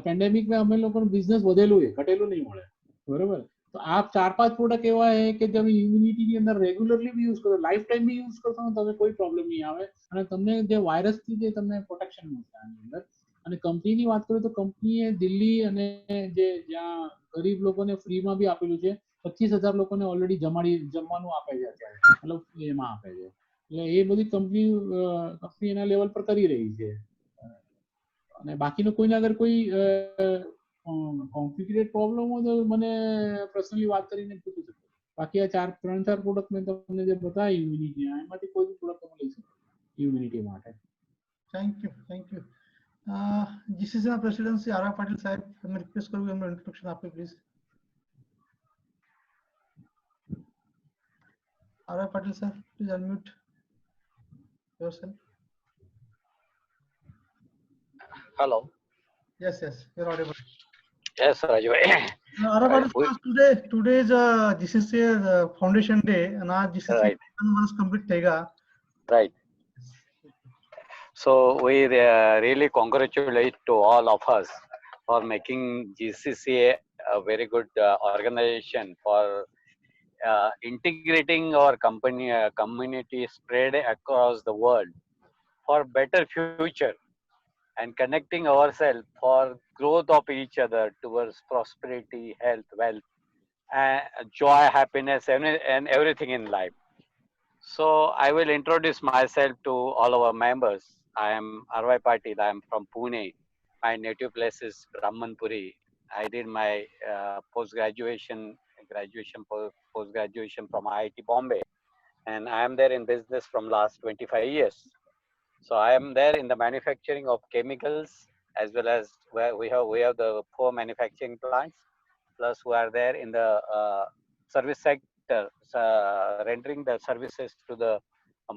[SPEAKER 6] પેન્ડેમિકમાં અમે લોકોનું બિઝનેસ વધેલું છે, ઘટેલું નહીં મળે, બરોબર? તો આ 4-5 પ્રોડક્ટ એવા છે કે તમે ઇમ્યુનિટીની અંદર રેગ્યુલરલી બી યુઝ કરો, લાઈફ ટાઈમ બી યુઝ કરશો ને તમે કોઈ પ્રોબ્લેમ નહીં આવે અને તમને જે વાયરસથી જે તમને પ્રોટેક્શન મળશે આની અંદર. અને કંપનીની વાત કરું તો કંપનીએ દિલ્હી અને જે જ્યાં ગરીબ લોકોને ફ્રીમાં બી આપેલું છે, 25,000 લોકોને ઓલરેડી જમવાનું આપે છે અત્યારે, મતલબ એમાં આપે છે. એટલે એ બધી કંપની એના લેવલ પર કરી રહી છે અને બાકીનો કોઈને અગર કોઈ કોમ્પ્લિકેટેડ પ્રોબ્લેમ હોય તો મને પર્સનલી વાત કરીને પૂછી શકો. બાકી આ 3-4 પ્રોડક્ટ મેં તમને જે બતાવી ઇમ્યુનિટી, એમાંથી કોઈ બી પ્રોડક્ટ તમે લઈ શકો ઇમ્યુનિટી માટે.
[SPEAKER 1] Thank you. જીસીસીના પ્રેસિડેન્ટ શ્રી આર પાટીલ સાહેબ, તમે રિક્વેસ્ટ કરું એમનું ઇન્ટ્રોડક્શન આપે please. R Patil sir, please unmute yourself.
[SPEAKER 9] Hello.
[SPEAKER 1] Yes, you're audible.
[SPEAKER 9] Yes, Raju.
[SPEAKER 1] Today is GCCA Foundation Day, and now GCCA
[SPEAKER 9] Right.
[SPEAKER 1] 1 month complete thega.
[SPEAKER 9] Right. So we really congratulate to all of us for making GCCA a very good organization for integrating our community spread across the world for better future and connecting ourselves for growth of each other towards prosperity, health, wealth, joy, happiness, and everything in life. So I will introduce myself to all our members. I am R.Y. Patil. I am from Pune. My native place is Brahmanpuri. I did my post-graduation from IIT Bombay, and I am there in business from last 25 years. So I am there in the manufacturing of chemicals, as well as where we have the 4 manufacturing plants, plus we are there in the service sector, rendering the services to the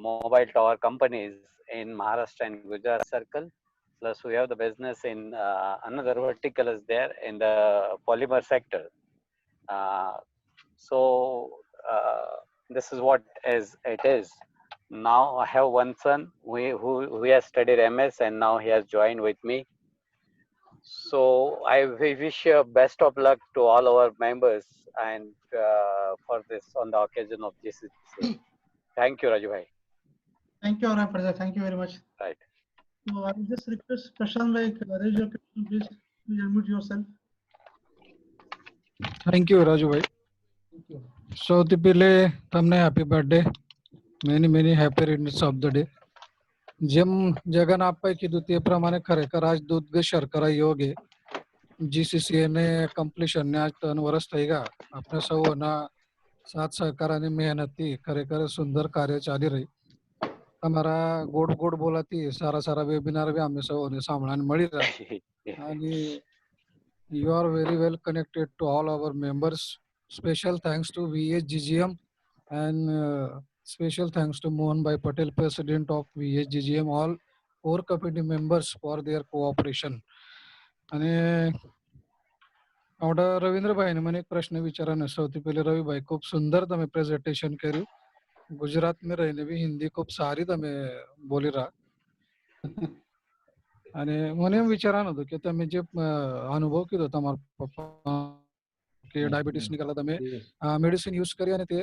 [SPEAKER 9] mobile tower companies in Maharashtra and Gujarat circle. Plus we have the business in another vertical is there in the polymer sector. So this is what it is. Now I have one son who has studied MS and now he has joined with me. So I wish you best of luck to all our members and for this on the occasion of GCC. Thank you, Raju bhai.
[SPEAKER 1] Thank you, Arun Prasad. Thank you very much.
[SPEAKER 9] Right.
[SPEAKER 1] So I will just request Prashant, like, raise your question, please. Please unmute yourself.
[SPEAKER 5] Thank you, Raju bhai.
[SPEAKER 1] Thank you.
[SPEAKER 5] સૌથી પહેલે તમને happy birthday, many happy returns of the day. જેમ જગન આપે કીધું તે પ્રમાણે ખરેખર આજ દૂધ શર્કરા યોગે જીસીસીએ ને કમ્પ્લીશન ને આજ 3 વર્ષ થઈ ગયા. આપણે સૌના સાથ સહકાર અને મહેનતથી ખરેખર સુંદર કાર્ય ચાલી રહી. તમારા ગોડ બોલાતી સારા વેબિનાર બી અમે સૌને સાંભળવાને મળી રહ્યા અને you are very well connected to all our members. Special thanks to VHGGM and special thanks to Mohan Bhai Patel, President of VHGGM, all 4 committee members for their cooperation. અને આવડા રવિન્દ્રભાઈને મને એક પ્રશ્ન વિચારવાનો. સૌથી પહેલે રવિભાઈ, ખૂબ સુંદર તમે પ્રેઝન્ટેશન કર્યું. ગુજરાતમાં રહીને બી હિન્દી ખૂબ સારી તમે બોલી રહ્યા. અને મને એમ વિચારવાનું હતું કે તમે જે અનુભવ કીધો તમારા પપ્પા કે ડાયાબિટીસ ની કરતા તમે મેડિસિન યુઝ કરી અને તે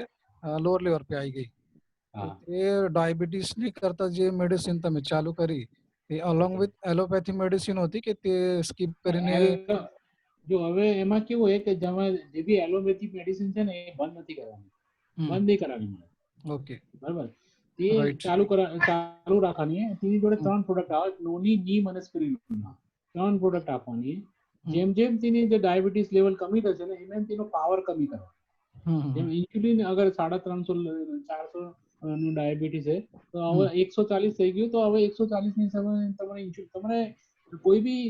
[SPEAKER 5] લોઅર લેવલ पे आई गई. એ ડાયાબિટીસ ની કરતા જે મેડિસિન તમે ચાલુ કરી તે અલોંગ વિથ એલોપેથી મેડિસિન હતી કે તે સ્કીપ કરીને
[SPEAKER 6] જો હવે એમાં કેવું હોય કે જે બી એલોપેથી મેડિસિન છે ને એ બંધ નથી કરવાની, બંધ નહીં કરવાની મળે,
[SPEAKER 5] ઓકે
[SPEAKER 6] બરાબર. તે
[SPEAKER 5] રાઈટ
[SPEAKER 6] ચાલુ રાખવાની. તેની જોડે 3 પ્રોડક્ટ આવે, નોની, નીમ અને સ્પિરુલિના. 3 પ્રોડક્ટ આપવાની. જેમ જેમ તેની જે ડાયાબિટીસ લેવલ કમી થશે ને એમ તેનો પાવર કમી કરવાનો. જેમ ઇન્સ્યુલિન અગર 350 400 નું ડાયાબિટીસ છે તો હવે 140 થઈ ગયું, તો હવે 140 ની તમારે તમારે કોઈ બી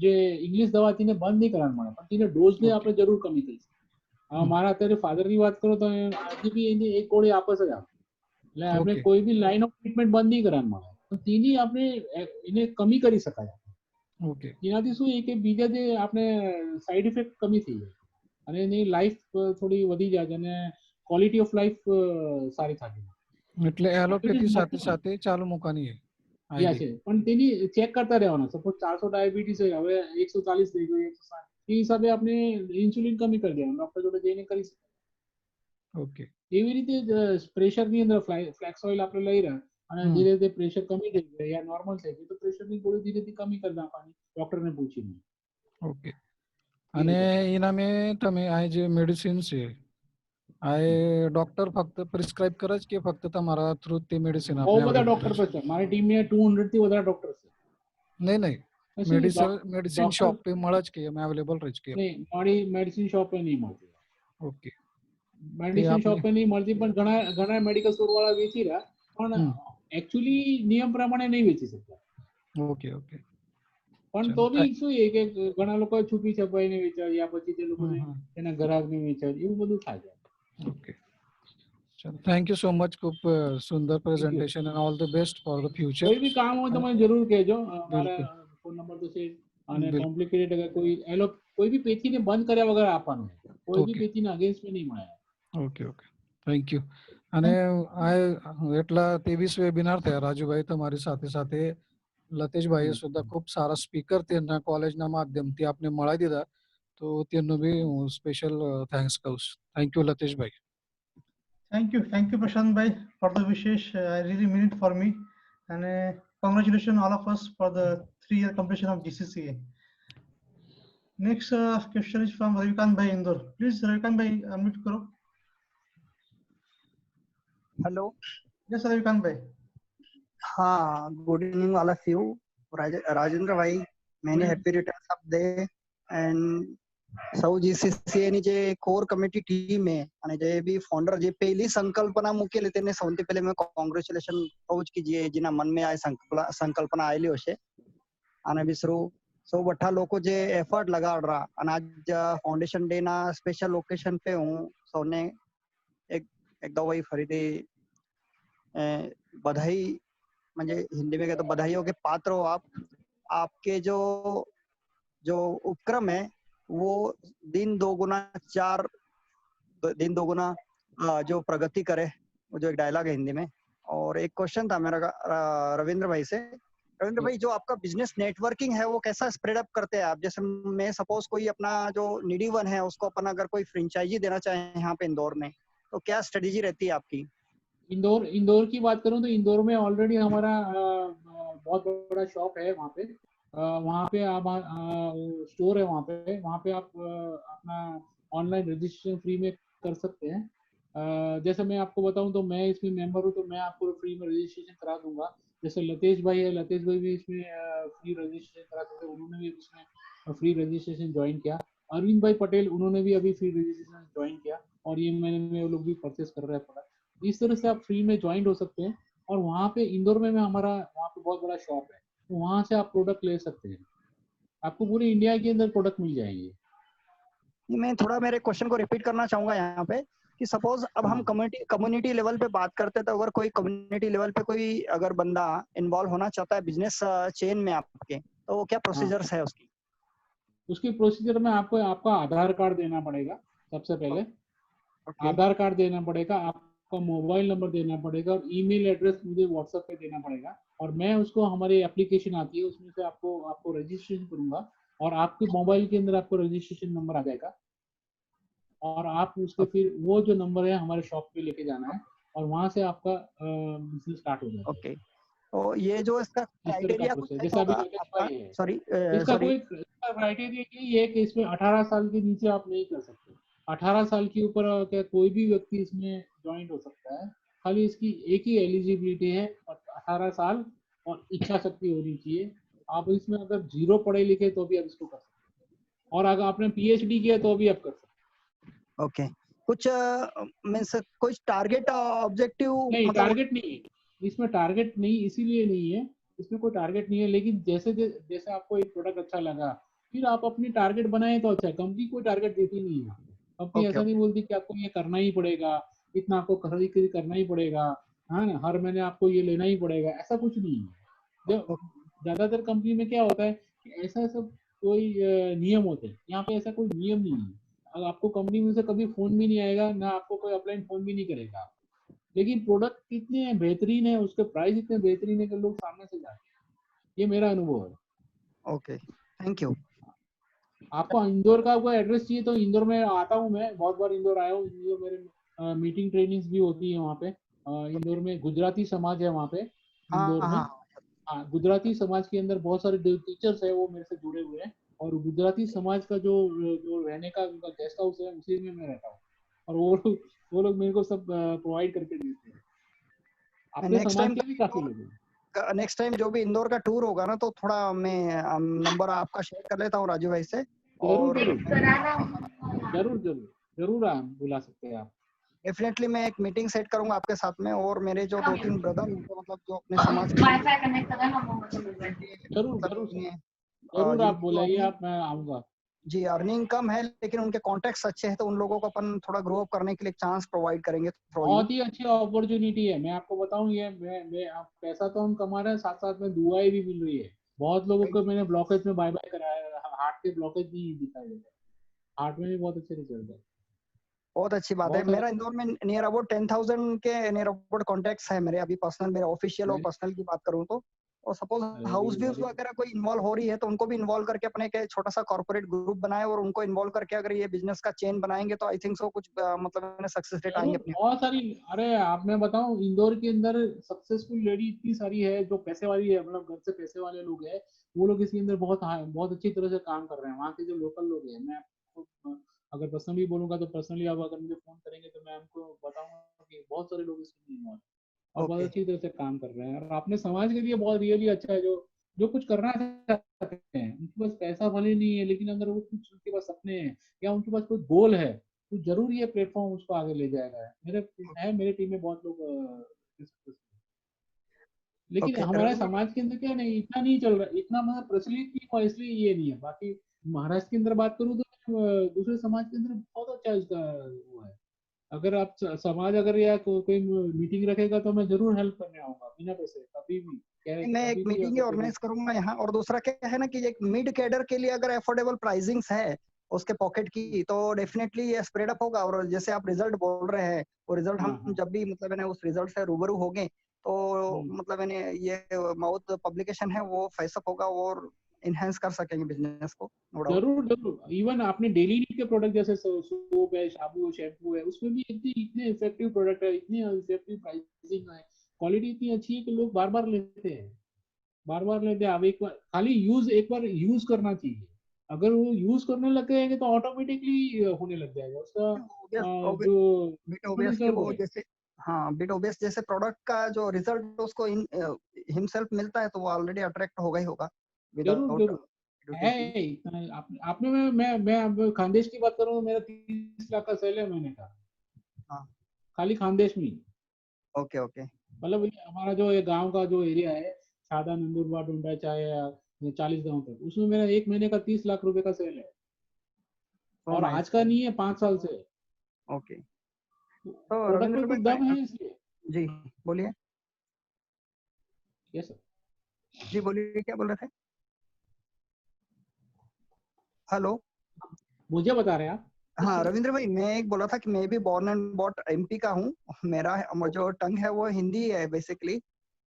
[SPEAKER 6] જે ઇંગ્લિશ દવા તેને બંધ નહીં કરવાનું મળે, પણ તેને ડોઝ ને આપણે જરૂર કમી થઈ. મારા અત્યારે ફાધર ની વાત કરો તો હજી બી એની એક ગોળી આપે છે. એટલે આપણે કોઈ બી લાઈન ઓફ ટ્રીટમેન્ટ બંધ નહીં કરવાનું મળે, તો તેની આપણે એને કમી કરી શકાય.
[SPEAKER 5] ઓકે
[SPEAKER 6] એનાથી શું કે બીજા જે આપણે સાઈડ ઇફેક્ટ કમી થઈ જાય અને એની લાઈફ થોડી વધી જાય અને ક્વોલિટી ઓફ લાઈફ સારી થાય.
[SPEAKER 5] એટલે એલોપેથી સાથે સાથે ચાલુ મૂકવાની
[SPEAKER 6] છે, પણ તેની ચેક કરતા રહેવાનું. સપોઝ 400 ડાયાબિટીસ હોય, હવે 140 થઈ ગયું, 160, એ હિસાબે આપણે ઇન્સ્યુલિન કમી કરી દેવાનું, ડોક્ટર જોડે જઈને કરી શકાય.
[SPEAKER 5] ઓકે
[SPEAKER 6] એવી રીતે પ્રેશર ની અંદર ફ્લેક્સ ઓઇલ આપણે લઈ રહ્યા અને ધીરે ધીરે પ્રેશર કમી થઈ જાય યા નોર્મલ થઈ ગયું તો પ્રેશર ની ગોળી ધીરે ધીરે કમી કરી નાખવાની ડોક્ટરને પૂછીને.
[SPEAKER 5] ઓકે અને એના મેં તમે આ જે મેડિસિન છે આ ડોક્ટર ફક્ત પ્રિસ્ક્રાઇબ કરે છે કે ફક્ત તમારા થ્રુ તે મેડિસિન
[SPEAKER 6] બહુ બધા ડોક્ટર પર છે, મારી ટીમમાં 200 થી વધારે ડોક્ટર છે.
[SPEAKER 5] નહીં મેડિસિન શોપ पे મળે છે કે એમ અવેલેબલ રહે છે કે
[SPEAKER 6] નહીં, મારી મેડિસિન શોપ पे નહીં મળતી.
[SPEAKER 5] ઓકે
[SPEAKER 6] મેડિસિન શોપ पे નહીં મળતી, પણ ઘણા મેડિકલ સ્ટોર વાળા વેચી રહ્યા, પણ એકચ્યુઅલી નિયમ પ્રમાણે નહીં વેચી શકતા.
[SPEAKER 5] ઓકે ઓકે
[SPEAKER 6] પણ તો બી શું કે ઘણા લોકો છુપી છપાઈને વેચાય યા પછી તે લોકો એના ગ્રાહકને વેચાય, એવું બધું થાય છે.
[SPEAKER 5] Okay thank you so much, ખૂબ સુંદર presentation and all the best for the future.
[SPEAKER 6] કોઈ બી કામ હોય તો મને જરૂર કહેજો, મારા ફોન નંબર તો છે. અને કોમ્પ્લિકેટેડ અગર કોઈ બી પેથીને બંધ કર્યા વગર આપવાનું, કોઈ બી પેથીને અગેન્સ્ટ નહીં મળે.
[SPEAKER 5] Okay okay thank you. અને આ એટલા 23 વેબિનાર થયા રાજુભાઈ તમારી સાથે સાથે લતેશભાઈએ સુદ્ધા ખૂબ સારા સ્પીકર તેમના કોલેજના માધ્યમથી આપને મળાવી દીધા, તો તેમનો બી હું સ્પેશિયલ થેન્ક્સ કહું છું. થેન્ક યુ લતેશભાઈ.
[SPEAKER 1] Thank you Prashant bhai for the wishes. I really mean it for me, and congratulations all of us for the 3-year completion of GCCA. Next question is from Ravikant bhai Indore. Please Ravikant bhai unmute karo.
[SPEAKER 2] Hello.
[SPEAKER 1] Yes Ravikant bhai.
[SPEAKER 2] हाँ, good evening all of you. Rajendra ભાઈ, many happy returns of the day. And સૌ જીસીસીએ ની જે core committee team હે અને જે બી founder જે પહેલી સંકલ્પના મૂકેલી તેને સૌથી પહેલે મેં કોંગ્રેચ્યુલેશન કહું કે જે જેના મનમાં આ સંકલ્પના આવેલી હશે. અને બીજું સૌ બઠા લોકો જે એફર્ટ લગાડરા અને આજ ફાઉન્ડેશન ડે ના સ્પેશિયલ લોકેશન पे હું સૌને એક દો वही फरीदी बधाई, म्हणजे हिंदी में कहते बधाइयों के पात्र हो आप. आपके जो उपक्रम है वो दिन दोगुना जो प्रगति करे, वो जो एक डायलॉग है हिंदी में. और एक क्वेश्चन था मेरा रविंद्र भाई से. रविंद्र भाई, जो आपका बिजनेस नेटवर्किंग है वो कैसा स्प्रेड अप करते हैं आप? जैसे मैं सपोज कोई अपना जो नीडी वन है उसको अपन अगर कोई फ्रेंचाइजी देना चाहे यहाँ पे इंदौर में, तो क्या स्ट्रेटेजी रहती है आपकी?
[SPEAKER 6] इंदौर की बात करूं तो इंदौर में ऑलरेडी हमारा बहुत बड़ा शॉप है. वहाँ पे आप स्टोर है, वहाँ पे आप अपना ऑनलाइन रजिस्ट्रेशन फ्री में कर सकते हैं. जैसे मैं आपको बताऊं तो मैं इसमें मेंबर हूँ, तो मैं आपको फ्री में रजिस्ट्रेशन करा दूंगा. जैसे लतेश भाई है, लतेश भाई भी इसमें फ्री रजिस्ट्रेशन करा सकते हैं, उन्होंने भी इसमें फ्री रजिस्ट्रेशन ज्वाइन किया. अरविंद भाई पटेल, उन्होंने भी अभी फ्री रजिस्ट्रेशन ज्वाइन किया और ये मैंने वो लोग भी परचेस कर रहे हैं प्रोडक्ट. इस तरह से आप फ्री में ज्वाइन हो सकते हैं. और वहाँ पे इंदौर में हमारा वहाँ पे बहुत बड़ा शॉप है, तो वहाँ से आप प्रोडक्ट ले सकते हैं. आपको पूरी इंडिया के अंदर प्रोडक्ट मिल जाएंगे.
[SPEAKER 2] मैं थोड़ा मेरे क्वेश्चन को रिपीट करना चाहूंगा यहाँ पे कि सपोज अब हम कम्युनिटी लेवल पे बात करते हैं, तो अगर कोई कम्युनिटी लेवल पे कोई अगर बंदा इन्वॉल्व होना चाहता है बिजनेस चेन में आपके, तो क्या प्रोसीजर्स है उसकी?
[SPEAKER 6] उसकी प्रोसीजर में आपको आपका आधार कार्ड देना पड़ेगा सबसे पहले. आधार कार्ड देना पड़ेगा, आपका मोबाइल नंबर देना पड़ेगा और ईमेल एड्रेस मुझे व्हाट्सएप पे देना पड़ेगा. और मैं उसको हमारी एप्लीकेशन आती है उसमें से आपको रजिस्ट्रेशन करूंगा और आपके मोबाइल के अंदर आपको रजिस्ट्रेशन नंबर आ जाएगा और आप उसको फिर वो जो नंबर है हमारे शॉप पे लेके जाना है और वहां से आपका बिजनेस स्टार्ट हो जाएगा.
[SPEAKER 2] ओके. तो ये जो इसका
[SPEAKER 6] इस तरह का
[SPEAKER 2] क्राइटेरिया कुछ
[SPEAKER 6] प्रोसेस
[SPEAKER 2] नहीं
[SPEAKER 6] जैसे अभी
[SPEAKER 2] होगा
[SPEAKER 6] राकेश
[SPEAKER 2] आपका?
[SPEAKER 6] भाई है,
[SPEAKER 2] सॉरी
[SPEAKER 6] इसका
[SPEAKER 2] सॉरी
[SPEAKER 6] कोई क्राइटेरिया नहीं है कि इसमें 18 साल के नीचे आप नहीं कर सकते। 18 साल के ऊपर क्या कोई भी व्यक्ति इसमें ज्वाइन हो सकता है। खाली इसकी एक ही एलिजिबिलिटी है 18 साल और इच्छा शक्ति होनी चाहिए। आप इसमें अगर जीरो पढ़े लिखे तो भी आप इसको कर सकते हैं, और अगर आपने पीएचडी किया तो भी आप कर सकते हैं।
[SPEAKER 2] ओके। कुछ मीन्स कुछ टारगेट ऑब्जेक्टिव
[SPEAKER 6] नहीं,
[SPEAKER 2] मतलब
[SPEAKER 6] टारगेट नहीं है इसमें, टारगेट नहीं इसीलिए नहीं है, इसमें कोई टारगेट नहीं है। लेकिन जैसे जैसे आपको एक प्रोडक्ट अच्छा लगा, फिर आप अपनी टारगेट बनाए तो अच्छा है। कंपनी कोई टारगेट देती नहीं है, कंपनी
[SPEAKER 2] ओके
[SPEAKER 6] ऐसा नहीं बोलती कि आपको ये करना ही पड़ेगा, इतना आपको खरीद करना ही पड़ेगा, है ना, हर महीने आपको ये लेना ही पड़ेगा, ऐसा कुछ नहीं है। जो ज्यादातर कंपनी में क्या होता है कि ऐसा सब कोई नियम होते हैं, यहाँ पे ऐसा कोई नियम नहीं है। अगर आपको कंपनी में से कभी फोन भी नहीं आएगा ना, आपको कोई अपलाइन फोन भी नहीं करेगा, लेकिन प्रोडक्ट कितने बेहतरीन है, उसके प्राइस इतने बेहतरीन है कि लोग सामने से जाते हैं। ये मेरा अनुभव है।
[SPEAKER 2] Okay, thank you.
[SPEAKER 6] आपको इंदौर का कोई एड्रेस चाहिए तो इंदौर में आता हूँ, मैं बहुत बार इंदौर आया हूँ। इंदौर मेरे मीटिंग ट्रेनिंग्स भी होती है वहाँ पे। इंदौर में गुजराती समाज है वहाँ पे
[SPEAKER 2] हाँ
[SPEAKER 6] इंदौर में।
[SPEAKER 2] हाँ
[SPEAKER 6] हाँ, गुजराती समाज के अंदर बहुत सारे टीचर्स है वो मेरे से जुड़े हुए हैं, और गुजराती समाज का जो जो रहने का उनका गेस्ट हाउस है उसी में मैं रहता हूँ, और वो लोग मेरे को सब प्रोवाइड करके देते हैं। अपने
[SPEAKER 2] नेक्स्ट
[SPEAKER 6] समाज
[SPEAKER 2] टाइम
[SPEAKER 6] के भी काफी लोग हैं।
[SPEAKER 2] नेक्स्ट टाइम जो भी इंदौर का टूर होगा ना, तो थोड़ा मैं नंबर आपका शेयर कर लेता हूँ राजू भाई से।
[SPEAKER 6] जरूर
[SPEAKER 2] और
[SPEAKER 6] जरूर जरूर जरूर आप बुला सकते हैं आप।
[SPEAKER 2] डेफिनेटली मैं एक मीटिंग सेट करूंगा आपके साथ में, और मेरे जो 2-3 ब्रदर हैं तो मतलब जो अपने समाज के
[SPEAKER 4] वाईफाई कनेक्ट करा ना
[SPEAKER 6] जरूर जरूर सर,
[SPEAKER 2] मतलब
[SPEAKER 6] जरूर आप
[SPEAKER 2] जिनकी जो
[SPEAKER 6] बुलाइए, आप, मैं आऊंगा।
[SPEAKER 2] जी अर्निंग कम है लेकिन उनके कॉन्टेक्ट्स अच्छे हैं, तो उन लोगों को अपन थोड़ा ग्रो अप करने के लिए चांस प्रोवाइड करेंगे थ्रू यू।
[SPEAKER 6] बहुत ही अच्छी अपॉर्चुनिटी है, मैं आपको बताऊं। ये मैं आप पैसा तो हम कमा रहे हैं, साथ साथ में दुआएं भी मिल रही है। बहुत लोगों को मैंने ब्लॉकेज में बाय बाय कराया, हार्ट के ब्लॉकेज नहीं दिखाई दे रहे, हार्ट में भी बहुत अच्छे रिजल्ट है।
[SPEAKER 2] बहुत अच्छी बात है।
[SPEAKER 6] बहुत
[SPEAKER 2] मेरा इंदौर में नियर अबाउट 10,000 के नियर अबाउट कॉन्टेक्ट्स है मेरे अभी पर्सनल, मेरे ऑफिशियल और पर्सनल की बात करूं तो। और सपोज हाउस व्यूज वगैरह कोई इन्वॉल्व हो रही है तो उनको भी इन्वॉल्व करके अपने के छोटा सा कॉर्पोरेट ग्रुप बनाए, और उनको इन्वॉल्व करके अगर ये बिजनेस का चेन बनाएंगे तो आई थिंक सो कुछ मतलब सक्सेस रेट आएंगे
[SPEAKER 6] जरूर
[SPEAKER 2] अपने।
[SPEAKER 6] बहुत सारी। अरे आप, मैं बताऊं, इंदौर के अंदर सक्सेसफुल लेडी इतनी सारी है जो पैसे वाली है, मतलब घर से पैसे वाले लोग हैं, वो लोग इसके अंदर बहुत अच्छी तरह से काम कर रहे हैं। वहाँ के जो लोकल लोग हैं, मैं आपको अगर पर्सनली बोलूंगा तो पर्सनली आप अगर मुझे फोन करेंगे तो मैं आपको बताऊंगा कि बहुत सारे लोग इसमें इन्वॉल्व और बहुत अच्छी तरह से काम कर रहे हैं, और अपने समाज के लिए बहुत रियली अच्छा है। जो जो कुछ करना चाहते हैं, उनके पास पैसा भले नहीं है, लेकिन अगर वो कुछ उनके पास सपने हैं या उनके पास कोई गोल है, तो जरूर ये प्लेटफॉर्म उसको आगे ले जाएगा। मेरे टीम में बहुत लोग लेकिन
[SPEAKER 2] ओके
[SPEAKER 6] हमारे समाज के अंदर क्या नहीं, इतना नहीं चल रहा, इतना मतलब प्रचलित नहीं हुआ, इसलिए ये नहीं है। बाकी महाराष्ट्र के अंदर बात करूँ तो दूसरे समाज के अंदर बहुत अच्छा इसका हुआ है। अगर आप समाज अगर या कोई मीटिंग रखेगा तो मैं जरूर हेल्प करने आऊंगा बिना पैसे, कभी भी।
[SPEAKER 2] मैं एक
[SPEAKER 6] कभी भी
[SPEAKER 2] मीटिंग ऑर्गेनाइज करूंगा यहाँ। और दूसरा क्या है ना कि एक मिड कैडर के लिए अगर अफोर्डेबल प्राइसिंग्स है उसके पॉकेट की, तो डेफिनेटली ये स्प्रेड अप होगा। और जैसे आप रिजल्ट बोल रहे हैं, वो रिजल्ट हम जब भी मतलब उस रिजल्ट से रूबरू हो गए तो मतलब ये माउथ पब्लिकेशन है वो फेस अप होगा और इनहेंस कर सकेंगे बिजनेस को, नो डाउट।
[SPEAKER 6] जरूर जरूर। इवन आपने डेली नीड के प्रोडक्ट जैसे सोप है, साबु है, शैम्पू है, उसमें भी इतने इफेक्टिव प्रोडक्ट है, इतनी इफेक्टिव प्राइसिंग है, क्वालिटी इतनी अच्छी है कि लोग बार बार लेते हैं, बार बार लेते हैं। अब एक बार खाली एक बार यूज करना चाहिए। अगर वो यूज करने लग जाएंगे तो ऑटोमेटिकली होने लग जाएगा उसका जो
[SPEAKER 2] बिट ओबियस कि वो जैसे हाँ बिट ओबियस जैसे प्रोडक्ट का जो रिजल्ट उसको हिमसेल्फ मिलता है तो वो ऑलरेडी अट्रैक्ट होगा ही होगा
[SPEAKER 6] जरूर जरूर है इतना। आपने मैं खानदेश की बात करूँ, मेरा 30 लाख का सेल है महीने का।
[SPEAKER 2] हाँ
[SPEAKER 6] खाली खानदेश में।
[SPEAKER 2] Okay okay.
[SPEAKER 6] मतलब हमारा जो ये गांव का जो एरिया है, छादा, नंदुरबार, डोंडा, चाहे 40 गांव तक, उसमें मेरा एक महीने का 30 लाख रुपए का सेल है। और आज का नहीं है, 5 साल से।
[SPEAKER 2] ओके। तो
[SPEAKER 6] प्रोडक्ट में कुछ दम है इसलिए।
[SPEAKER 2] जी बोलिए।
[SPEAKER 6] Yes sir.
[SPEAKER 2] जी बोलिए, क्या बोल रहे थे? हेलो,
[SPEAKER 6] मुझे बता रहे हैं आप?
[SPEAKER 2] हाँ रविंद्र भाई, मैं एक बोला था कि मैं भी बॉर्न एंड बॉट एमपी का हूँ। मेरा जो टंग है वो हिंदी है बेसिकली,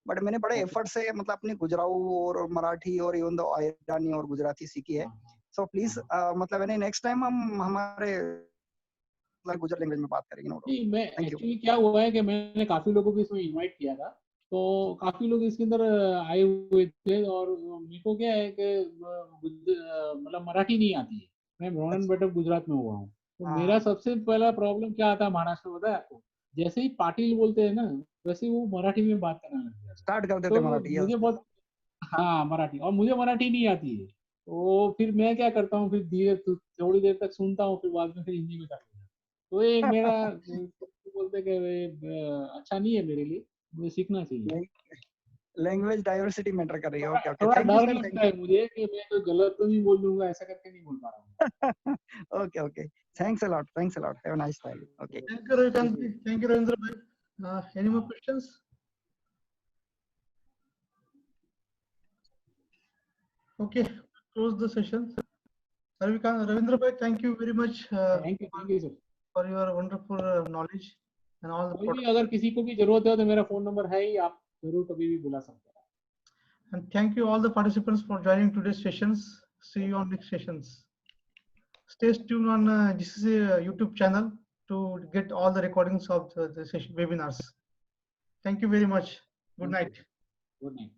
[SPEAKER 2] बट मैंने बड़े एफर्ट से मतलब अपनी गुजराऊ और मराठी और इवन दो ईरानी और गुजराती सीखी है। सो प्लीज मतलब मैंने नेक्स्ट टाइम हम हमारे गुजर लैंग्वेज में बात करेंगे।
[SPEAKER 6] नहीं, मैं एक्चुअली क्या हुआ है कि मैंने काफी लोगों को इसमें इनवाइट किया था, तो काफी लोग इसके अंदर आए हुए थे और मेरे को क्या है कि मतलब मराठी नहीं आती है। मैं ब्राह्मण बेटअप गुजरात में हुआ हूँ, तो
[SPEAKER 2] हाँ।
[SPEAKER 6] मेरा सबसे पहला प्रॉब्लम क्या आता है महाराष्ट्र में, पता है आपको? जैसे ही पाटिल बोलते हैं ना, वैसे ही वो मराठी में बात करने लग जाते हैं।
[SPEAKER 2] स्टार्ट कर देते
[SPEAKER 6] तो
[SPEAKER 2] मराठी।
[SPEAKER 6] मुझे बहुत, हाँ मराठी, और मुझे मराठी नहीं आती है, तो फिर मैं क्या करता हूँ, फिर धीरे थोड़ी देर तक सुनता हूँ, फिर बाद में फिर हिंदी में कर लेता हूँ। तो ये मेरा बोलते कि अच्छा नहीं है मेरे लिए, मुझे सीखना चाहिए।
[SPEAKER 2] लैंग्वेज डाइवर्सिटी मैटर कर रही है। ओके ओके,
[SPEAKER 6] थोड़ा
[SPEAKER 2] थैंक यू
[SPEAKER 6] डर
[SPEAKER 2] सर,
[SPEAKER 6] लगता है मुझे कि मैं कोई गलत तो नहीं बोल दूंगा, ऐसा करके नहीं बोल पा रहा हूँ।
[SPEAKER 2] Okay okay, thanks a lot, thanks a lot, have a nice time. Okay,
[SPEAKER 1] Thank you, Ravikant. Thank you, Ravindra bhai. Any more questions? Okay, close the session. Ravikant, Ravindra bhai, thank you very much
[SPEAKER 6] thank you sir.
[SPEAKER 1] for your wonderful knowledge and all the
[SPEAKER 6] कोई भी
[SPEAKER 1] products.
[SPEAKER 6] अगर किसी को भी जरूरत है तो मेरा फोन नंबर है ही, आप जरूर कभी भी बुला सकते हैं।
[SPEAKER 1] And thank you all the participants for joining today's sessions. See you on next sessions. Stay tuned on GCC YouTube channel to get all the recordings of the session webinars. Thank you very much. Good night.
[SPEAKER 6] Good night.